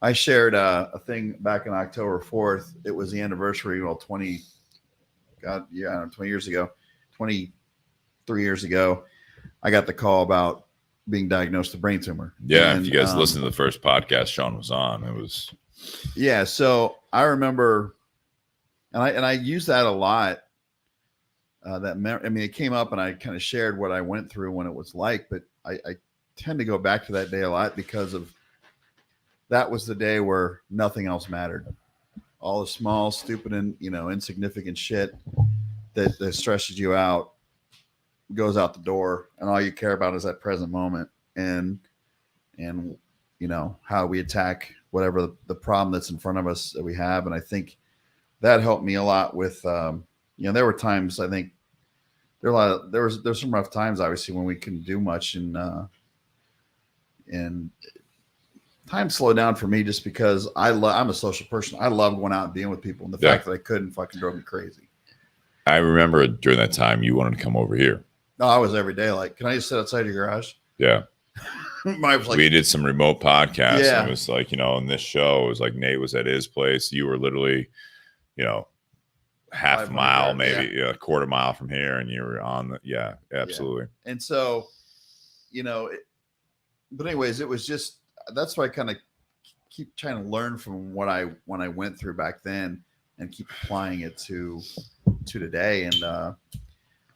I shared a thing back on October 4th. It was the anniversary, 23 years ago, 23 years ago, I got the call about being diagnosed with a brain tumor. Yeah. And, if you guys listen to the first podcast Sean was on, it was. Yeah. So I remember, and I use that a lot. It came up and I kind of shared what I went through when it was like, but I tend to go back to that day a lot because of that was the day where nothing else mattered. All the small, stupid, and insignificant shit that stresses you out goes out the door, and all you care about is that present moment and how we attack whatever the problem that's in front of us that we have. And I think that helped me a lot with, there were times, I think there's some rough times, obviously, when we couldn't do much, and time slowed down for me just because I'm a social person. I love going out and being with people, and the fact that I couldn't fucking drove me crazy. I remember during that time you wanted to come over here. No, I was every day like, can I just sit outside your garage? Yeah. We did some remote podcasts. Yeah. And it was like, in this show, it was like Nate was at his place. You were literally, half a mile, maybe a quarter mile from here, and you were on the, absolutely. Yeah. And so, but anyways, it was just, that's why I kind of keep trying to learn from when I went through back then and keep applying it to today. And,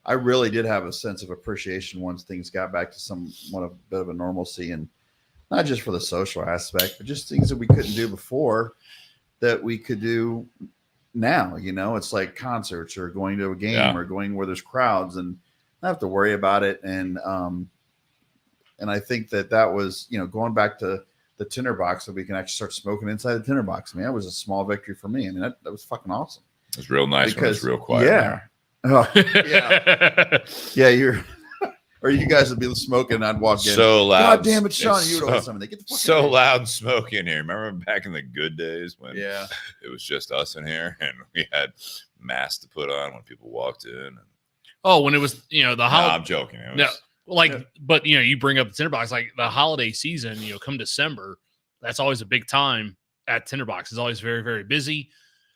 I really did have a sense of appreciation once things got back to somewhat of a bit of a normalcy, and not just for the social aspect, but just things that we couldn't do before that we could do now. It's like concerts or going to a game or going where there's crowds and not have to worry about it. And I think that was, going back to the tinderbox, that we can actually start smoking inside the tinderbox. I mean, that was a small victory for me. I mean, that was fucking awesome. It was real nice when it was real quiet. Yeah. Oh, yeah. Yeah, or you guys would be smoking and I'd walk in. So loud. God damn it, Sean, you would always something. Get the fuck so loud and smoky in here. Remember back in the good days when it was just us in here and we had masks to put on when people walked in. When it was, the holiday. No, I'm joking. But you bring up the tinderbox, like the holiday season, come December, that's always a big time at tinderbox. It's always very, very busy.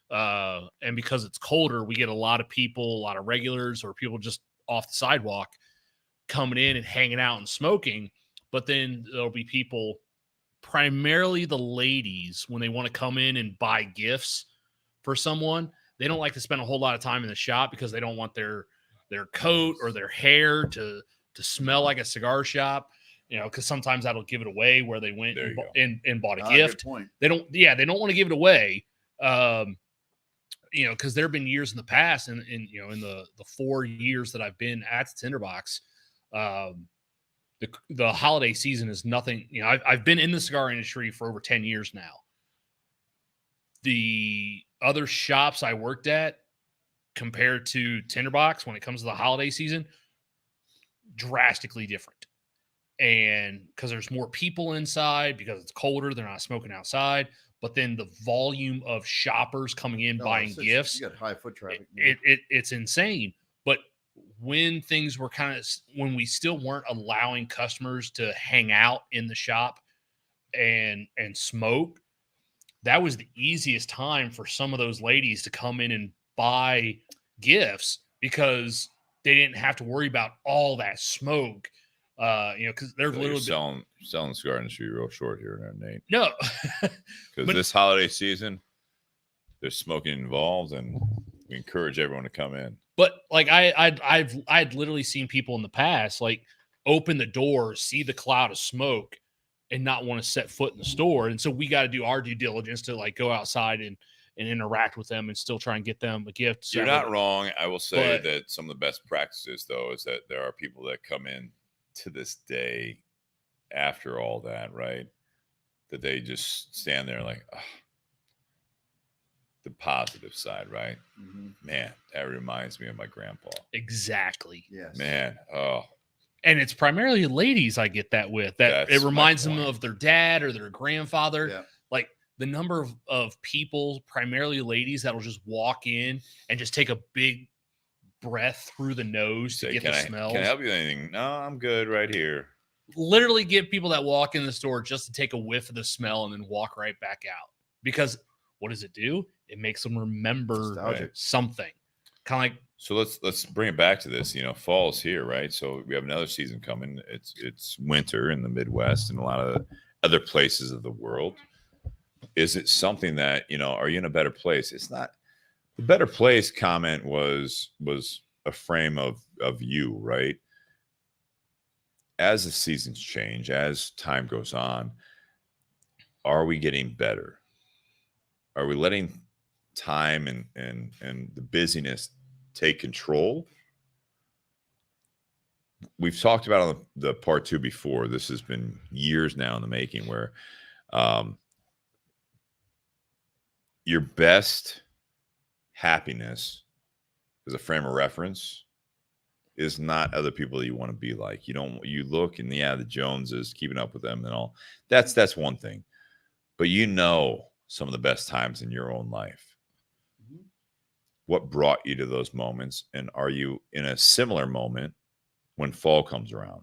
And because it's colder, we get a lot of people, a lot of regulars, or people just off the sidewalk coming in and hanging out and smoking. But then there'll be people, primarily the ladies, when they want to come in and buy gifts for someone, they don't like to spend a whole lot of time in the shop because they don't want their coat or their hair to smell like a cigar shop. Because sometimes that'll give it away where they went and bought a gift. They don't want to give it away. Because there have been years in the past, and in the 4 years that I've been at the tinderbox, the holiday season is nothing. I've been in the cigar industry for over 10 years now. The other shops I worked at compared to tinderbox when it comes to the holiday season, drastically different. And because there's more people inside, because it's colder, they're not smoking outside. But then the volume of shoppers coming in buying gifts, you got high foot traffic. It's insane. But when things were when we still weren't allowing customers to hang out in the shop and smoke, that was the easiest time for some of those ladies to come in and buy gifts because they didn't have to worry about all that smoke. Because they're literally selling the cigar industry real short here, Nate. No, because this holiday season, there's smoking involved, and we encourage everyone to come in. But like I'd literally seen people in the past like open the door, see the cloud of smoke, and not want to set foot in the store. And so we got to do our due diligence to like go outside and interact with them and still try and get them a gift. You're not wrong. I will say that some of the best practices, though, is that there are people that come in to this day after all that, right? That they just stand there like, oh, the positive side, right? Mm-hmm. Man, that reminds me of my grandpa. Exactly. Yes. Man, oh. And it's primarily ladies I get that with. That it reminds them of their dad or their grandfather. Yeah. Like the number of people, primarily ladies, that'll just walk in and just take a big breath through the nose to get the smells. Can I help you with anything? No, I'm good right here. Literally get people that walk in the store just to take a whiff of the smell and then walk right back out. Because what does it do? It makes them remember something. Kind of like. So let's bring it back to this. Fall's here, right? So we have another season coming. It's winter in the Midwest and a lot of other places of the world. Is it something that, are you in a better place? It's not. The better place comment was a frame of you, right? As the seasons change, as time goes on, are we getting better? Are we letting time and the busyness take control. We've talked about on the part 2 before. This has been years now in the making, where your best happiness as a frame of reference is not other people that you want to be like. You look and the Joneses, keeping up with them and all. That's one thing. But some of the best times in your own life. Mm-hmm. What brought you to those moments? And are you in a similar moment when fall comes around,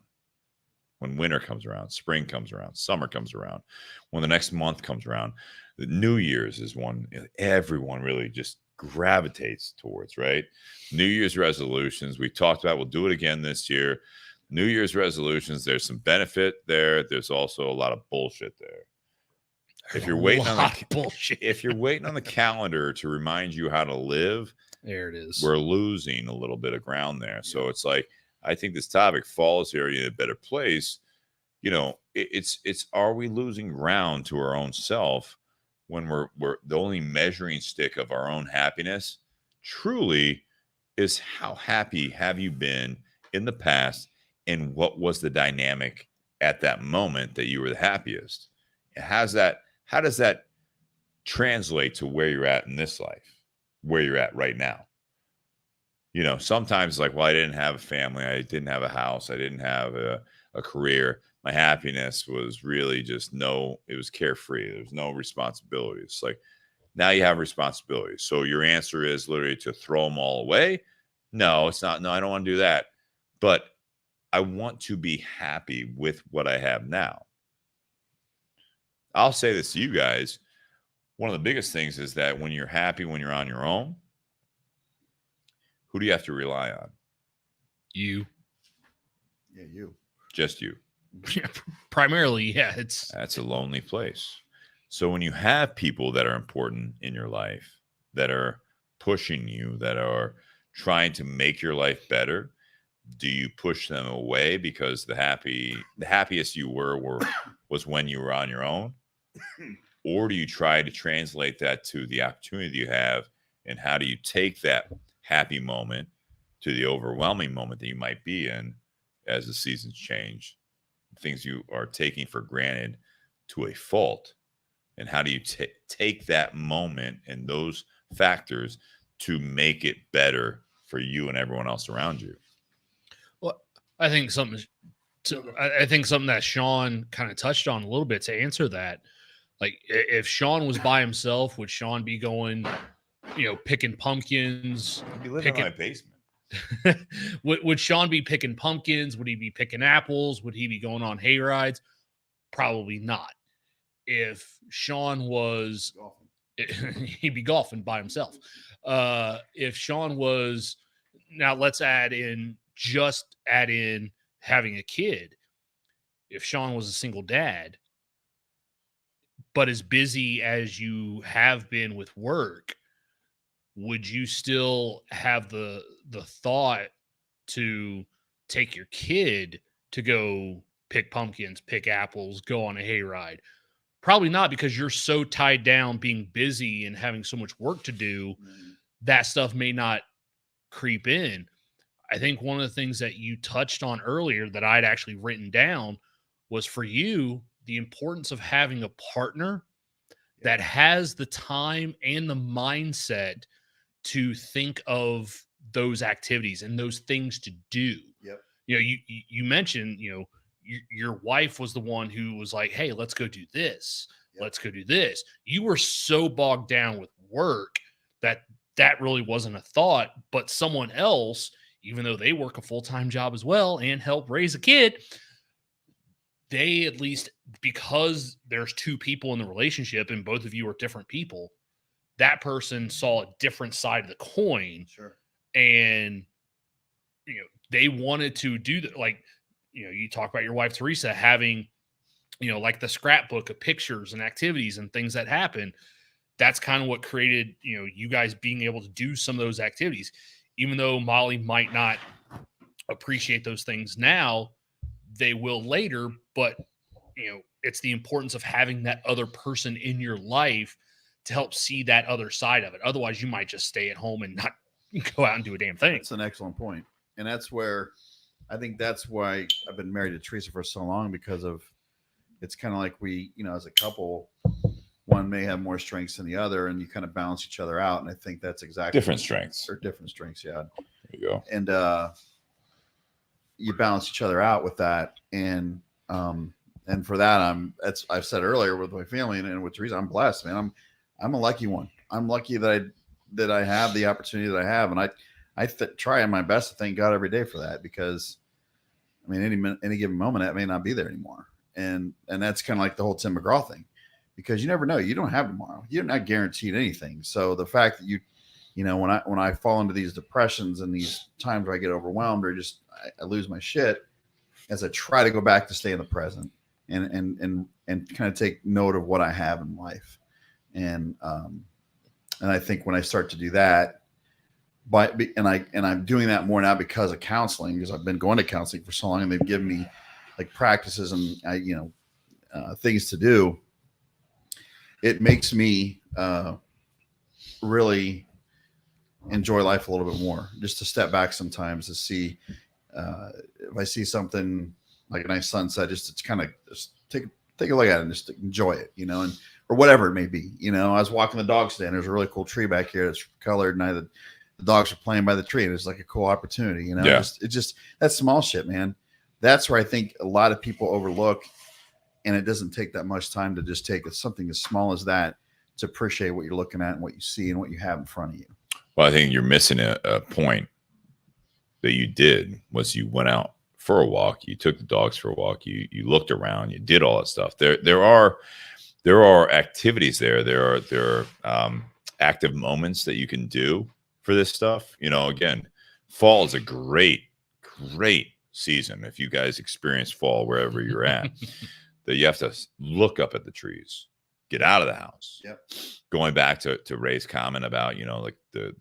when winter comes around, spring comes around, summer comes around, when the next month comes around? The New Year's is one everyone really just gravitates towards, right? New Year's resolutions. We talked about, we'll do it again this year. New Year's resolutions, there's some benefit there. There's also a lot of bullshit there. If you're waiting on the calendar to remind you how to live, there it is. We're losing a little bit of ground there. So it's like, I think this topic falls here in a better place. It's are we losing ground to our own self when we're the only measuring stick of our own happiness truly is how happy have you been in the past, and what was the dynamic at that moment that you were the happiest? How does that translate to where you're at in this life, where you're at right now? Sometimes like, well, I didn't have a family. I didn't have a house. I didn't have a career. My happiness was really just it was carefree. There's no responsibilities. Like, now you have responsibilities. So your answer is literally to throw them all away? No, it's not. No, I don't want to do that. But I want to be happy with what I have now. I'll say this to you guys. One of the biggest things is that when you're happy, when you're on your own, who do you have to rely on? You. Yeah, you. Just you. Yeah, primarily, yeah. That's a lonely place. So when you have people that are important in your life, that are pushing you, that are trying to make your life better, do you push them away because the happiest you was when you were on your own? Or do you try to translate that to the opportunity you have, and how do you take that happy moment to the overwhelming moment that you might be in as the seasons change, things you are taking for granted to a fault? And how do you take that moment and those factors to make it better for you and everyone else around you? Well, I think something that Sean kind of touched on a little bit to answer that. Like, if Sean was by himself, would Sean be going, picking pumpkins? He'd be living in my basement. Would Sean be picking pumpkins? Would he be picking apples? Would he be going on hay rides? Probably not. If Sean was, he'd be golfing by himself. If Sean was, now let's add in having a kid. If Sean was a single dad, but as busy as you have been with work, would you still have the thought to take your kid to go pick pumpkins, pick apples, go on a hayride? Probably not, because you're so tied down being busy and having so much work to do, that stuff may not creep in. I think one of the things that you touched on earlier that I'd actually written down was, for you, the importance of having a partner that has the time and the mindset to think of those activities and those things to do. Yep. You mentioned, your wife was the one who was like, hey, let's go do this. Yep. Let's go do this. You were so bogged down with work that really wasn't a thought, but someone else, even though they work a full-time job as well and help raise a kid, they, at least because there's two people in the relationship and both of you are different people, that person saw a different side of the coin. Sure. And, they wanted to do that. Like, you talk about your wife, Teresa, having, like the scrapbook of pictures and activities and things that happen. That's kind of what created, you guys being able to do some of those activities, even though Molly might not appreciate those things now, they will later. But, it's the importance of having that other person in your life to help see that other side of it. Otherwise, you might just stay at home and go out and do a damn thing. That's an excellent point. And that's where I think that's why I've been married to Teresa for so long, because of it's kind of like we, as a couple, one may have more strengths than the other, and you kind of balance each other out. And I think that's exactly Different strengths. or different strengths. Yeah. There you go. And you balance each other out with that. And for that, I've said earlier with my family and with Teresa, I'm blessed, man. I'm a lucky one. I'm lucky that I have the opportunity that I have. And I try my best to thank God every day for that, because I mean, any given moment that may not be there anymore. And that's kind of like the whole Tim McGraw thing, because you never know. You don't have tomorrow. You're not guaranteed anything. So the fact that when I fall into these depressions and these times where I get overwhelmed or just I lose my shit, as I try to go back to stay in the present and kind of take note of what I have in life. And I think when I start to do that, I'm doing that more now because of counseling, because I've been going to counseling for so long, and they've given me like practices and things to do. It makes me really enjoy life a little bit more, just to step back sometimes to see if I see something like a nice sunset, just to kind of just take a look at it and just enjoy it, and or whatever it may be. I was walking the dogs today, and there's a really cool tree back here that's colored, and the dogs are playing by the tree, and it's like a cool opportunity, Yeah. It's just that small shit, man. That's where I think a lot of people overlook, and it doesn't take that much time to just take something as small as that to appreciate what you're looking at and what you see and what you have in front of you. Well, I think you're missing a point that you did was you went out for a walk, you took the dogs for a walk, you looked around, you did all that stuff. There are activities there. There are active moments that you can do for this stuff. Again, fall is a great season. If you guys experience fall wherever you're at, that you have to look up at the trees, get out of the house. Yep. Going back to Ray's comment about, like the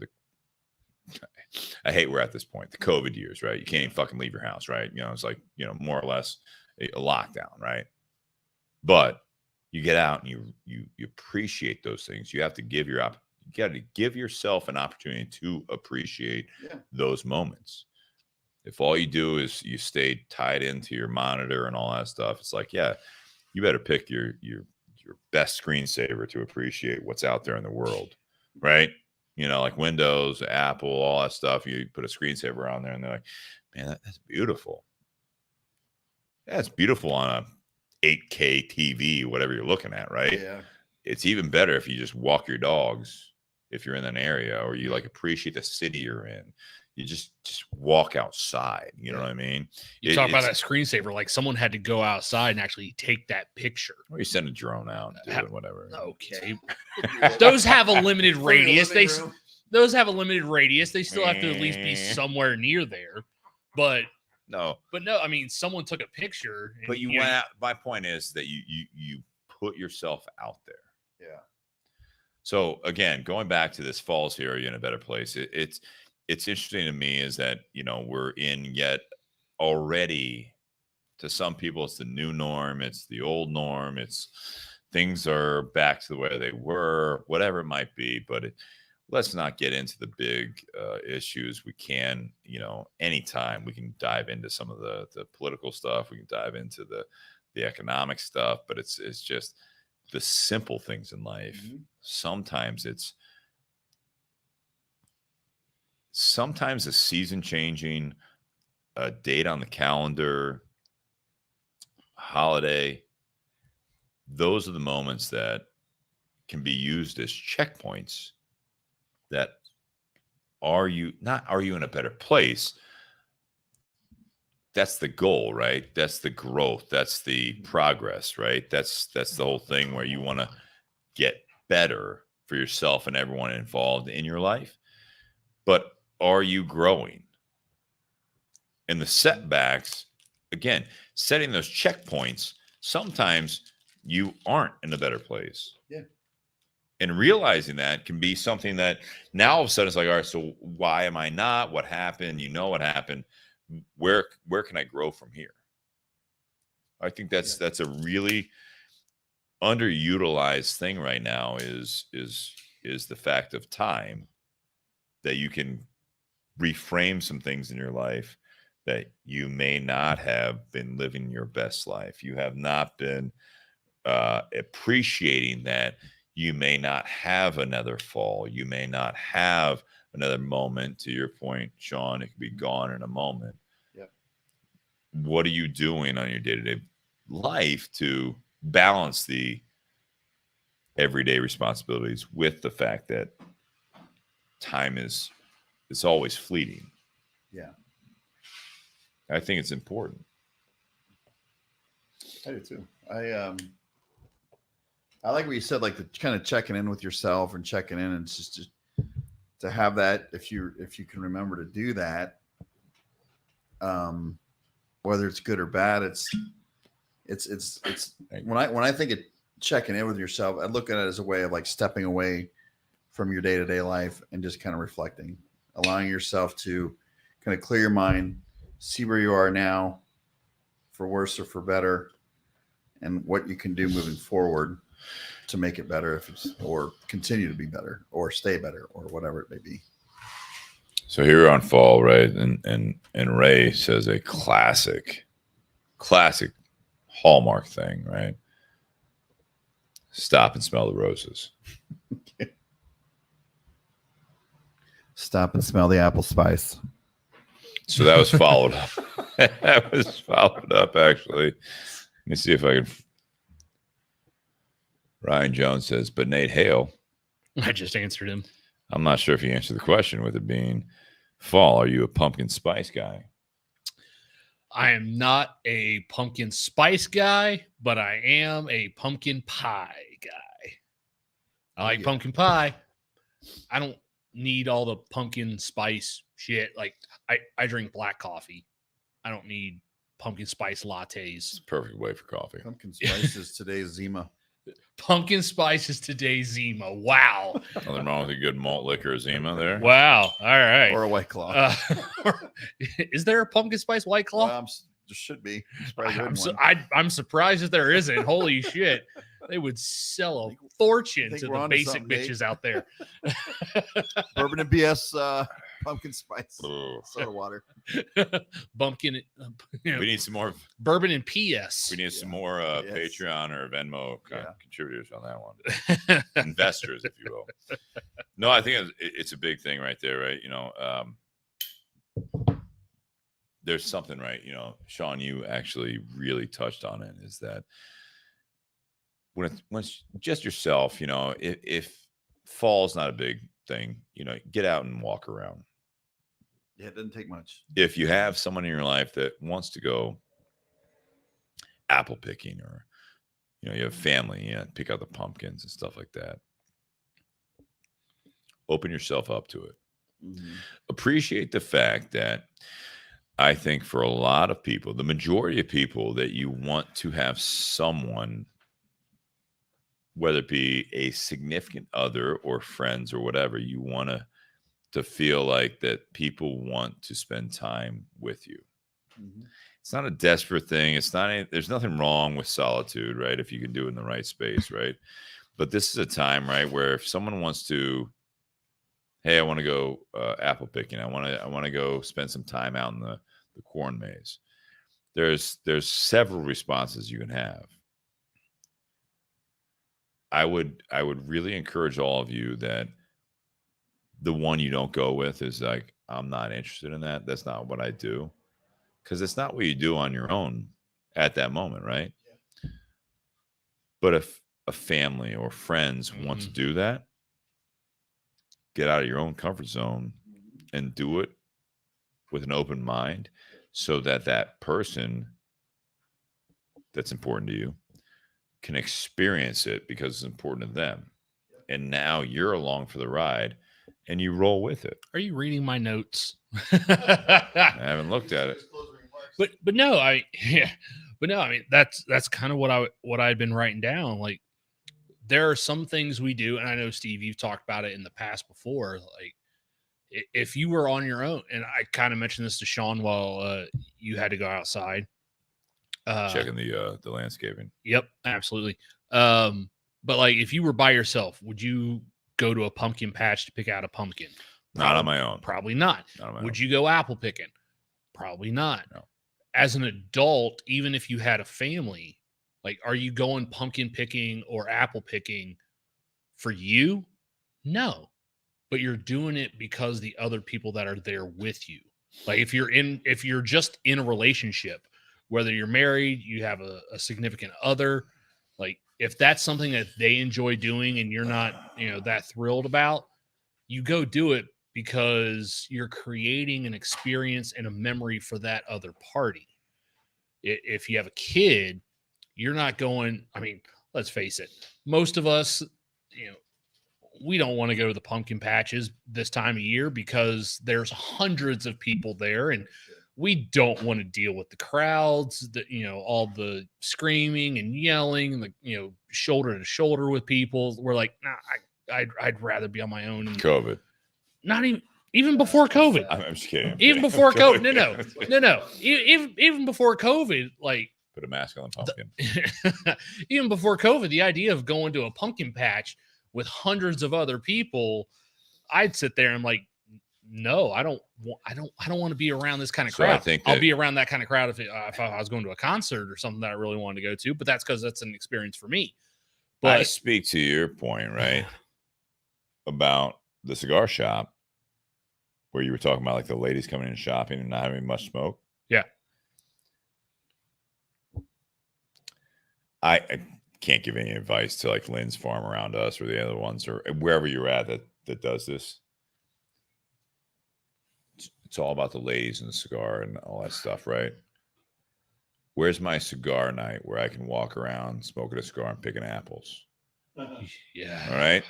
I hate we're at this point, the COVID years, right? You can't even fucking leave your house, right? It's like, more or less a lockdown, right? But you get out and you appreciate those things. You have to give yourself an opportunity to appreciate those moments. If all you do is you stay tied into your monitor and all that stuff, it's like, yeah, you better pick your best screensaver to appreciate what's out there in the world, right? Like Windows, Apple, all that stuff. You put a screensaver on there, and they're like, man, that's beautiful. Yeah, it's beautiful on a 8K TV, whatever you're looking at, right? Yeah. It's even better if you just walk your dogs, if you're in an area, or you like appreciate the city you're in. You just walk outside. You know what I mean? You talk about that screensaver, like someone had to go outside and actually take that picture. Or you send a drone out and do it, whatever. Okay. Those have a limited radius. Those have a limited radius. They still have to at least be somewhere near there. But no, I mean, someone took a picture. But you went out. My point is that you put yourself out there. Yeah. So again, going back to this falls here, you're in a better place. It's interesting to me is that, we're in yet already, to some people, it's the new norm. It's the old norm. It's things are back to the way they were, whatever it might be. But let's not get into the big issues. We can, anytime we can dive into some of the political stuff. We can dive into the economic stuff, but it's just the simple things in life. Mm-hmm. Sometimes a season changing, a date on the calendar, holiday, those are the moments that can be used as checkpoints that are you in a better place? That's the goal, right? That's the growth. That's the progress, right? That's the whole thing where you want to get better for yourself and everyone involved in your life. But are you growing? And the setbacks, again, setting those checkpoints, sometimes you aren't in a better place. Yeah. And realizing that can be something that now all of a sudden it's like, all right, so why am I not? What happened? What happened? Where can I grow from here? I think that's a really underutilized thing right now is the fact of time, that you can reframe some things in your life that you may not have been living your best life. You have not been appreciating that you may not have another fall. You may not have another moment. To your point, Sean, it could be gone in a moment. Yep. What are you doing on your day-to-day life to balance the everyday responsibilities with the fact that time is always fleeting? Yeah. I think it's important. I do too. I like what you said, like the kind of checking in with yourself and checking in, and it's just to have that. If you can remember to do that, whether it's good or bad, it's when I think of checking in with yourself, I look at it as a way of like stepping away from your day-to-day life and just kind of reflecting, allowing yourself to kind of clear your mind, see where you are now, for worse or for better, and what you can do moving forward to make it better, or continue to be better, or stay better, or whatever it may be. So here on fall, right? And Ray says a classic hallmark thing, right? Stop and smell the roses. Stop and smell the apple spice. So that was followed up. That was followed up, actually. Let me see if I can. Ryan Jones says, but Nate Hale. I just answered him. I'm not sure if he answered the question with it being fall. Are you a pumpkin spice guy? I am not a pumpkin spice guy, but I am a pumpkin pie guy. I like pumpkin pie. I don't need all the pumpkin spice shit. Like I drink black coffee. I don't need pumpkin spice lattes. It's a perfect way for coffee. Pumpkin spice is today's Zima. Pumpkin spice is today's Zima. Wow. Nothing wrong with a good malt liquor Zima there. Wow. All right. Or a White Claw. Is there a pumpkin spice White Claw? There should be. I'm surprised that there isn't. Holy shit. They would sell a fortune to the basic bitches out there. Bourbon and BS pumpkin spice soda water. Bumpkin. We need some more bourbon and PS. We need some more Patreon or Venmo contributors on that one. Investors, if you will. No, I think it's a big thing right there, right? You know, there's something, right? You know, Sean, you actually really touched on it, is that when it's just yourself, you know, if fall's not a big thing, you know, get out and walk around. Yeah, it doesn't take much. If you have someone in your life that wants to go apple picking, or, you know, you have family, pick out the pumpkins and stuff like that, open yourself up to it. Mm-hmm. Appreciate the fact that I think for a lot of people, the majority of people, that you want to have someone, whether it be a significant other or friends or whatever, you want to feel like that people want to spend time with you. Mm-hmm. It's not a desperate thing. There's nothing wrong with solitude, right? If you can do it in the right space, right? But this is a time, right, where if someone wants to, hey, I want to go apple picking, I want to go spend some time out in the corn maze. There's several responses you can have. I would really encourage all of you that the one you don't go with is like, I'm not interested in that. That's not what I do. Because it's not what you do on your own at that moment, right? Yeah. But if a family or friends want to do that, get out of your own comfort zone and do it with an open mind, so that that person that's important to you can experience it because it's important to them. And now you're along for the ride and you roll with it. Are you reading my notes? I haven't looked at it. But no, I mean, that's kind of what I'd been writing down. Like, there are some things we do, and I know, Steve, you've talked about it in the past before. Like, if you were on your own, and I kind of mentioned this to Sean while you had to go outside. Checking the landscaping. Yep, absolutely. But like, if you were by yourself, would you go to a pumpkin patch to pick out a pumpkin? Not on my own. Probably not. Not on my Would own. you go apple picking? Probably not. No. As an adult, even if you had a family, like, are you going pumpkin picking or apple picking for you? No. But you're doing it because the other people that are there with you. Like, if you're just in a relationship, whether you're married, you have a significant other, like, if that's something that they enjoy doing and you're not, that thrilled about, you go do it because you're creating an experience and a memory for that other party. If you have a kid, you're not going, I mean, let's face it, most of us, we don't want to go to the pumpkin patches this time of year because there's hundreds of people there and we don't want to deal with the crowds, all the screaming and yelling, and shoulder to shoulder with people. We're like, nah, I'd rather be on my own. And COVID. not even before COVID. I'm just kidding. Even before COVID. No. Even before COVID, like, put a mask on the pumpkin. Even before COVID, the idea of going to a pumpkin patch with hundreds of other people, I'd sit there and I'm like, no, I don't want to be around this kind of crowd. I think I'll be around that kind of crowd if I was going to a concert or something that I really wanted to go to, but that's because that's an experience for me. But I speak to your point, right, about the cigar shop where you were talking about like the ladies coming in shopping and not having much smoke. Yeah. I can't give any advice to like Lynn's farm around us or the other ones or wherever you're at that does this. It's all about the ladies and the cigar and all that stuff, right? Where's my cigar night where I can walk around smoking a cigar and picking apples? Yeah. All right.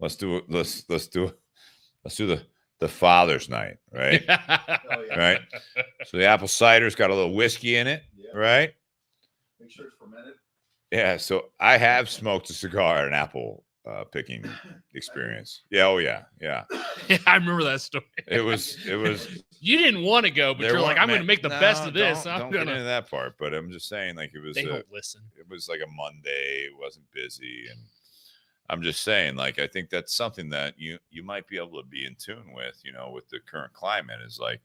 Let's do it. Let's do the father's night, right? Right. So the apple cider's got a little whiskey in it, right? Make sure it's fermented. Yeah. So I have smoked a cigar at an apple picking experience. Yeah. Oh yeah. Yeah. I remember that story. It was. You didn't want to go, but you're like, I'm going to make the best of this. Don't get into that part. But I'm just saying, like, it was. They don't listen. It was like a Monday. It wasn't busy, and I'm just saying, like, I think that's something that you might be able to be in tune with, with the current climate. Is like,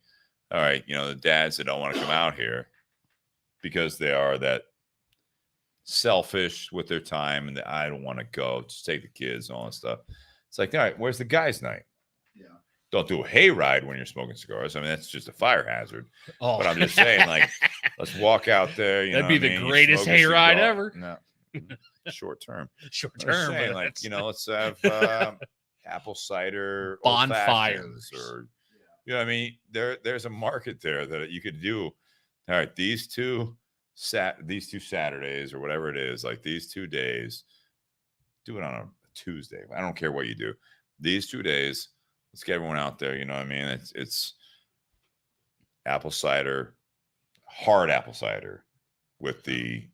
all right, the dads that don't want to come out here because they are that selfish with their time and I don't want to go, just take the kids and all that stuff. It's like, all right, where's the guys' night? Yeah. Don't do a hayride when you're smoking cigars. I mean, that's just a fire hazard. Oh. But I'm just saying, like, let's walk out there. That'd be the greatest hayride ever. No, short term. Short I'm just term. saying, like, let's have apple cider bonfires, or I mean, there's a market there that you could do. All right, these two Saturdays or whatever it is, like these 2 days, do it on a Tuesday. I don't care what you do. These 2 days, let's get everyone out there. You know what I mean? It's apple cider, hard apple cider with the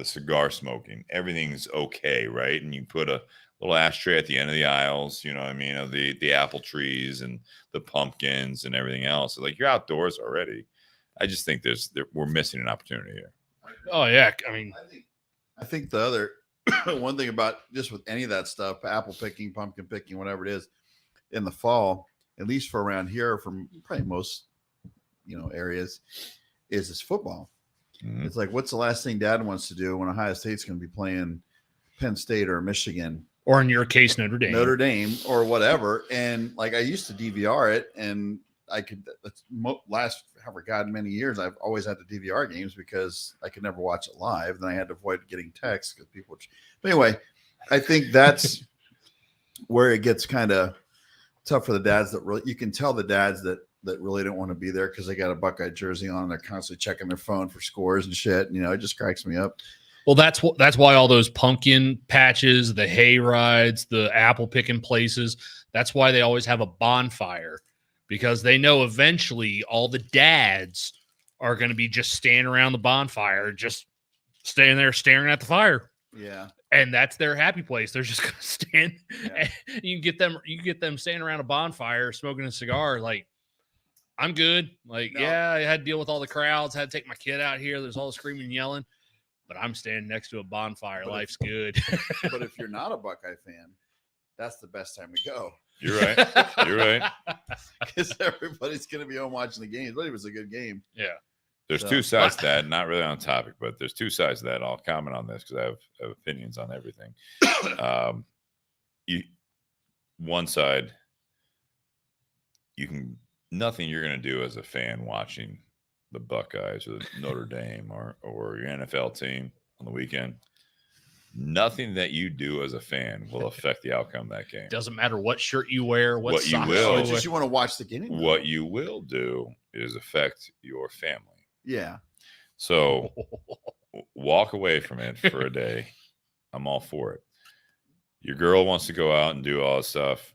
cigar smoking. Everything's okay, right? And you put a little ashtray at the end of the aisles, you know what I mean, of the apple trees and the pumpkins and everything else. So, like, you're outdoors already. I just think we're missing an opportunity here. Oh yeah, I mean, I think the other one thing about just with any of that stuff, apple picking, pumpkin picking, whatever it is, in the fall, at least for around here, from probably most areas, is this football. Mm-hmm. It's like, what's the last thing Dad wants to do when Ohio State's going to be playing Penn State or Michigan, or in your case, Notre Dame or whatever? And like, I used to DVR it, and I could last however God many years I've always had to DVR games because I could never watch it live. Then I had to avoid getting texts because people. But anyway, I think that's where it gets kind of tough for the dads that really. You can tell the dads that really don't want to be there because they got a Buckeye jersey on and they're constantly checking their phone for scores and shit. It just cracks me up. Well, that's why all those pumpkin patches, the hay rides, the apple picking places. That's why they always have a bonfire. Because they know eventually all the dads are going to be just standing around the bonfire, just staying there staring at the fire. Yeah. And that's their happy place. They're just going to stand. Yeah. You get them standing around a bonfire, smoking a cigar. Like, I'm good. Like, yeah, I had to deal with all the crowds. Had to take my kid out here. There's all the screaming and yelling. But I'm standing next to a bonfire. Life's good. But if you're not a Buckeye fan, that's the best time to go. You're right. You're right. Because everybody's going to be home watching the game. But it was a good game. Yeah. There's two sides to that. Not really on topic, but there's two sides to that. I'll comment on this because I have opinions on everything. One side, nothing you're going to do as a fan watching the Buckeyes or Notre Dame or your NFL team on the weekend. Nothing that you do as a fan will affect the outcome of that game. Doesn't matter what shirt you wear, what you socks will. It's just you want to watch the game. What you will do is affect your family. Yeah. So walk away from it for a day. I'm all for it. Your girl wants to go out and do all this stuff.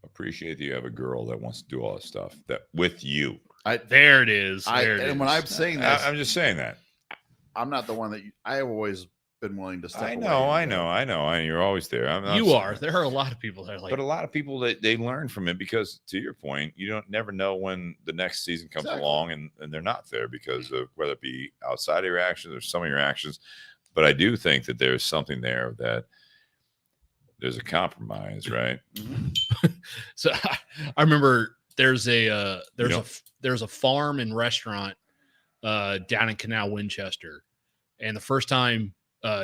Appreciate that you have a girl that wants to do all this stuff that with you. There it is. When I'm saying this, I'm just saying that. I'm not the one that I have always been willing to step away. I know. You're always there. You are. There are a lot of people that are like, but a lot of people that they learn from it because, to your point, you never know when the next season comes along and they're not there because of whether it be outside of your actions or some of your actions. But I do think that there's something there that there's a compromise, right? Mm-hmm. So I remember there's a farm and restaurant down in Canal Winchester, and the first time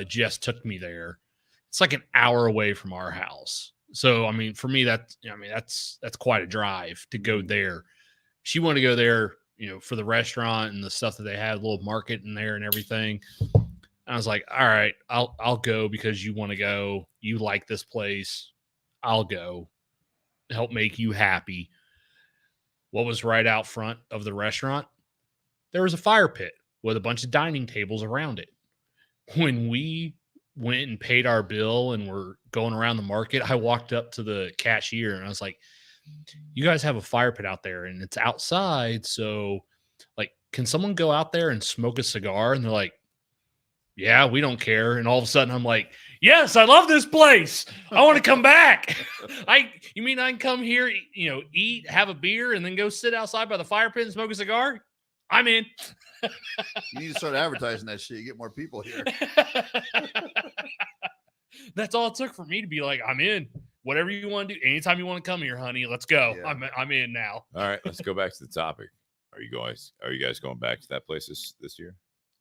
Jess took me there, it's like an hour away from our house. So I mean, for me, that's quite a drive to go there. She wanted to go there, for the restaurant and the stuff that they had, a little market in there and everything. I was like, all right, I'll go because you want to go. You like this place. I'll go. Help make you happy. What was right out front of the restaurant? There was a fire pit with a bunch of dining tables around it. When we went and paid our bill and were going around the market, I walked up to the cashier and I was like, you guys have a fire pit out there and it's outside. So like, can someone go out there and smoke a cigar? And they're like, yeah, we don't care. And all of a sudden I'm like, yes, I love this place. I want to come back. You mean I can come here, eat, have a beer, and then go sit outside by the fire pit and smoke a cigar? I'm in. You need to start advertising that shit. You get more people here. That's all it took for me to be like, I'm in. Whatever you want to do. Anytime you want to come here, honey, let's go. Yeah. I'm in now. All right, let's go back to the topic. Are you guys going back to that place this year?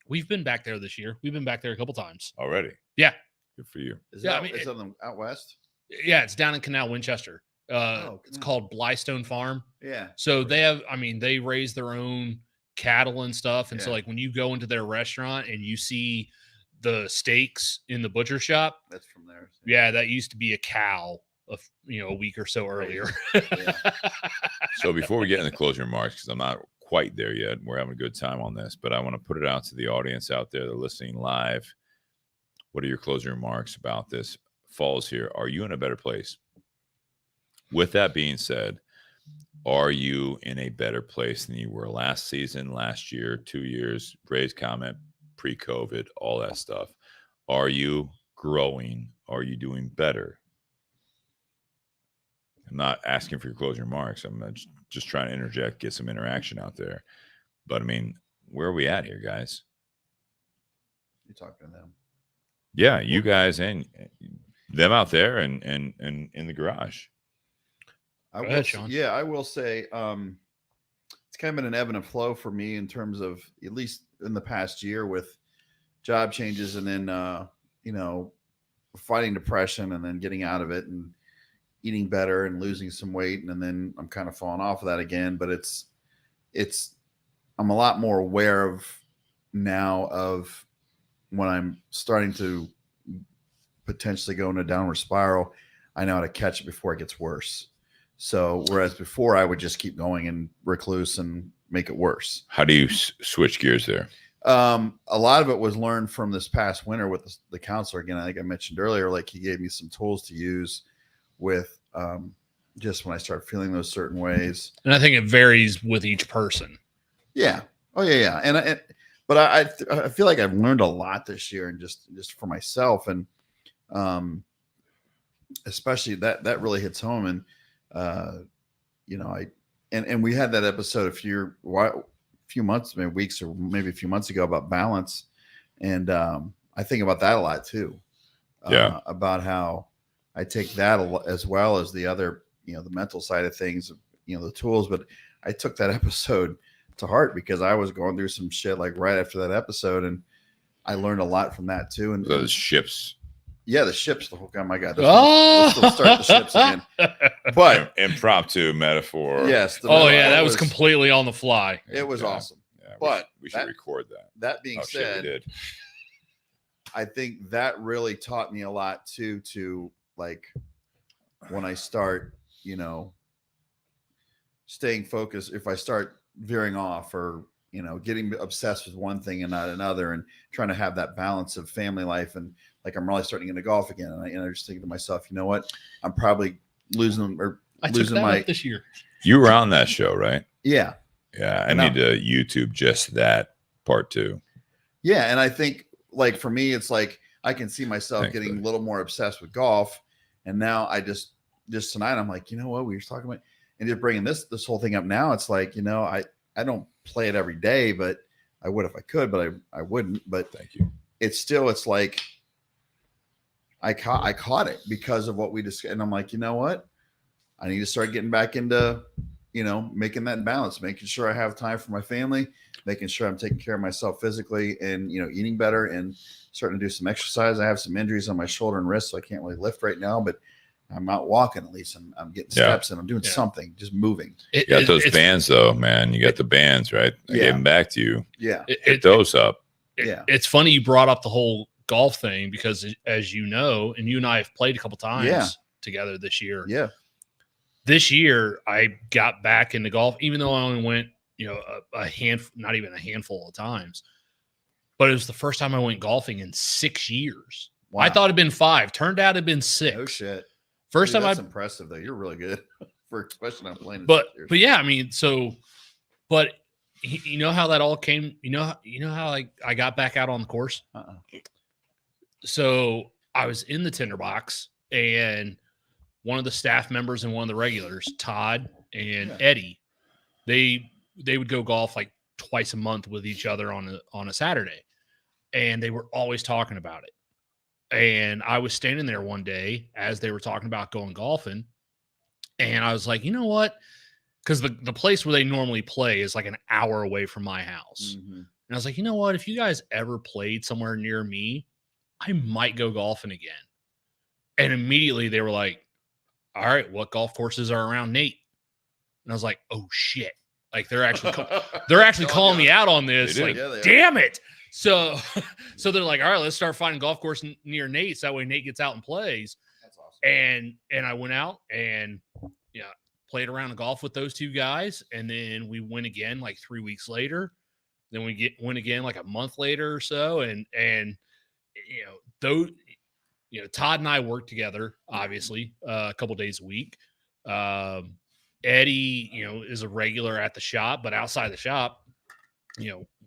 We've been back there this year. We've been back there a couple times already. Yeah. Good for you. Is it out west? Yeah, it's down in Canal Winchester. It's called Blystone Farm. Yeah. So they raise their own cattle and stuff. And so like when you go into their restaurant and you see the steaks in the butcher shop, that's from there. Yeah, that used to be a cow a week or so earlier. Yeah. So before we get into closing remarks, because I'm not quite there yet, we're having a good time on this, but I want to put it out to the audience out there that are listening live. What are your closing remarks about this falls here? Are you in a better place? With that being said, are you in a better place than you were last season, last year, 2 years? Ray's comment, pre-COVID, all that stuff. Are you growing? Are you doing better? I'm not asking for your closing remarks. I'm just trying to interject, get some interaction out there. But I mean, where are we at here, guys? You're talking to them. Yeah, you guys and them out there and in the garage. I will say it's kind of been an ebb and flow for me in terms of, at least in the past year, with job changes and then fighting depression and then getting out of it and eating better and losing some weight, and then I'm kind of falling off of that again. But I'm a lot more aware of now of when I'm starting to potentially go in a downward spiral. I know how to catch it before it gets worse. So whereas before I would just keep going and recluse and make it worse. How do you switch gears there? A lot of it was learned from this past winter with the counselor. Again, I think I mentioned earlier, like he gave me some tools to use with just when I start feeling those certain ways. And I think it varies with each person. Yeah. Oh yeah. But I feel like I've learned a lot this year, and just for myself, and especially that really hits home. And and we had that episode a few months, maybe weeks, or maybe a few months ago about balance, and I think about that a lot too. Yeah, about how I take that as well as the other, the mental side of things, the tools. But I took that episode to heart because I was going through some shit like right after that episode, and I learned a lot from that too. And those ships. Yeah, the ships. The whole oh my god, let's start the ships again. But impromptu metaphor. Yes. That was completely on the fly. It was awesome. Yeah, but we should record that. That being said, we did. I think that really taught me a lot too. To like when I start, staying focused. If I start veering off or getting obsessed with one thing and not another, and trying to have that balance of family life, and like I'm really starting to get into golf again, and I just think to myself, you know what, I'm probably losing my this year. You were on that show, right? Yeah. I need to YouTube just that part too. Yeah, and I think like for me, it's like I can see myself getting a little more obsessed with golf, and now I just tonight I'm like, you know what, we were talking about, and just bringing this whole thing up now. It's like, I don't play it every day, but I would if I could, but I wouldn't. But thank you. It's like I caught it because of what we discussed, and I'm like, you know what, I need to start getting back into making that balance, making sure I have time for my family, making sure I'm taking care of myself physically, and eating better, and starting to do some exercise. I have some injuries on my shoulder and wrist, so I can't really lift right now, but I'm out walking. At least I'm getting steps, and I'm doing something, just moving. You got those bands though, man. You got the bands, right? I gave them back to you. Yeah. Hit those up. It's funny you brought up the whole golf thing because, as you know, and you and I have played a couple times together this year. Yeah. This year, I got back into golf, even though I only went, not even a handful of times. But it was the first time I went golfing in 6 years. Wow. I thought it'd been 5. Turned out it'd been 6. Oh shit! First time that's impressive though. You're really good for especially not playing. But yeah, I mean, but you know how that all came. You know how I got back out on the course. So I was in the tinderbox, and one of the staff members and one of the regulars, Todd and Eddie, they would go golf like twice a month with each other on a Saturday, and they were always talking about it. And I was standing there one day as they were talking about going golfing, and I was like, you know what? Because the place where they normally play is like an hour away from my house. Mm-hmm. And I was like, you know what? If you guys ever played somewhere near me, I might go golfing again. And immediately they were like, all right, what golf courses are around Nate? And I was like, oh shit. Like they're actually calling me out on this. Like, damn it. So they're like, all right, let's start finding golf course near Nate's. That way Nate gets out and plays. That's awesome. And I went out and played around the golf with those two guys. And then we went again like 3 weeks later. Then we went again like a month later or so. And Todd and I work together, obviously, a couple days a week. Eddie, is a regular at the shop, but outside the shop,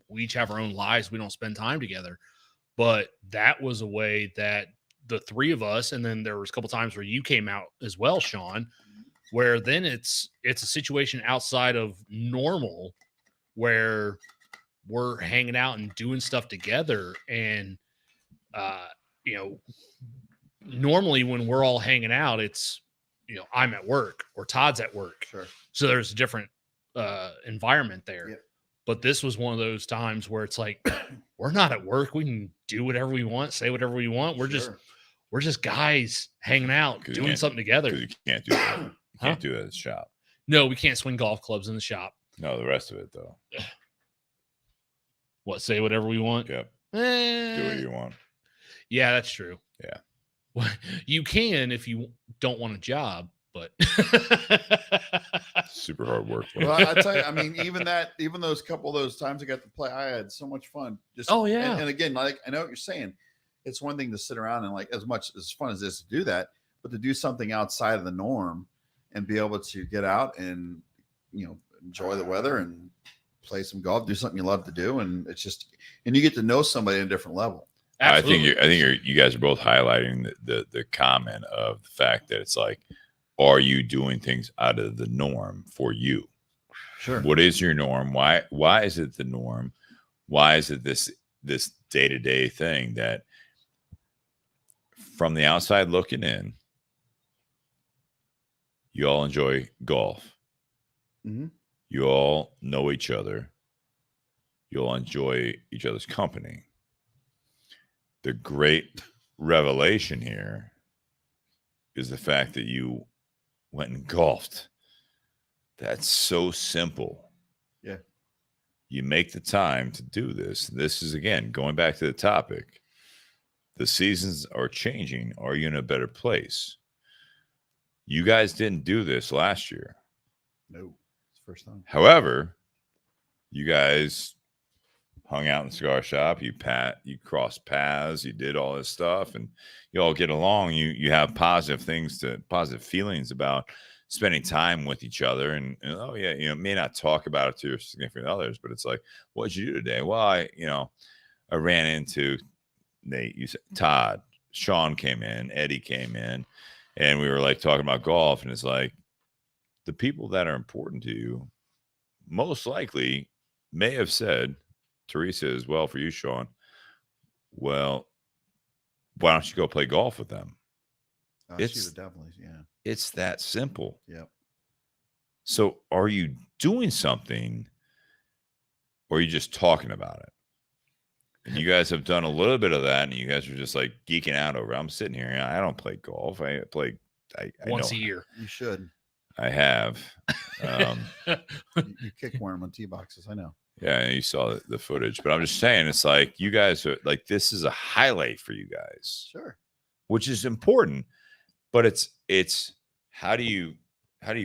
we each have our own lives. We don't spend time together. But that was a way that the three of us, and then there was a couple times where you came out as well, Sean, where then it's a situation outside of normal where we're hanging out and doing stuff together. And, normally when we're all hanging out, it's, I'm at work or Todd's at work. Sure. So there's a different environment there. Yep. But this was one of those times where it's like, we're not at work. We can do whatever we want, say whatever we want. We're just guys hanging out, doing something together. You can't do that. You can't do that at the shop. No, we can't swing golf clubs in the shop. No, the rest of it though. What, say whatever we want? Yep. Do what you want. Yeah, that's true. Yeah. Well, you can if you don't want a job, but super hard work. Well, I tell you, I mean, even those couple of those times I got to play, I had so much fun. Just and again, like I know what you're saying. It's one thing to sit around and like as much as fun as this to do that, but to do something outside of the norm and be able to get out and enjoy the weather and play some golf, do something you love to do, and it's just you get to know somebody at a different level. Absolutely. I think you guys are both highlighting the comment of the fact that it's like, are you doing things out of the norm for you? Sure. What is your norm? Why is it the norm? Why is it this day-to-day thing that from the outside looking in, You all enjoy golf. Mm-hmm. You all know each other. You'll enjoy each other's company. The great revelation here is the fact that you went and golfed. That's so simple. Yeah. You make the time to do this. This is, again, going back to the topic. The seasons are changing. Are you in a better place? You guys didn't do this last year. No, it's the first time. However, you guys hung out in the cigar shop, you crossed paths, you did all this stuff, and you all get along. You have positive feelings about spending time with each other. And oh yeah, may not talk about it to your significant others, but it's like, what'd you do today? Well, I ran into Nate, you said Todd, Sean came in, Eddie came in, and we were like talking about golf, and it's like the people that are important to you most likely may have said, Teresa as well for you, Sean, well, why don't you go play golf with them? She would definitely, yeah. It's that simple. Yep. So are you doing something, or are you just talking about it? And you guys have done a little bit of that, and you guys are just like geeking out over it. I'm sitting here, and I don't play golf. I play once a year. You should. I have. You kick one of my tee boxes. I know. Yeah, you saw the footage, but I'm just saying, it's like you guys are like, this is a highlight for you guys. Sure. Which is important, but it's how do you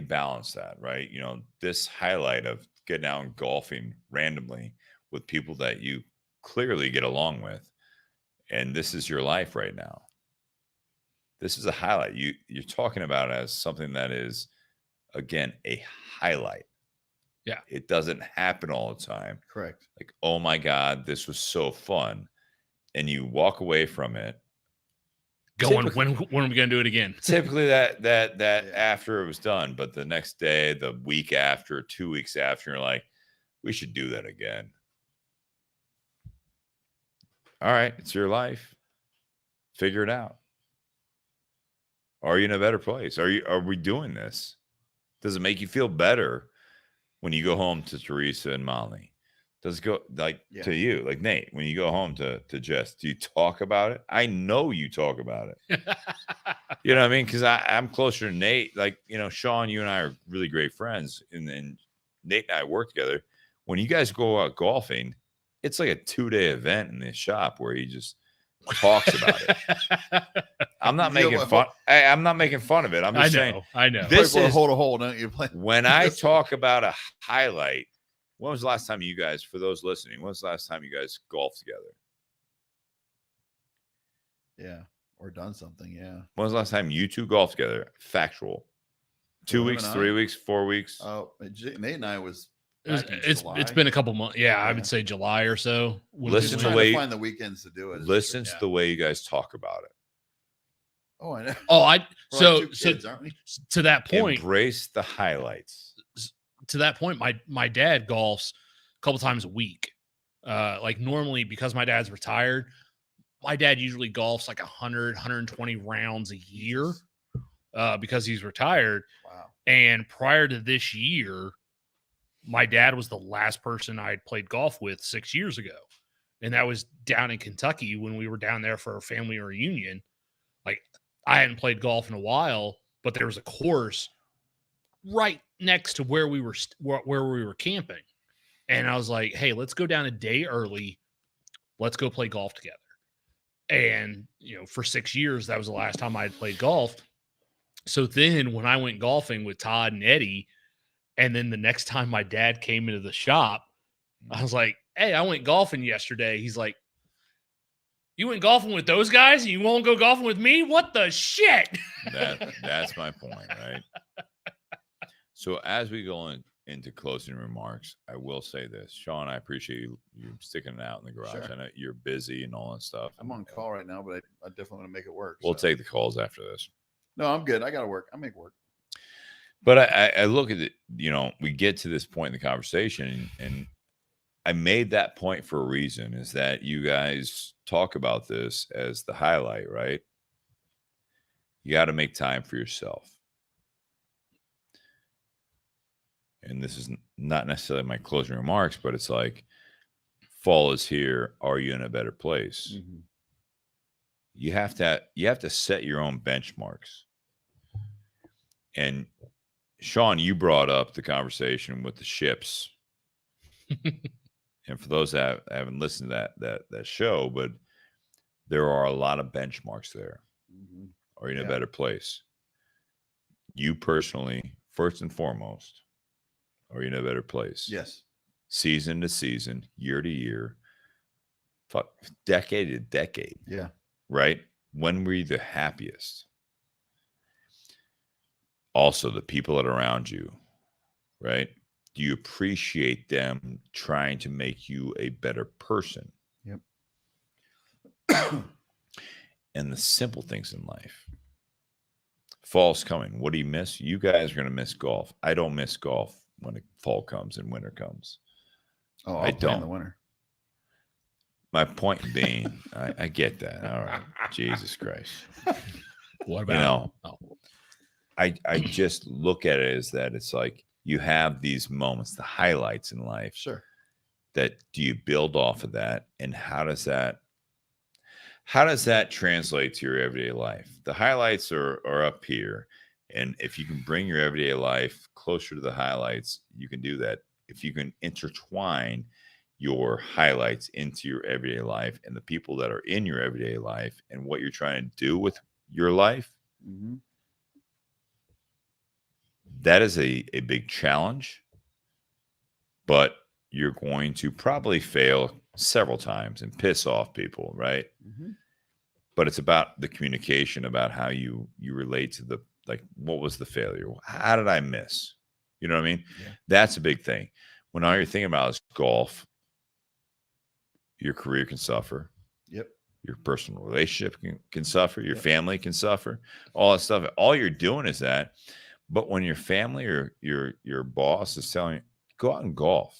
balance that, right? This highlight of getting out and golfing randomly with people that you clearly get along with, and this is your life right now. This is a highlight. You're talking about it as something that is, again, a highlight. Yeah. It doesn't happen all the time. Correct. Like, oh my God, this was so fun. And you walk away from it going, when are we going to do it again? Typically that after it was done, but the next day, the week after, 2 weeks after, you're like, we should do that again. All right, it's your life. Figure it out. Are you in a better place? Are we doing this? Does it make you feel better when you go home to Teresa and Molly? Does it go to you, like Nate, when you go home to Jess? Do you talk about it? I know you talk about it. You know what I mean? Because I'm closer to Nate. Like, Sean, you and I are really great friends, and Nate and I work together. When you guys go out golfing, it's like a 2-day event in the shop where he just talks about it. I'm not making fun. I'm not making fun of it. I'm just saying. I know. This is hole to hole, don't you? When I talk about a highlight, when was the last time you guys, for those listening, when was the last time you guys golfed together? Yeah, or done something. Yeah. When was the last time you two golfed together? Factual. 2 weeks, 3 weeks, 4 weeks. Oh, Nate and I was. It's been a couple months. Yeah, I would say July or so. Listen to the way find the weekends to do it. Listen to the way you guys talk about it. Oh, I know. Oh, so kids, aren't we? To that point, embrace the highlights. To that point, my dad golfs a couple times a week. Like normally, because my dad's retired, my dad usually golfs like 100, 120 rounds a year because he's retired. Wow. And prior to this year, my dad was the last person I had played golf with 6 years ago. And that was down in Kentucky when we were down there for a family reunion. Like, I hadn't played golf in a while, but there was a course right next to where we were camping. And I was like, hey, let's go down a day early. Let's go play golf together. And, for 6 years, that was the last time I had played golf. So then when I went golfing with Todd and Eddie, and then the next time my dad came into the shop, I was like, hey, I went golfing yesterday. He's like, you went golfing with those guys and you won't go golfing with me? What the shit? That's my point, right? So as we go into closing remarks, I will say this. Sean, I appreciate you sticking it out in the garage. Sure. I know you're busy and all that stuff. I'm on call right now, but I definitely want to make it work. We'll take the calls after this. No, I'm good. I got to work. I make work. But I look at it, we get to this point in the conversation, and I made that point for a reason, is that you guys talk about this as the highlight, right? You got to make time for yourself. and this is not necessarily my closing remarks, but it's like fall is here. Are you in a better place? Mm-hmm. You have to set your own benchmarks. And Sean, you brought up the conversation with the ships. And for those that haven't listened to that show, but there are a lot of benchmarks there. Mm-hmm. Are you in a better place? You personally, first and foremost, are you in a better place? Yes. Season to season, year to year, decade to decade. Yeah. Right? When were you the happiest? Also, the people that are around you, right? Do you appreciate them trying to make you a better person? Yep. And the simple things in life. Fall's coming. What do you miss? You guys are going to miss golf. I don't miss golf when fall comes and winter comes. Oh, I play in don't. the winter. My point being, I get that. All right. Jesus Christ. What about? I just look at it as that it's like you have these moments, the highlights in life. Sure. That do you build off of that? And how does that translate to your everyday life? The highlights are up here. And if you can bring your everyday life closer to the highlights, you can do that. If you can intertwine your highlights into your everyday life and the people that are in your everyday life and what you're trying to do with your life, mm-hmm. that is a big challenge, but you're going to probably fail several times and piss off people, right? Mm-hmm. But it's about the communication, about how you relate to what was the failure? How did I miss? You know what I mean? Yeah. That's a big thing. When all you're thinking about is golf, your career can suffer. Yep. Your personal relationship can suffer. Your family can suffer. All that stuff. All you're doing is that. But when your family or your boss is telling you, go out and golf,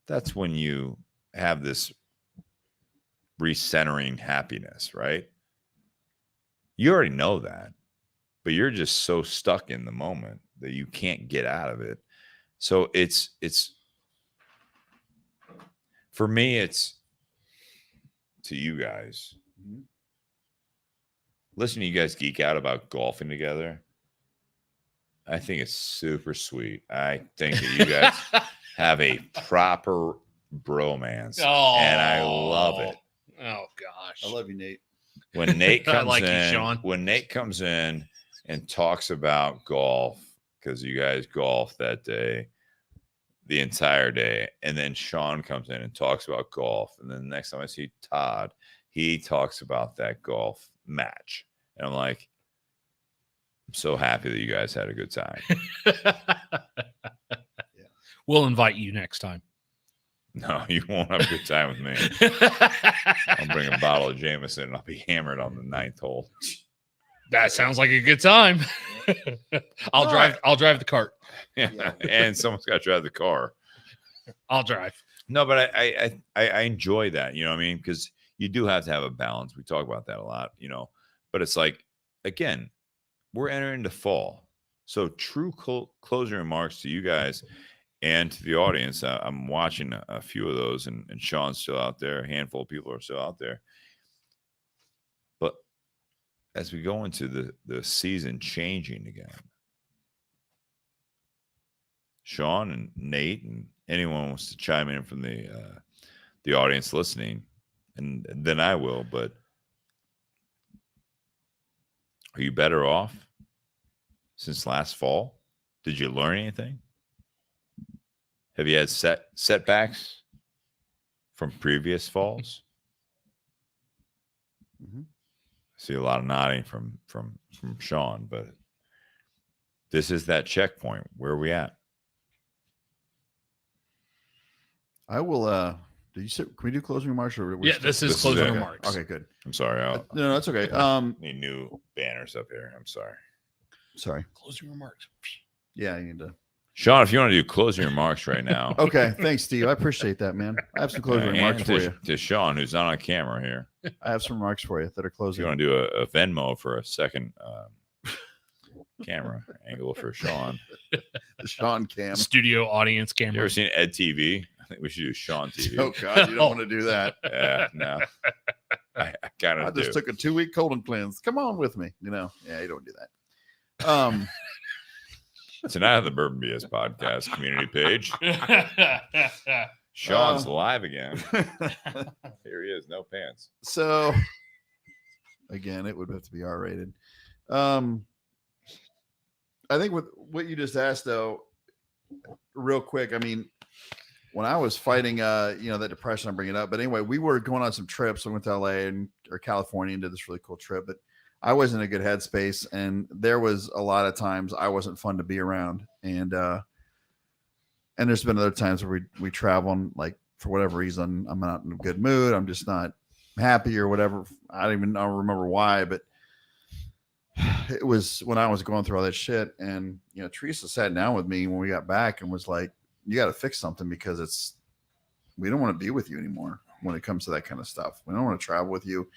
that's when you have this recentering happiness, right? You already know that, but you're just so stuck in the moment that you can't get out of it. So it's for me, it's to you guys. Mm-hmm. Listen to you guys geek out about golfing together. I think it's super sweet. I think that you guys have a proper bromance, and I love it. Oh gosh, I love you, Nate. When Nate comes like in, you, Sean. when Nate comes in and talks about golf, because you guys golf that day, the entire day, and then Sean comes in and talks about golf, and then the next time I see Todd, he talks about that golf match, and I'm like, I'm so happy that you guys had a good time. We'll invite you next time. No, you won't have a good time with me. I'll bring a bottle of Jameson and I'll be hammered on the 9th hole. That sounds like a good time. I'll drive the cart. Yeah. And someone's got to drive the car. I'll drive. No, but I enjoy that, you know what I mean? Because you do have to have a balance. We talk about that a lot, you know, but it's like, again, we're entering the fall. So true closing remarks to you guys and to the audience. I'm watching a few of those, and Sean's still out there. A handful of people are still out there. But as we go into the season changing again, Sean and Nate and anyone wants to chime in from the audience listening, and then I will. But are you better off since last fall? Did you learn anything? Have you had setbacks from previous falls? Mm-hmm. I see a lot of nodding from Sean, but this is that checkpoint. Where are we at? I will. Did you say? Can we do closing remarks? Or This is closing it. remarks. Okay, good. I'm sorry. No, that's okay. Need new banners up here. I'm sorry. Sorry. Closing remarks. Yeah, I need to. Sean, if you want to do closing remarks right now. Okay, thanks, Steve. I appreciate that, man. I have some closing remarks for you. To Sean, who's not on camera here. I have some remarks for you that are If closing. you want to do a Venmo for a second camera angle for Sean. The Sean cam. Studio audience camera. You ever seen Ed TV? I think we should do Sean TV. Oh God, you don't want to do that. Yeah, no. I kind I of just do. took a 2-week colon cleanse. Come on with me. Yeah, you don't do that. Tonight on the Bourbon BS podcast community page, Sean's live again. Here he is, no pants. So again, it would have to be R-rated. I think with what you just asked though, real quick, I mean, when I was fighting, that depression, I'm bringing it up. But anyway, we were going on some trips. We went to LA or California and did this really cool trip. But I was in a good headspace, and there was a lot of times I wasn't fun to be around. And there's been other times where we travel, and like for whatever reason, I'm not in a good mood. I'm just not happy or whatever. I don't remember why, but it was when I was going through all that shit. And Teresa sat down with me when we got back and was like, you got to fix something, because we don't want to be with you anymore when it comes to that kind of stuff. We don't want to travel with you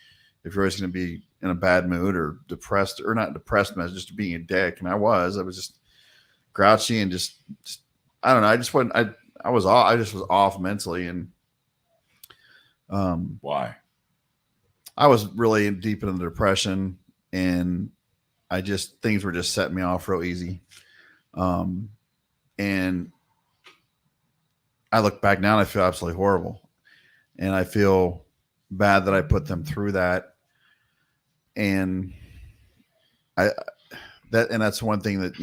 if you're always going to be in a bad mood or depressed, or not depressed, but just being a dick. And I was just grouchy and just I don't know. I just wasn't, I was off. I just was off mentally. And Why? I was really deep into the depression, and things were just setting me off real easy. And I look back now and I feel absolutely horrible, and I feel bad that I put them through that. And that's one thing that,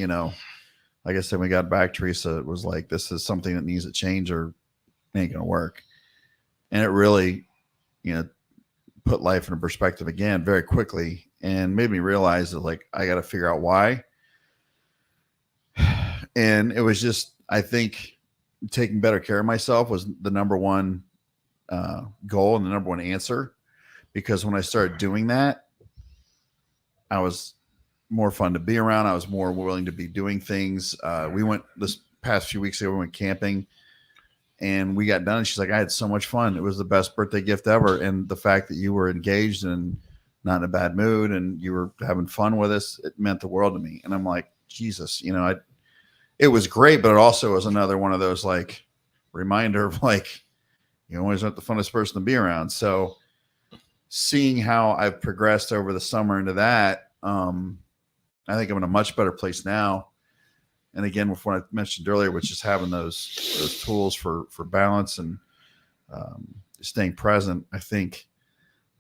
like I said, when we got back, Teresa was like, this is something that needs to change or it ain't going to work. And it really, put life in perspective again very quickly, and made me realize that, like, I got to figure out why. And it was just, I think taking better care of myself was the number one goal and the number one answer, because when I started doing that, I was more fun to be around. I was more willing to be doing things. We went this past few weeks ago, we went camping, and we got done. And she's like, I had so much fun. It was the best birthday gift ever. And the fact that you were engaged and not in a bad mood and you were having fun with us, it meant the world to me. And I'm like, Jesus, it was great, but it also was another one of those, like, reminder of, like, you always aren't the funnest person to be around. So seeing how I've progressed over the summer into that, I think I'm in a much better place now. And again, with what I mentioned earlier, which is having those tools for balance and staying present, I think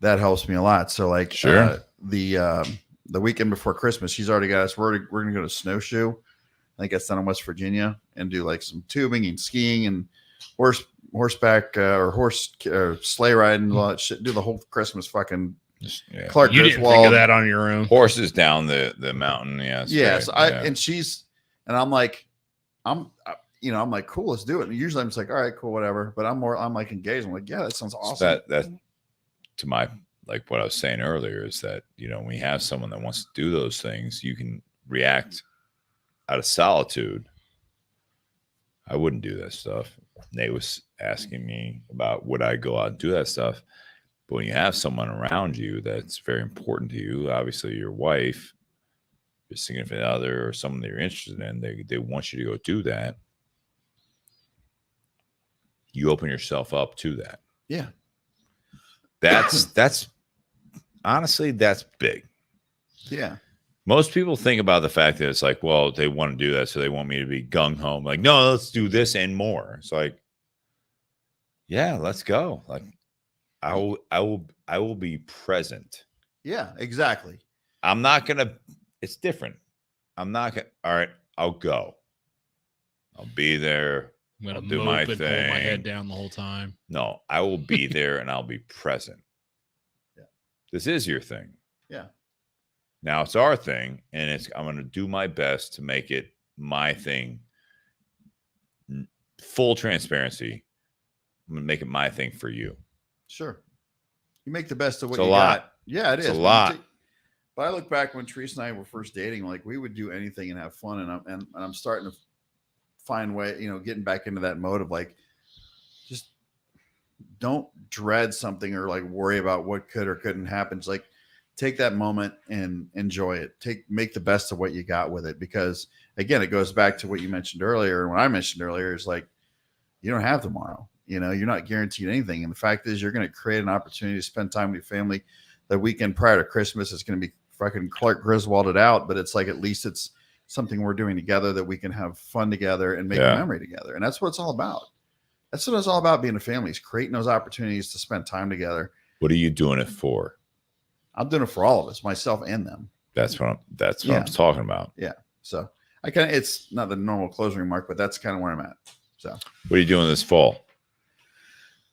that helps me a lot. So, like, Sure. The weekend before Christmas, she's already got us. We're going to go to Snowshoe. I think that's down in West Virginia, and do like some tubing and skiing and horseback or sleigh riding, all that shit. Do the whole Christmas fucking Clark You didn't think of that on your own. Horses down the mountain. Yes. And I'm like, I'm like, cool, let's do it. And usually I'm just like, all right, cool, whatever. But I'm like engaged. I'm like, yeah, that sounds awesome. That to my, like what I was saying earlier, is that, when we have someone that wants to do those things, you can react out of solitude. I wouldn't do that stuff. Nate was asking me about would I go out and do that stuff. But when you have someone around you that's very important to you, obviously your wife, your significant other, or someone that you're interested in, they want you to go do that. You open yourself up to that. Yeah. That's honestly, that's big. Yeah. Most people think about the fact that it's like, well, they want to do that, so they want me to be gung-ho. Like, no, let's do this and more. It's like, yeah, let's go. Like, I will be present. Yeah, exactly. I'm not gonna. It's different. I'm not gonna. All right, I'll go. I'll be there. I'm I'll gonna do my hold my thing. head down the whole time. No, I will be there and I'll be present. Yeah. This is your thing. Yeah. Now it's our thing, and I'm going to do my best to make it my thing. Full transparency. I'm going to make it my thing for you. Sure. You make the best of what It's you a lot. got. Yeah, it is. It's a lot. But I look back when Teresa and I were first dating, like, we would do anything and have fun. And I'm starting to find way, getting back into that mode of, like, just don't dread something or, like, worry about what could or couldn't happen. It's like, take that moment and enjoy it. Make the best of what you got with it, because again, it goes back to what you mentioned earlier. And what I mentioned earlier is like, you don't have tomorrow, you know, you're not guaranteed anything. And the fact is you're going to create an opportunity to spend time with your family. The weekend prior to Christmas is going to be fucking Clark Griswolded out, but it's like, at least it's something we're doing together that we can have fun together and make a memory together. And that's what it's all about. That's what it's all about, being a family, is creating those opportunities to spend time together. What are you doing it for? I'm doing it for all of us, myself and them. That's what I'm talking about. Yeah. So it's not the normal closing remark, but that's kind of where I'm at. So what are you doing this fall?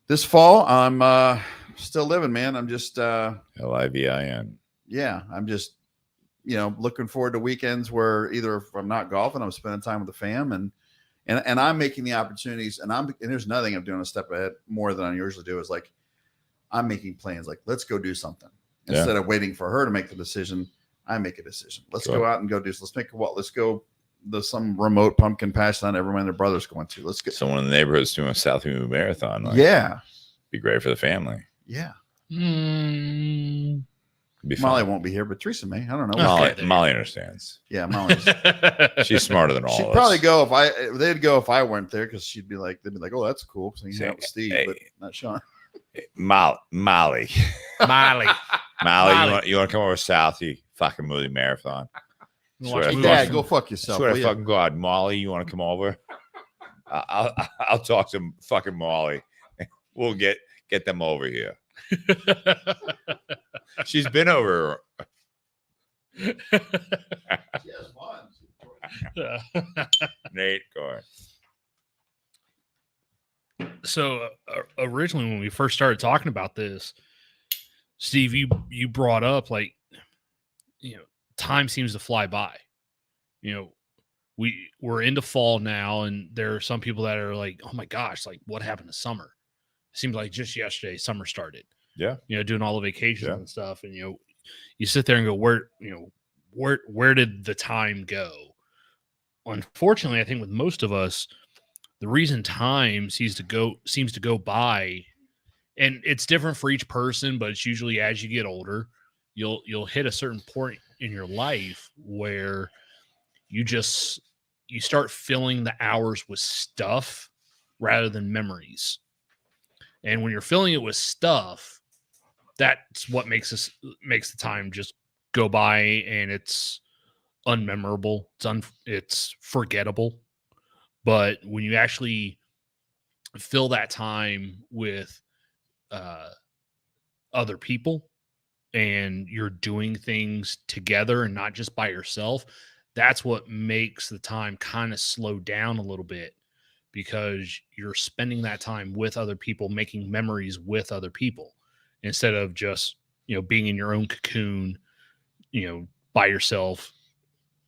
This fall, I'm still living, man. I'm just Livin. Yeah. I'm just, you know, looking forward to weekends where either if I'm not golfing, I'm spending time with the fam, and I'm making the opportunities, and there's nothing I'm doing a step ahead more than I usually do, is like, I'm making plans. Like, let's go do something instead of waiting for her to make the decision. I make a decision. Let's go out and go do. Let's make a walk. Let's go. There's some remote pumpkin patch that everyone and their brother's going to. Let's get someone in the neighborhood's doing a South Emu marathon. Like, be great for the family. Yeah. Molly won't be here, but Teresa may. I don't know. Molly understands. Yeah, Molly's she's smarter than all. She'd probably go they'd go if I weren't there, because they'd be like, oh, that's cool. So you out with Steve, but not Sean. Molly. You want to come over south? You fucking movie marathon. Hey, Dad, go fuck yourself. Swear to fucking God, Molly, you want to come over? I'll talk to fucking Molly. We'll get them over here. She's been over. Nate, go ahead. So originally, when we first started talking about this, Steve, you brought up, like, you know, time seems to fly by. You know, we're into fall now, and there are some people that are like, oh my gosh, like, what happened to summer? It seemed like just yesterday summer started. Yeah. You know, doing all the vacations and stuff. And, you know, you sit there and go, where did the time go? Unfortunately, I think with most of us, the reason time seems to go by, and it's different for each person, but it's usually as you get older, you'll hit a certain point in your life where you start filling the hours with stuff rather than memories. And when you're filling it with stuff, that's what makes the time just go by, and it's unmemorable. It's forgettable. But when you actually fill that time with other people, and you're doing things together and not just by yourself, that's what makes the time kind of slow down a little bit, because you're spending that time with other people, making memories with other people, instead of just, you know, being in your own cocoon, you know, by yourself,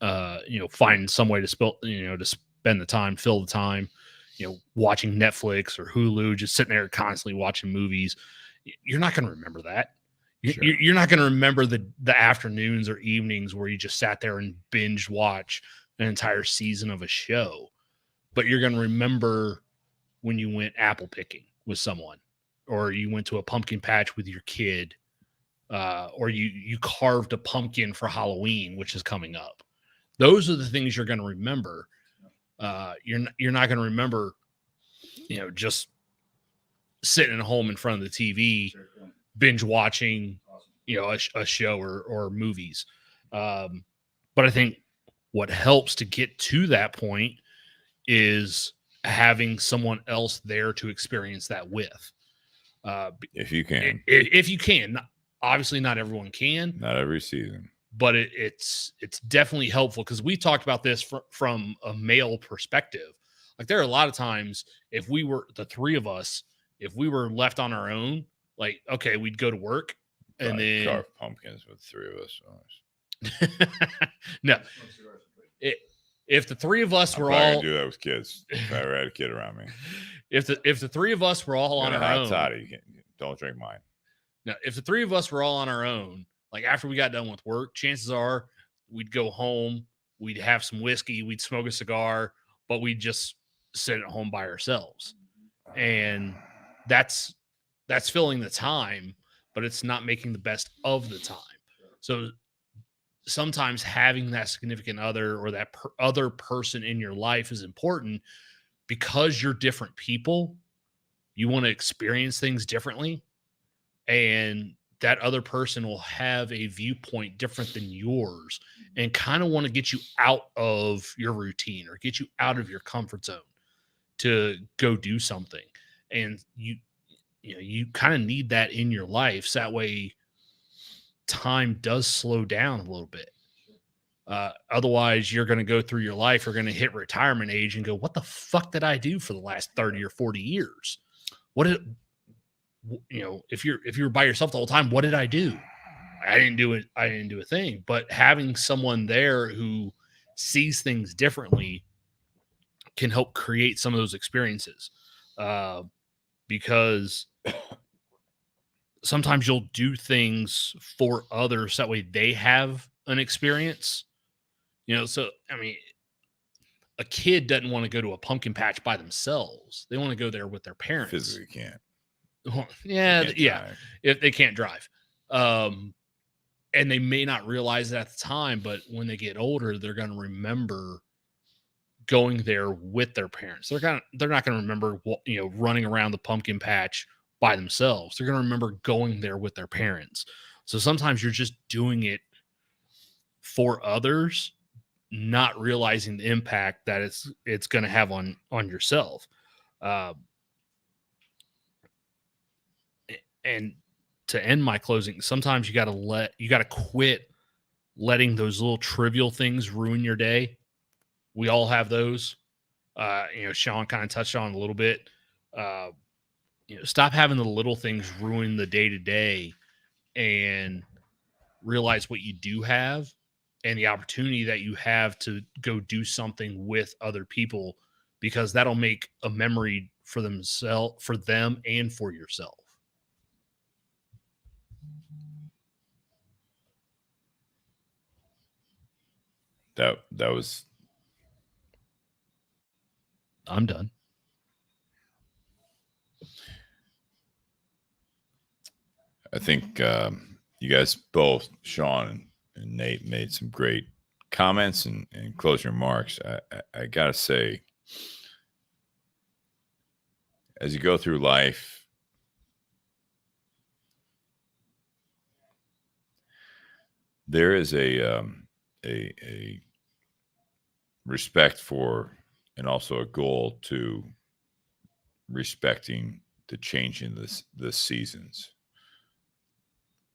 you know, finding some way to spend the time, fill the time, you know, watching Netflix or Hulu, just sitting there constantly watching movies. You're not going to remember that. You're not going to remember the afternoons or evenings where you just sat there and binge watch an entire season of a show, but you're going to remember when you went apple picking with someone, or you went to a pumpkin patch with your kid, or you carved a pumpkin for Halloween, which is coming up. Those are the things you're going to remember. You're not going to remember, you know, just sitting at home in front of the TV, binge watching, you know, a show or movies. But I think what helps to get to that point is having someone else there to experience that with. If you can. If you can. Obviously, not everyone can. Not every season. But it's definitely helpful, because we talked about this from a male perspective. Like, there are a lot of times, if we were the three of us, if we were left on our own, like, okay, we'd go to work and then carve pumpkins with three of us. No, if the three of us were all all do that with kids, if I ever had a kid around me, if the three of us were all on our own, toddy, don't drink mine. Now, if the three of us were all on our own, like after we got done with work, chances are we'd go home, we'd have some whiskey, we'd smoke a cigar, but we'd just sit at home by ourselves. And that's filling the time, but it's not making the best of the time. So sometimes having that significant other or that other person in your life is important because you're different people. You want to experience things differently, and that other person will have a viewpoint different than yours and kind of want to get you out of your routine or get you out of your comfort zone to go do something. And you kind of need that in your life. So that way time does slow down a little bit. Otherwise, you're going to go through your life, you're going to hit retirement age and go, what the fuck did I do for the last 30 or 40 years? What did, if you're by yourself the whole time, what did I do? I didn't do it. I didn't do a thing. But having someone there who sees things differently can help create some of those experiences. Because sometimes you'll do things for others that way they have an experience. So I mean, a kid doesn't want to go to a pumpkin patch by themselves. They want to go there with their parents. Physically can't. Well, yeah. If they can't drive. And they may not realize it at the time, but when they get older, they're going to remember going there with their parents. They're not going to remember running around the pumpkin patch by themselves. They're going to remember going there with their parents. So sometimes you're just doing it for others, not realizing the impact that it's going to have on yourself. And to end my closing, sometimes you got to quit letting those little trivial things ruin your day. We all have those. Sean kind of touched on a little bit. Stop having the little things ruin the day to day, and realize what you do have and the opportunity that you have to go do something with other people, because that'll make a memory for them and for yourself. That was. I'm done. I think you guys both, Sean and Nate, made some great comments and closing remarks. I gotta say, as you go through life, there is a respect for, and also a goal to respecting the changing the seasons.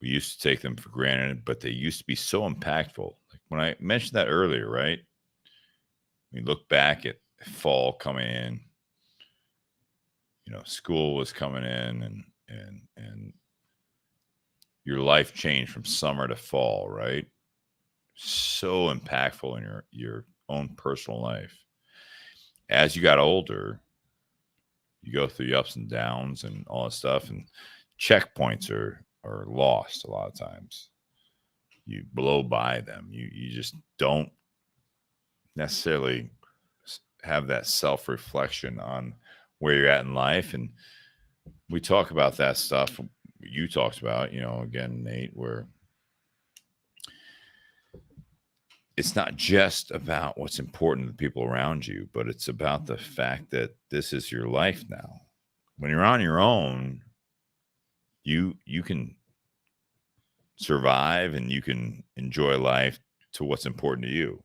We used to take them for granted, but they used to be so impactful. Like when I mentioned that earlier, right? We look back at fall coming in, school was coming in, and your life changed from summer to fall, right? So impactful in your own personal life. As you got older, you go through the ups and downs and all that stuff, and checkpoints are lost a lot of times. You blow by them. You just don't necessarily have that self-reflection on where you're at in life. And we talk about that stuff you talked about, again, Nate, where it's not just about what's important to the people around you, but it's about the fact that this is your life now. When you're on your own, you can survive and you can enjoy life to what's important to you.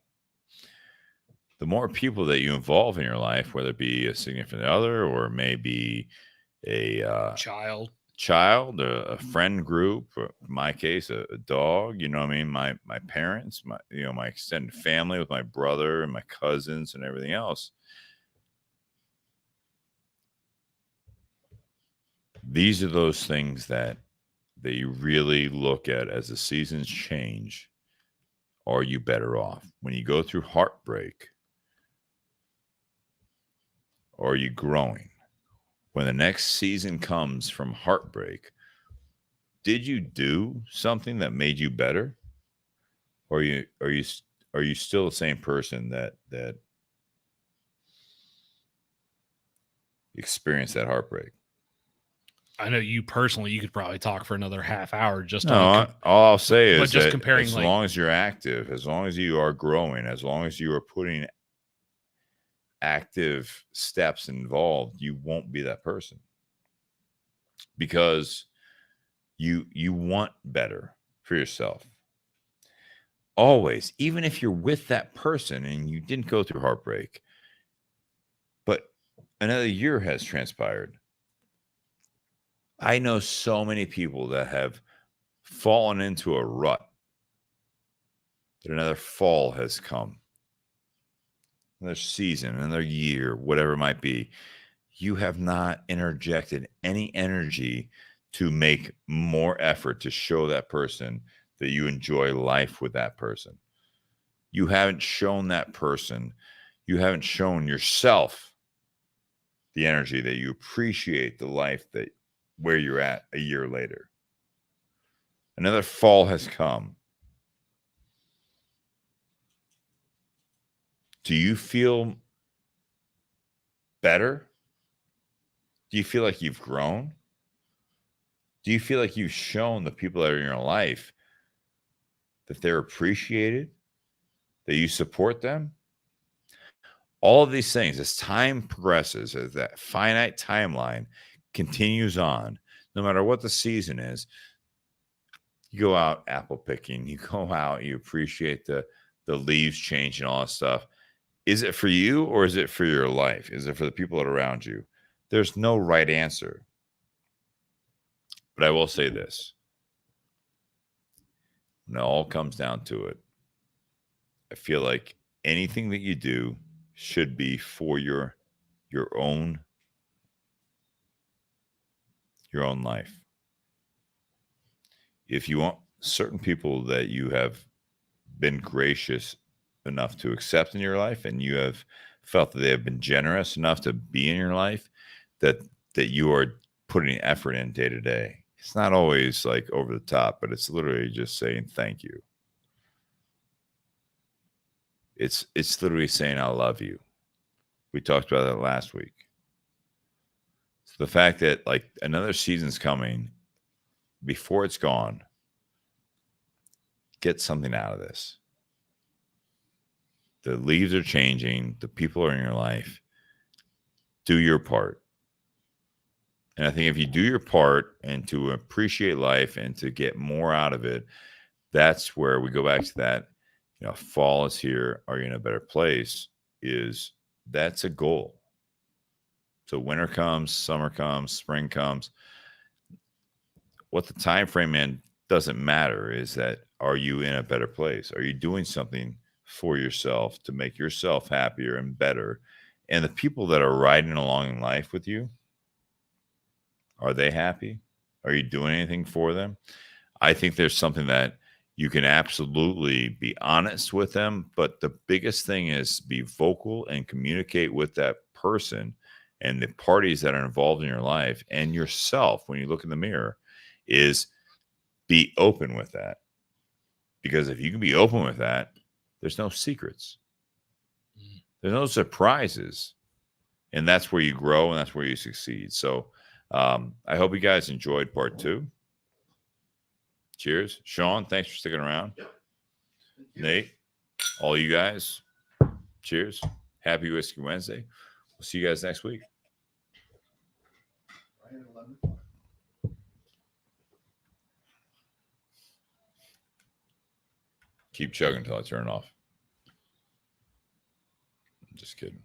The more people that you involve in your life, whether it be a significant other or maybe a child, a friend group, or in my case, a dog, my parents, my extended family with my brother and my cousins and everything else. These are those things that you really look at as the seasons change. Are you better off? When you go through heartbreak, are you growing? When the next season comes from heartbreak, did you do something that made you better? Or are you still the same person that experienced that heartbreak? I know you personally, you could probably talk for another half hour just No, on. all I'll say but is just that comparing, as like- long as you're active, as long as you are growing, as long as you are putting active steps involved, you won't be that person, because you want better for yourself. Always, even if you're with that person and you didn't go through heartbreak, but another year has transpired. I know so many people that have fallen into a rut, that another fall has come, another season, another year, whatever it might be. You have not interjected any energy to make more effort to show that person that you enjoy life with that person. You haven't shown that person, you haven't shown yourself the energy that you appreciate the life that where you're at a year later. Another fall has come. Do you feel better? Do you feel like you've grown? Do you feel like you've shown the people that are in your life that they're appreciated, that you support them? All of these things, as time progresses, as that finite timeline continues on, no matter what the season is, you go out apple picking, you go out, you appreciate the leaves changing, all that stuff. Is it for you, or is it for your life? Is it for the people that are around you? There's no right answer. But I will say this. When it all comes down to it, I feel like anything that you do should be for your own life. If you want certain people that you have been gracious enough to accept in your life, and you have felt that they have been generous enough to be in your life, that you are putting effort in day to day. It's not always like over the top, but it's literally just saying thank you. It's literally saying I love you. We talked about that last week. So the fact that like another season's coming, before it's gone, get something out of this. The leaves are changing. The people are in your life. Do your part. And I think if you do your part and to appreciate life and to get more out of it, that's where we go back to that, fall is here. Are you in a better place? That's a goal. So winter comes, summer comes, spring comes. What the time frame in doesn't matter. Is that, are you in a better place? Are you doing something for yourself to make yourself happier and better? And the people that are riding along in life with you, are they happy? Are you doing anything for them? I think there's something that you can absolutely be honest with them, but the biggest thing is be vocal and communicate with that person and the parties that are involved in your life and yourself when you look in the mirror, is be open with that. Because if you can be open with that, there's no secrets. There's no surprises. And that's where you grow and that's where you succeed. So I hope you guys enjoyed part 2. Cheers. Sean, thanks for sticking around. Yep. Nate, all you guys, cheers. Happy Whiskey Wednesday. We'll see you guys next week. Keep chugging until I turn it off. Just kidding.